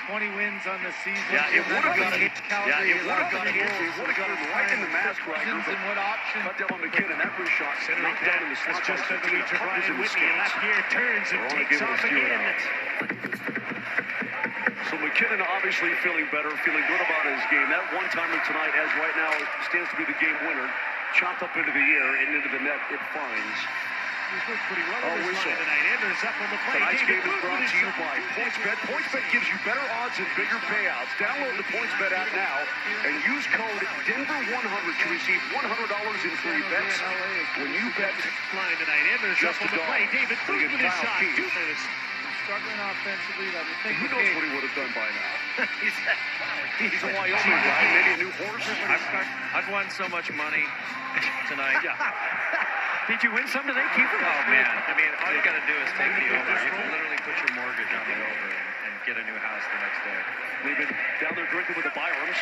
20 wins on the season. Yeah, it would have got him. Calgary, It would have got him. It would have got him right in the mask right and what option? Cut down on McKinnon. That was shot. Centering down in the slot. Just under the to Brian Whitney. And left gear turns and takes off again. So McKinnon obviously feeling better, feeling good about his game. That one-timer tonight, as right now, stands to be the game winner. Chopped up into the air and into the net. It finds. He's looked pretty well on this line tonight. Enders up on the play. Tonight's game is brought to you by PointsBet. PointsBet gives you better odds and bigger payouts. Download the PointsBet app now and use code Denver100 to receive $100 in free bets when you bet. Line tonight. Enders up on the play. David Booth with his shot. Struggling offensively. I would think. Who knows what he would have done by now? He's a Wyoming guy. Maybe a new horse. I've won so much money tonight. Did you win some today, Keeper? Oh, man. I mean, all you got to do is take the over. You can literally put your mortgage on the over and get a new house the next day. We've been down there drinking with the Byrons.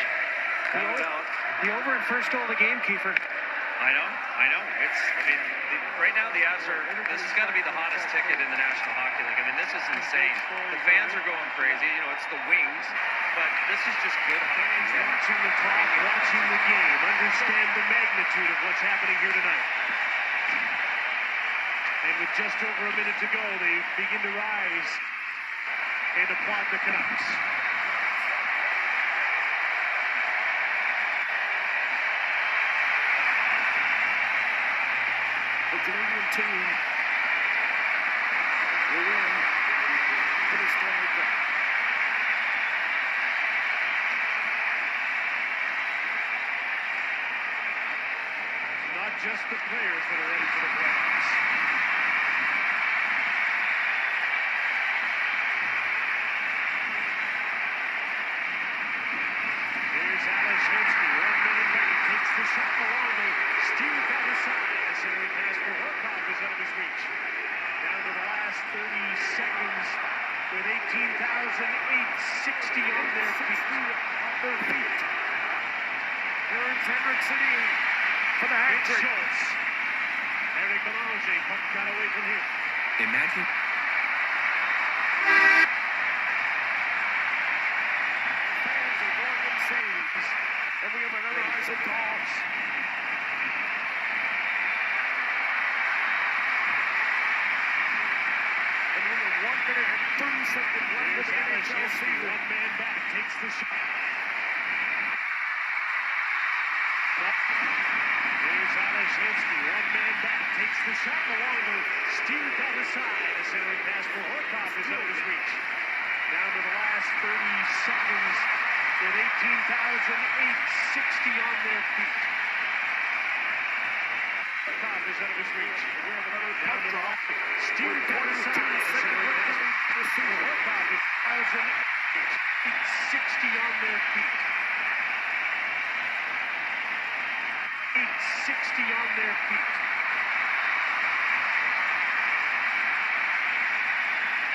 The over and first goal of the game, Kiefer. I know. Right now the Avs this has got to be the hottest ticket in the National Hockey League. I mean, this is insane. The fans are going crazy. You know, it's the Wings, but this is just good hockey. Watching the clock, watching the game, understand the magnitude of what's happening here tonight. And with just over a minute to go, they begin to rise and applaud the Canucks. The Canadian team will win for the Stanley Cup. Not just the players that are ready for the playoffs. Here's Alex Hensky, one man back, takes the shot. Milano steers down the side. A centering pass for Horkoff is out of his reach. Down to the last 30 seconds with 18,860 on their feet. Here's Henric Sadeen for the hat trick. Schultz. Eric Belanger, puck got away from him. Imagine. Fans are going insane. And we have another Isaac Dobbs. And we have 1 minute and 30 seconds left of the NHL season. One man back, takes the shot. Here's Alex Hensky, one man back, takes the shot. Milano steered down the side. A centering pass for Horkoff is out of his reach. Down to the last 30 seconds with 18,860 on their feet. Horkoff is out of his reach. We have another puck drop. Steered down the side. A centering pass for Horkoff is 1,860 on their feet. 860 on their feet.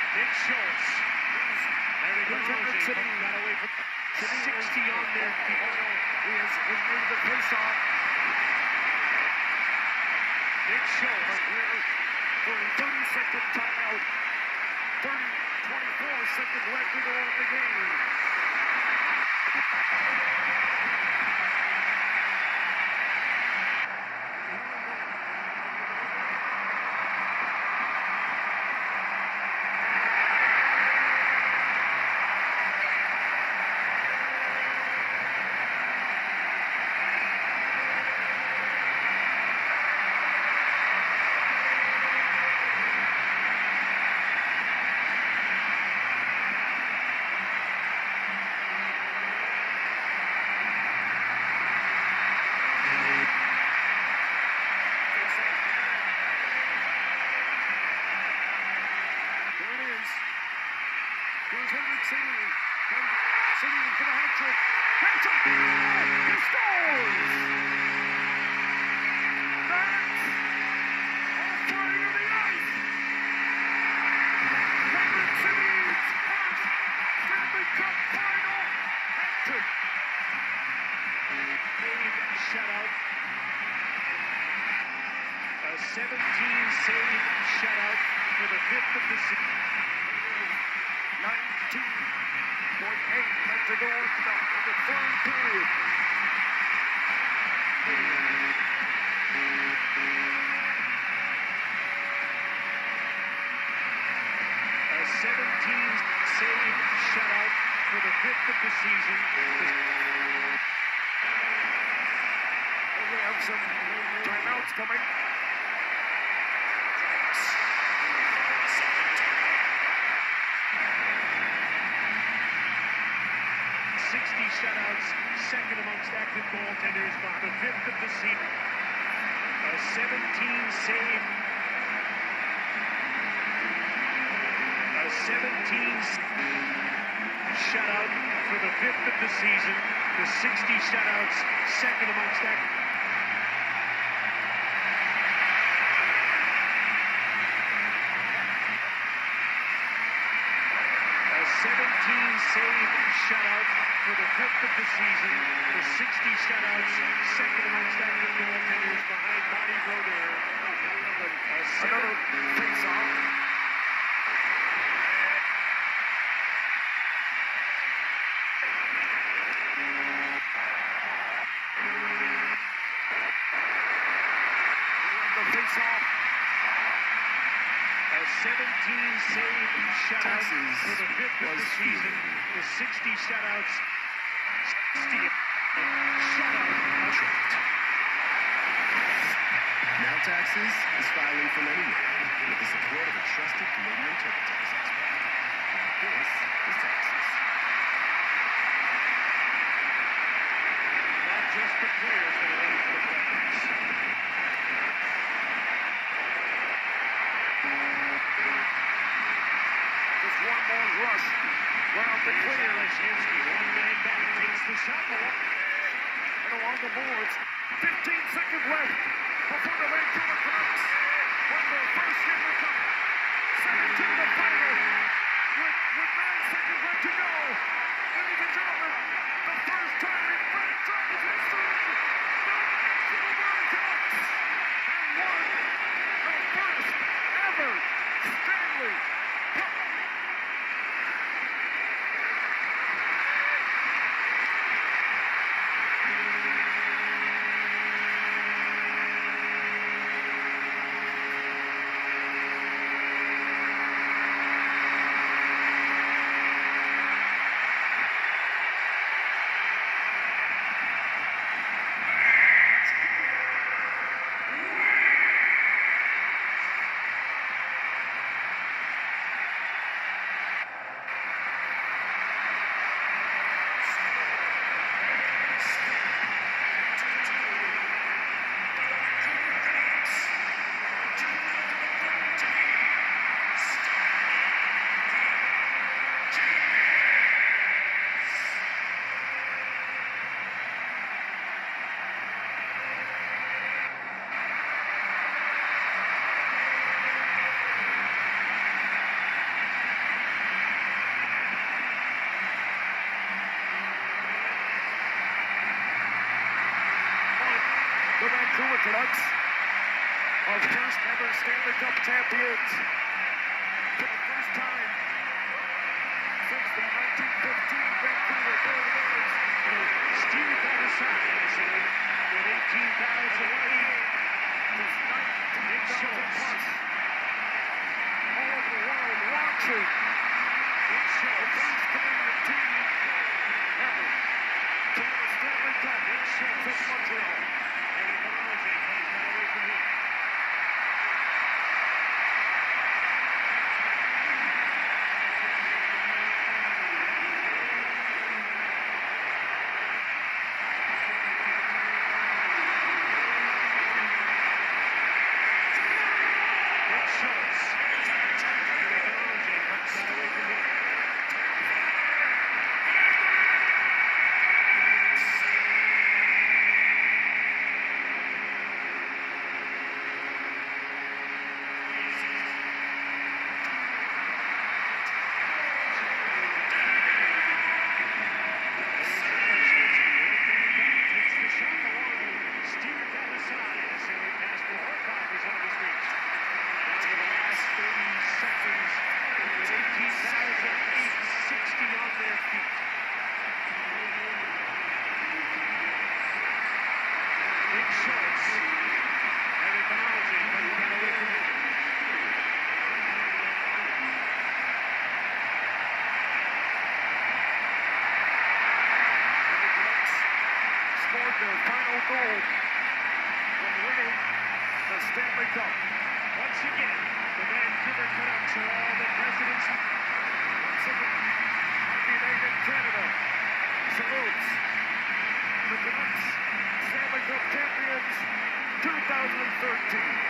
Nick Schultz. Eric Belanger got away from 60 on their feet. He has made the face-off. Nick Schultz. For a 30-second timeout. 24 seconds left to go in the game. Here's Henric Sadeen. Sadeen for the hat trick. Hat trick! He scores! That's all flying on the ice. Henric Sadeen's first Stanley Cup final hat trick. Save shutout. A 17-save shutout for the 5th of the season. 19.8 left to go in the third period. A 17-save shutout for the 5th of the season. We have some timeouts coming. 60 shutouts, second amongst active goaltenders by the 5th of the season. A 17-save. A 17 shutout for the 5th of the season. The 60 shutouts, second amongst active. A 17-save shutout for the 5th of the season. The 60 shutouts, second amongst active goaltenders behind Marty Brodeur. Another face-off. The face-off. 17-save shutout for the 5th of the season. The 60 shutouts. 60 shutout. Now taxes is filing from anywhere with the support of a trusted Canadian TurboTax expert. This is Taxes. Not just the players that are ready for the playoffs. Just one more rush. Round the clear. One man back, takes the shot. And along the boards. 15 seconds left before the Vancouver Canucks win their first Stanley Cup. 7-2 the final. With 9 seconds left to go. Ladies and gentlemen, the first time in franchise history, the Vancouver Canucks have won the first ever Stanley Cup. The Vancouver Canucks are first ever Stanley Cup champions for the first time since the 1915 Vancouver Golden Knights. Steered by the sides with 18,008. There's 19,000 plus all over the world watching. It The shows. first Canadian team ever to win a Stanley Cup since Montreal. Eric Bernard comes down away from him. Their final goal when winning the Stanley Cup. Once again, the Vancouver Canucks are all the presidents. Once again, Hockey Night in Canada salutes the Canucks Stanley Cup champions 2013.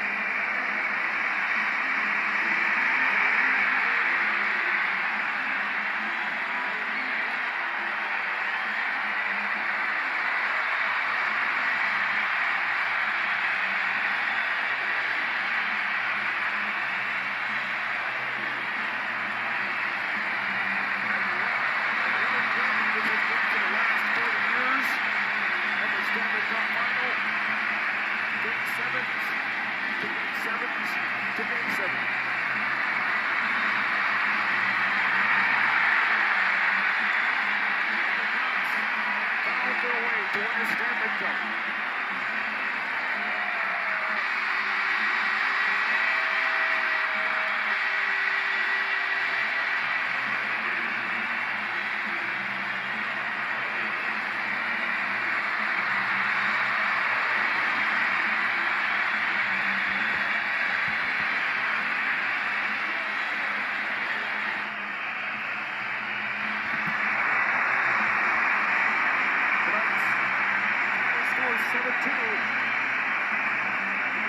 number 2.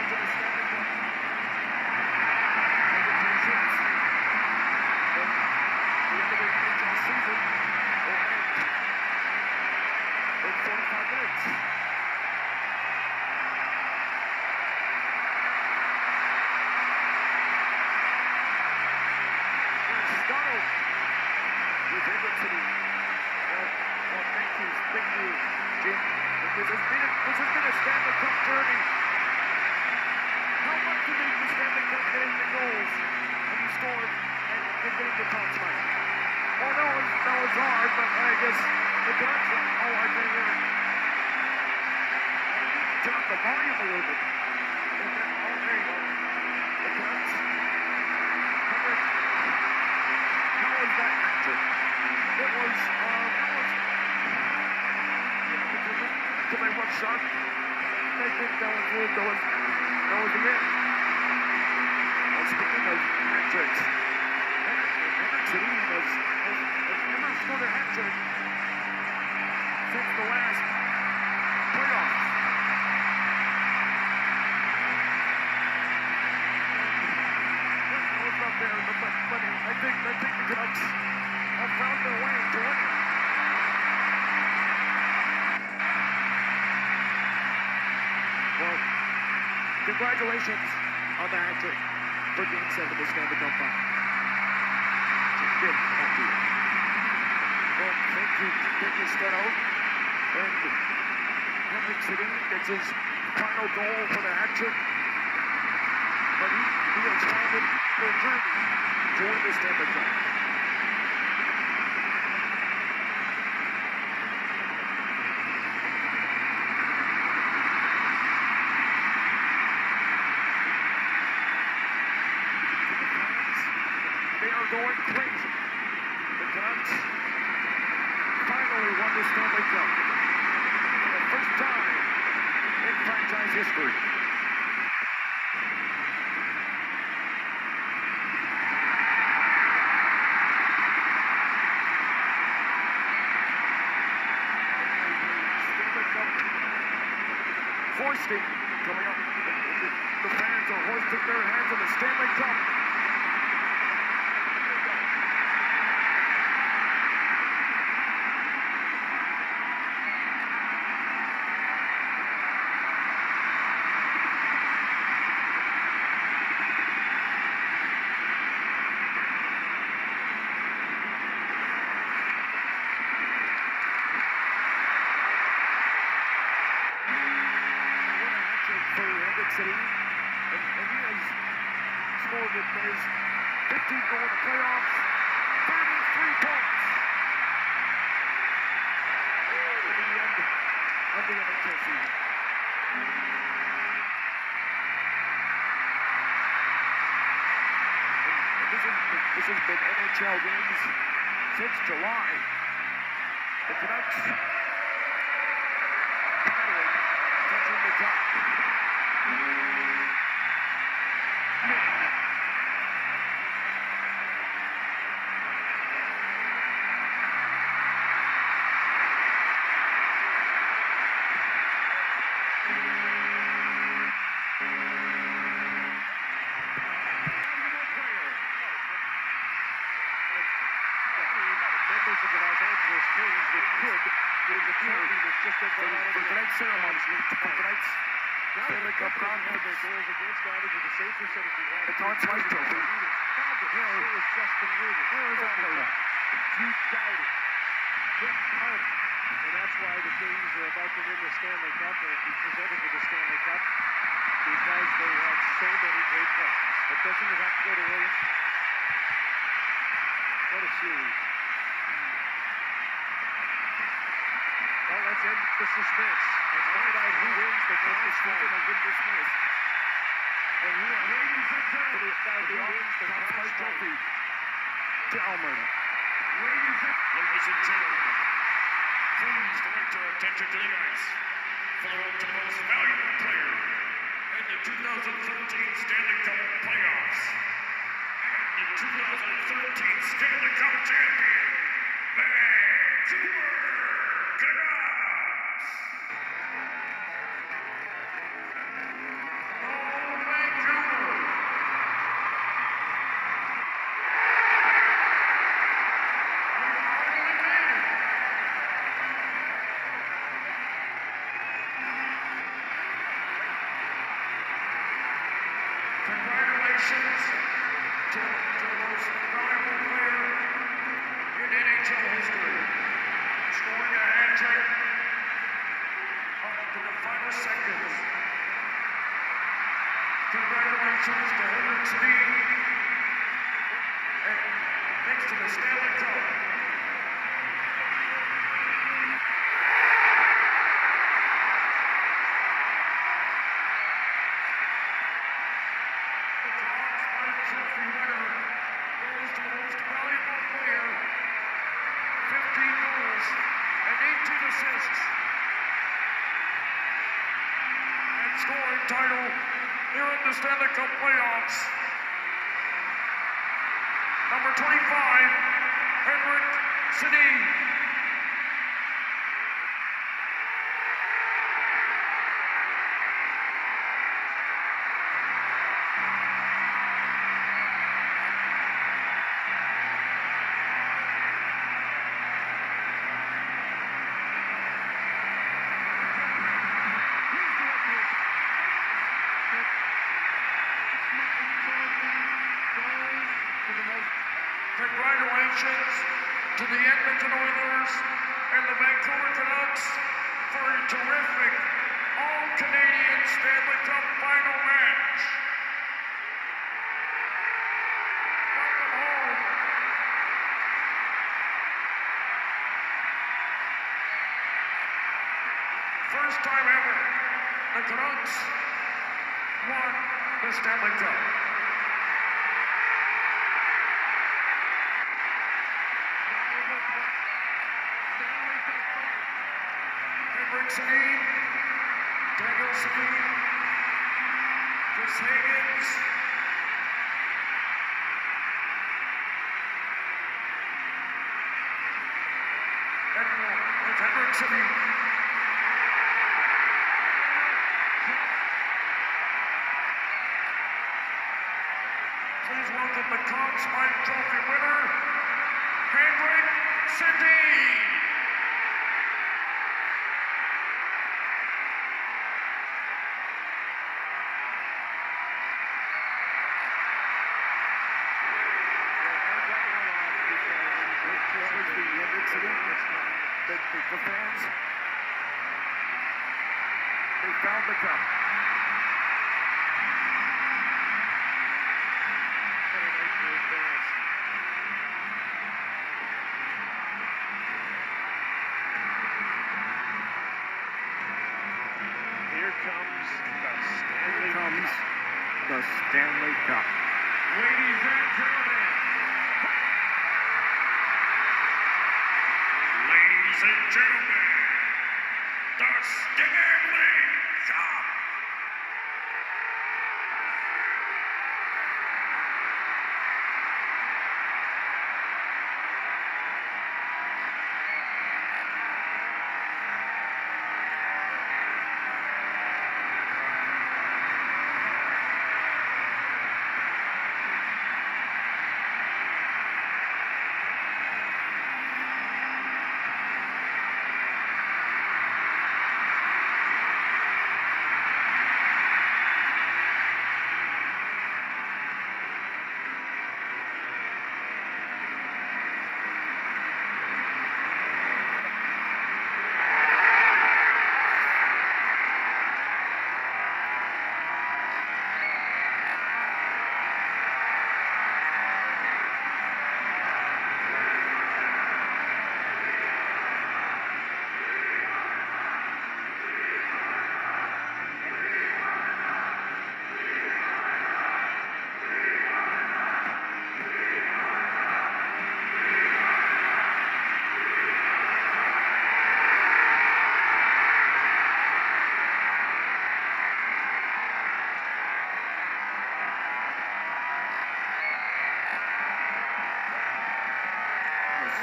Into the Stanley Cup. Hesitations. But the end of the NHL season will end in 45 minutes. Donald with Edmonton. Well, thank you, Jim. This has been a Stanley Cup journey. How much do you need the Stanley Cup getting the goals when you scored and getting the top tonight? Oh, that was hard, but I guess the Canucks. Oh, I can hear it. Turn up the volume a little bit. Oh, there you go. The Canucks. Henrik. How was that actor? It was, because I watched shot, I think that was good. That was the end. Well, speaking of hat tricks, Henrik Sadeen has never scored a hat trick since the last playoffs. Well, it's not there, but I think the Canucks have found their way to winning. Well, congratulations on the hat trick for Game 7 of the Stanley Cup Final. Jim, back to you. Well, thank you, Steno. And Henrik Sadeen gets his final goal for the hat trick. But he has founded their journey to win the Stanley Cup. Going crazy. The Canucks finally won the Stanley Cup for the first time in franchise history. Stanley Cup hoisting coming up. The fans are hoisting their hands on the Stanley Cup. City, and he has scored with his 15th goal in the playoffs, 33 points. To the end of the NHL season. And this has been NHL games since July. The Canucks finally touching the top. Stanley Cup crown holders. The Conn Smythe Trophy. Here is Arizona. Deep doubted. Hit hard. And that's why the Kings are about to win the Stanley Cup or be presented with the Stanley Cup because they had so many great players. But doesn't it have to go to Williams? What a series. Well, let's end the suspense and find out who wins the Conn Smythe. Has been dismissed. And who wins the Conn Smythe Trophy to Alberta. Ladies and gentlemen, please direct your attention to the ice for the vote to the most valuable player in the 2013 Stanley Cup playoffs and the 2013 Stanley Cup champion, Vancouver Canucks. congratulations to the most valuable player in NHL history, scoring a hat trick up in the final seconds. Congratulations to henric Sadeen, and next to the Stanley Cup. Trophy winner goes to the most valuable player, 15 goals and 18 assists. And scoring title here in the Stanley Cup playoffs. Number 25, henric Sadeen. Congratulations to the Edmonton Oilers and the Vancouver Canucks for a terrific all-Canadian Stanley Cup final match. Welcome home. First time ever, the Canucks won the Stanley Cup. henric Sadeen, Daniel Sadeen, Chris Higgins, and more with henric Sadeen. Please welcome the Conn Smythe Trophy winner, henric Sadeen. The fans, they found the cup. Here comes the Stanley Cup. Ladies and gentlemen. Ladies and gentlemen, the Stanley Cup.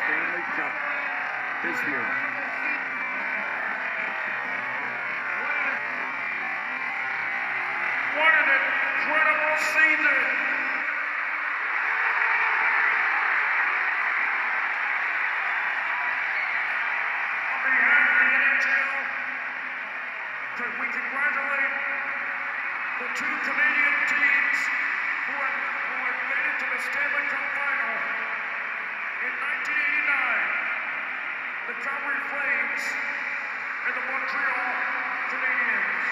Stanley Cup is here. What an incredible season! On behalf of the NHL, we congratulate the two Canadian teams who had made it to the Stanley Cup final in 1989, the Calgary Flames and the Montreal Canadiens.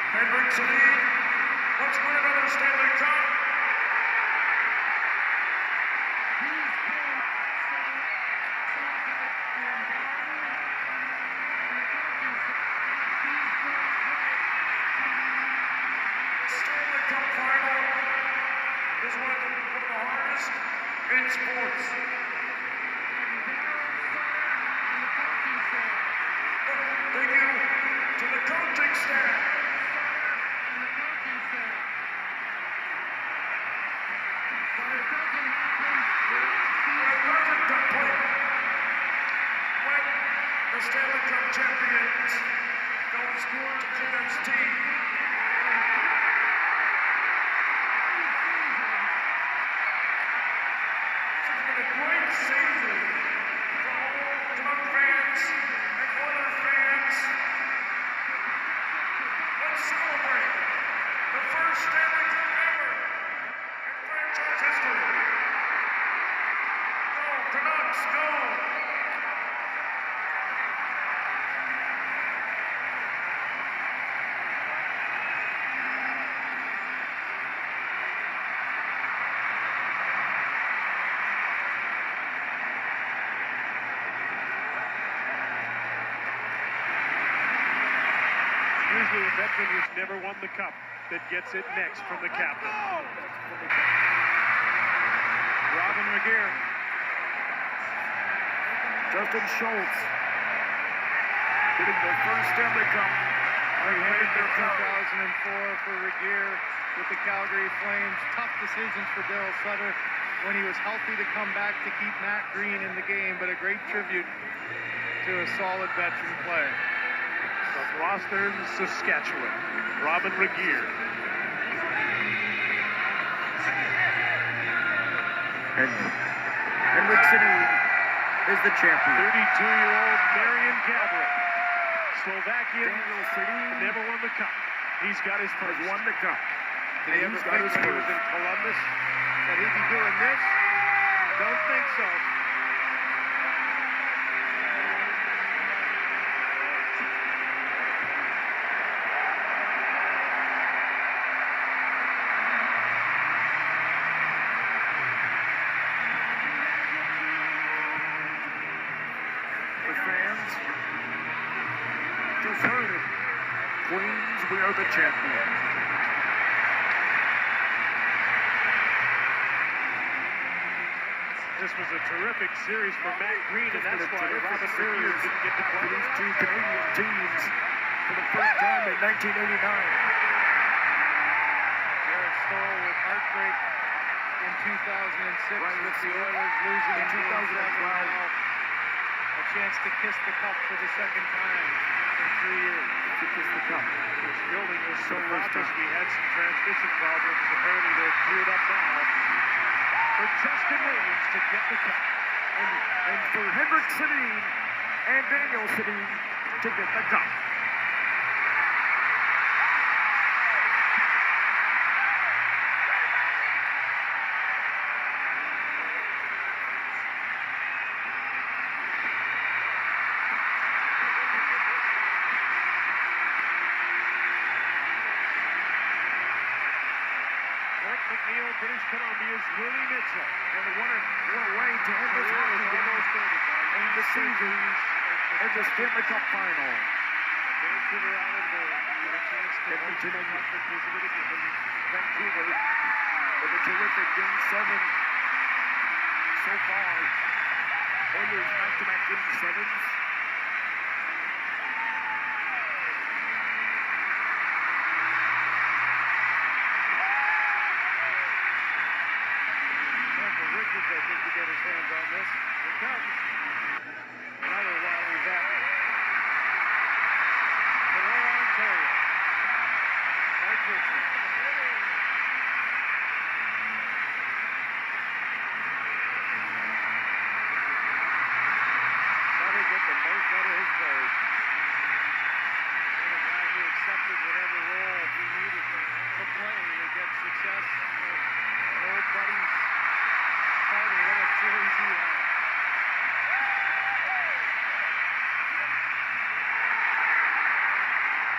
Henrik Sadeen, let's win another Stanley Cup. Stanley Cup final is one of the hardest in sports. Thank you to the coaching staff. The Stanley Cup champions don't score to Canucks team. This has been a great season for all Canuck fans and Oiler fans. Let's celebrate the first Stanley Cup ever in franchise history. Go Canucks, go! Usually a veteran who's never won the cup that gets it next from the captain. Robin McGear. Justin Schultz getting their first Stanley Cup. They headed to 2004 for Regier with the Calgary Flames. Tough decisions for Daryl Sutter when he was healthy to come back to keep Matt Green in the game, but a great tribute to a solid veteran play. From Gloucester, Saskatchewan, Robin Regier. And Henrik Sadeen is the champion. 32-year-old Marian Gaborik. Slovakian, never won the cup. He's got his first. Won the cup. Did he ever think when he was in Columbus that he'd be doing this? Don't think so. The fans just heard it. Queens, we are the champions. This was a terrific series for Matt Green, and that's why Robin Regier didn't get to play. These two Canadian teams for the first time in 1989. Eric Stoll with heartbreak in 2006 with the Oilers losing in 2012. A chance to kiss the cup for the second time in 3 years. To kiss the cup. This building was so raucous, we had some transmission problems. Apparently they're cleared up now. For Justin Williams to get the cup. And for Henrik Sadeen and Daniel Sadeen to get the cup. McNeil, British Columbia's Willie Mitchell. And what a way to end this hockey game. And the season and the Stanley Cup final. Vancouver Island will get a chance to Edmonton Oilers visited again. Vancouver with a terrific Game 7 so far. Oilers back-to-back Game 7s. Richards, I think, to get his hands on this. Here it comes. Another Wiley vet. Monroe, Ontario. Mike Richards. better his players. And a guy who accepted whatever role he needed to play to get success. An old buddies, Carter, what a series he had.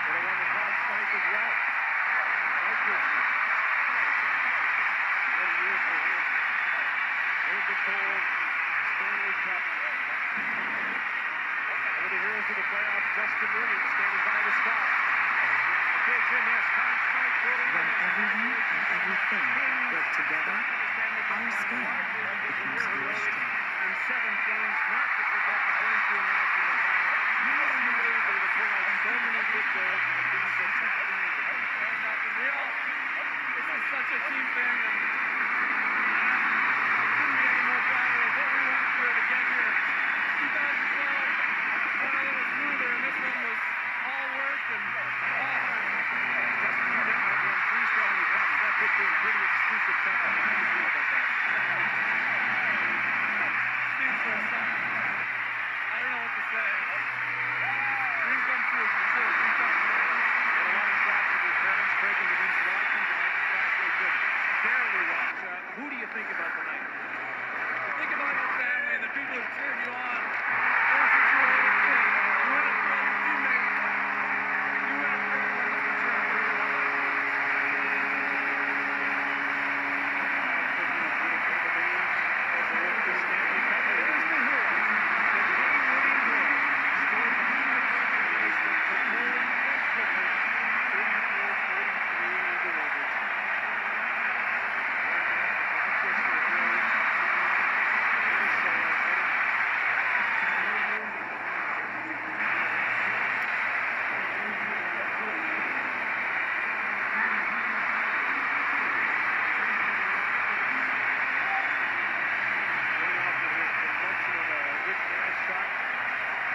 But I won the Conn Smythe as well. Mike Ritchie. What a year for him. There's the cold Stanley Cup. One of the heroes of the playoffs, Justin Williams, standing by the spot. Okay, Jim, yes, Conn Smythe quoting When everyone and everything work together, our skill becomes our strength. In 7 games, not to forget the point you announced in the final. You were able to pull out so many good goals and the things that this is such a team thing. And I couldn't be any more proud of what we went through to get here. 2012 went a little smoother, and this one was all work and all hard. Justin, you now have won 3 Stanley Cups. That puts you in pretty exclusive company. How do you feel about that? Speechless. I don't know what to say. Dream come true for sure. Dream come true. And a lot of shots with his parents, Craig and Denise watching tonight. In fact, they could barely watch. Who do you think about tonight? You think about your family and the people who cheered you on. Those that you were able to do. You went up to all your teammates. You went up to everyone that was cheering for you one night. The Stanley Cup. There's the hero. The game-winning goal. Scored by Mike Stanley. The Capoli Red Clippers. 34-43 the Rovers.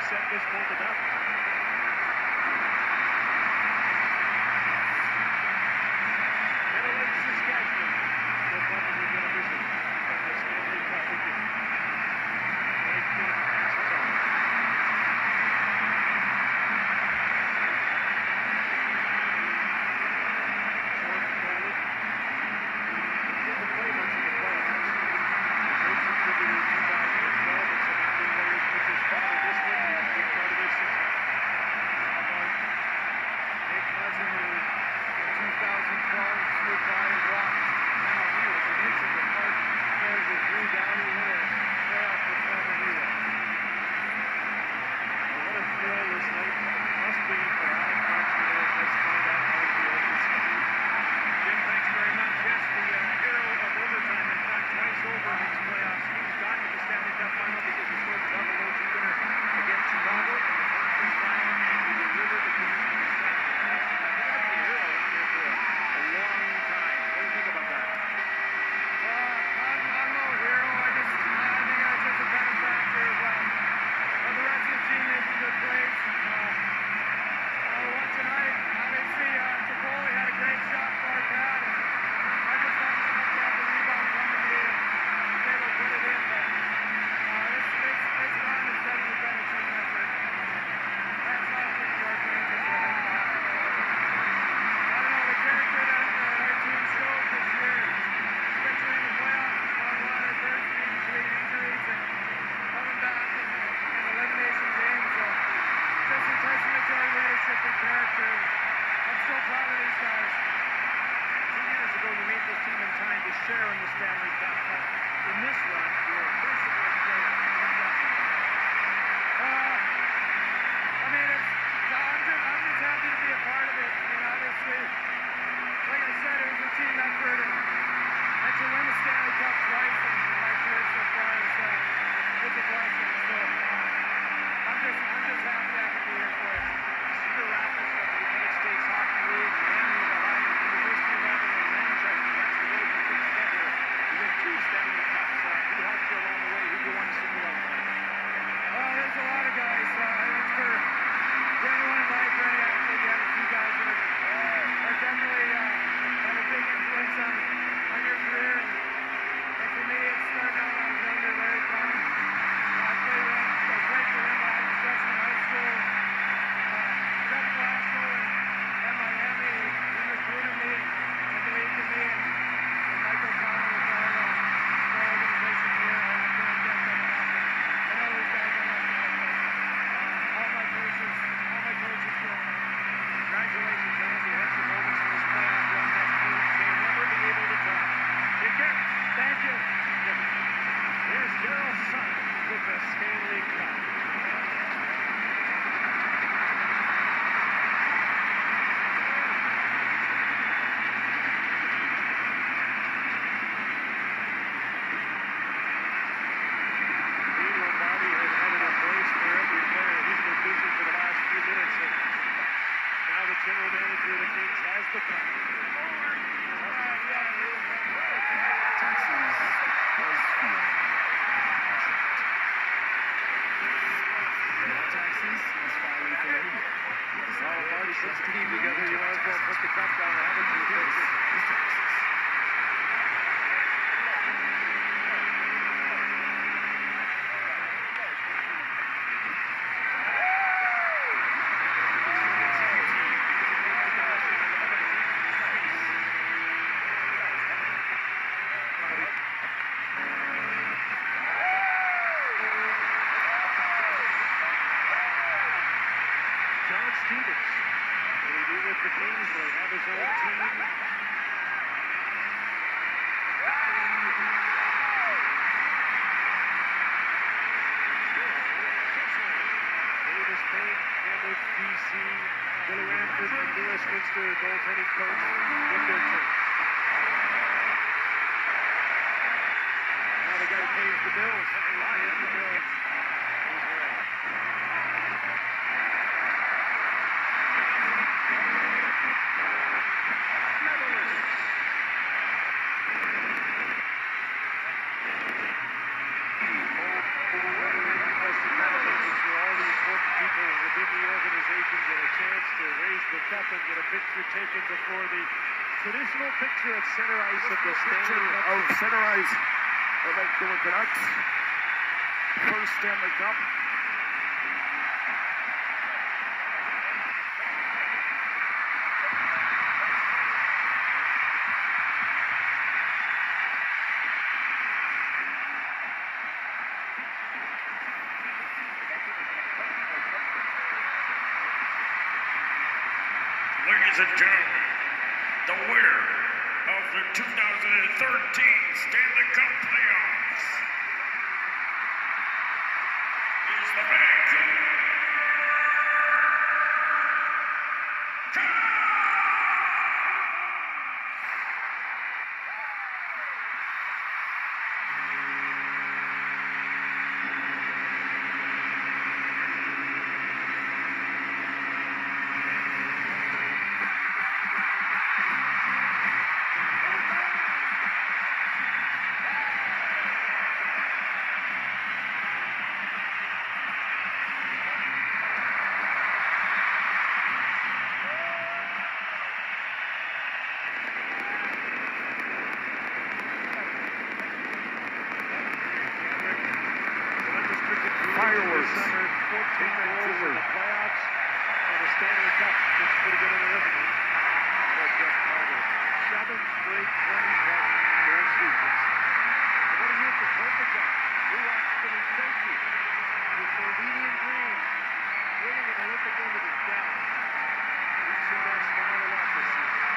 Set this bolted up. And a late Saskatchewan will probably get a visit from the Stanley Cup again. Blake King passes on. Jordan Coley. He didn't play much in the playoffs. The great contributor in 2012 and some active players took his spot in this one. He was a big part of this season. Nick Muzzin, who in 2012 stood by and watched. Now he was an integral part paired with Drew Downey. What a playoff performer he was. What a thrill this night must be for Alec Martinez. Let's find out how he feels this night. Jim, thanks very much. Yes, the hero of overtime, in fact, twice over in these playoffs. He's gotten to the Stanley Cup final because he scored the double OT winner against Chicago in the conference final, and he delivered the Kings to the Stanley Cup. He's going to be a hero here for a long time. What do you think about that? I'm no hero. I think I was just a benefactor of the rest of the team making good plays. What tonight, obviously, Capoli had a great shot for our pad, and I just thought enough to have the rebound come to me and was able to put it in, but it's fun. It's definitely been a team effort. That's not a big part of me, just a head back. I don't know, the character that our team showed this year, especially in the playoffs, on a lot of adversity between injuries and coming back in elimination games. Just a testament to our leadership and character. I'm so proud of these guys. 2 years ago, you made this team in time to share in the Stanley Cup. In this run, you're a principal player. What's that mean? I mean, I'm just happy to be a part of it. I mean, obviously, like I said, it was a team effort, and to win the Stanley Cup twice in my career so far is a blessing. So I'm just happy I can be here for it. Cedar Rapids of the United States Hockey League, Miami of Ohio, University of Lebanon, and Manchester. That's the way we put together to win 2 Stanley Cups. We the cup. Texas was feeling now Texas is filing for anywhere. Well, if Marty puts the team together, you might as well put the cup down and have it to This is Texas. Goaltending coach with their team. Now the guy who pays the bills. Henry pays the bills. He's right. All the important people within the organization get a chance to raise the cup and get a picture taken before the traditional picture at center ice of the Stanley Cup. Of center ice of Vancouver Canucks. First Stanley Cup. Ladies and gentlemen, the winner of the 2013 Stanley Cup playoffs is the Vancouver Canucks. Fireworks. Summer, 14 goals in the playoffs and the Stanley Cup. Looks pretty good in the ribbon. Jeff Carter. 7 straight 20-plus goal seasons. And what a year for Kopitar. We watched him in Sochi with Slovenian dreams, winning an Olympic gold with his dad. We've seen that smile a lot this season.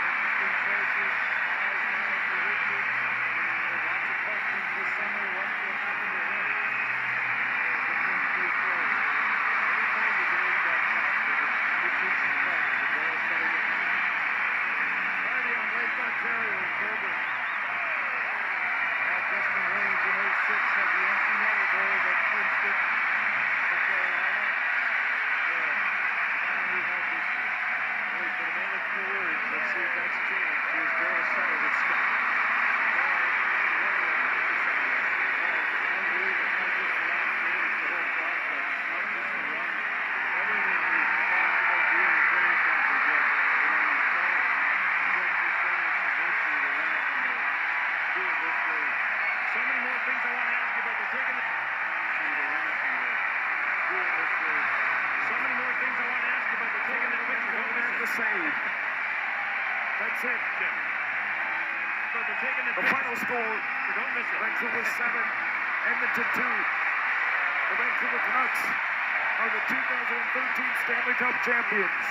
Interesting choices. Smiles for Richards. There's lots of questions this summer. What will happen to him? Anytime you get into that top, there's good chance of fun. The goal setting it. Party on Lake Ontario in Coburn. Justin Williams in 06 had the empty netter goal that clinched it for Carolina. Well, finally had this year. Boy, for the man with few words, let's see if that's changed. Here's Daryl Sutter with Scott. Unbelievable. Not just the last game, it's the whole process. Not just the run. Everything we talked about doing in training camp was yet. You know, you start to get so much diversity to run and do it this way. So many more things I want to ask you about. They're taking the do it this way. So many more things I want to ask you about. They're taking the picture. Don't miss the save. That's it. So they're taking the final score. Don't miss it. Vancouver 7, Edmonton 2. The Vancouver Canucks are the 2013 Stanley Cup champions.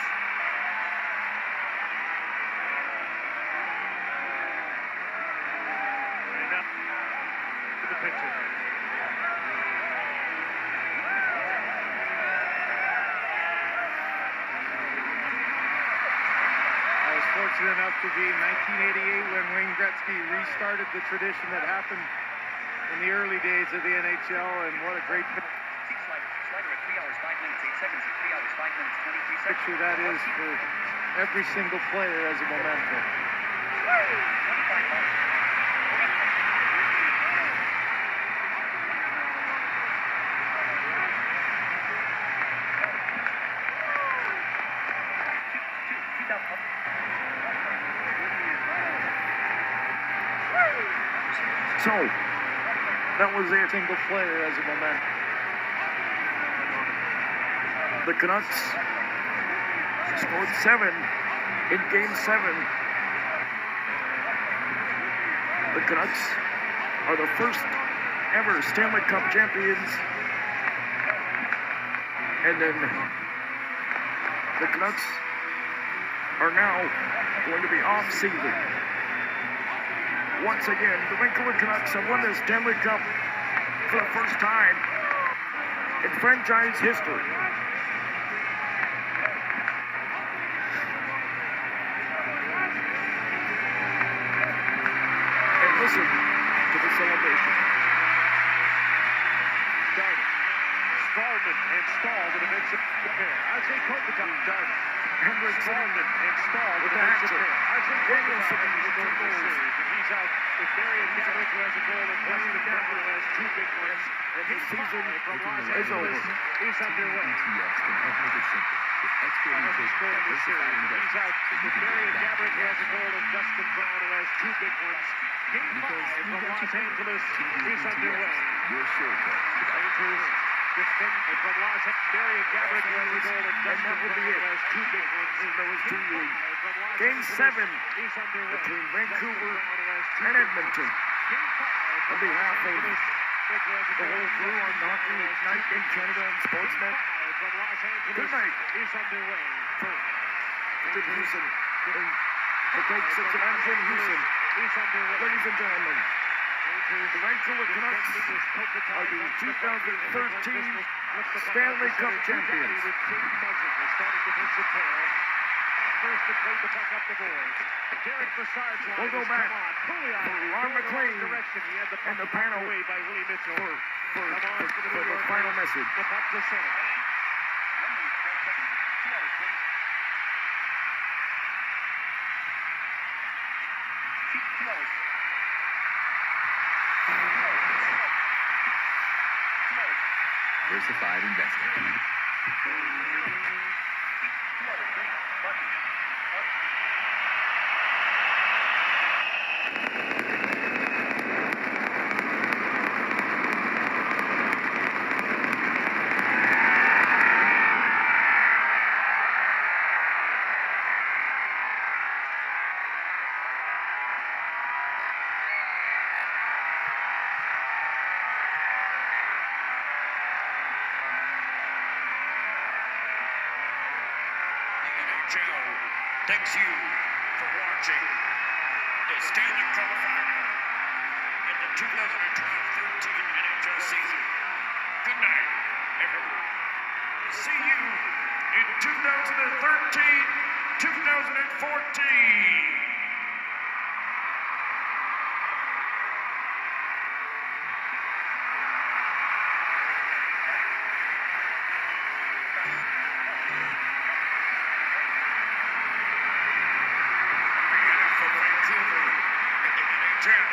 And up to the picture. I was fortunate enough to be in 1988 when Wayne Gretzky restarted the tradition that happened in the early days of the NHL, and what a great picture that is for Every single player has a momentum. So, that was it. Single player has a momentum. The Canucks scored 7 in Game 7. The Canucks are the first ever Stanley Cup champions. And then the Canucks are now going to be off-season. Once again, the Vancouver Canucks have won the Stanley Cup for the first time in franchise history. And listen to the celebration. Darden. Stallman and Stahl with a defensive pair. Ajay Kopitar. Darden. Henric Stallman and Stahl with a defensive pair. Ajay Kopitar is going to save. And he's out with Marion Gaborik, who has a goal, and Dustin Barber, who has 2 big ones. And the season from Los is over. Angeles is underway. ETS can help make it simple. With expert Scored in the series. And he's out with Marion Gaborik, who has a goal, and Dustin Brown, who has 2 big ones. Game 5 from Los Angeles is underway. Your shortcut. Rangers defend from Los Angeles. Marion Gaborik, who has a goal, and Dustin Brown, who has 2 big ones. There was 2 games. Game 7 between Vancouver and Edmonton. On behalf of the whole crew on Hockey Night in Canada and Sportsnet, good night. Jim Houston, the Coke 6 and Jim Houston. Ladies and gentlemen, the Vancouver Canucks are the 2013 Stanley Cup champions. First to play the puck up the boards. Derek Brassard's line. We'll go back for Ron McLean and the panel away by Willie Mitchell. For the final message. The puck to center. Diversified investing. NHL thanks you for watching the Stanley Cup Final in the 2012-13 NHL season. Good night, everyone. See you in 2013-2014. Vancouver in the NHL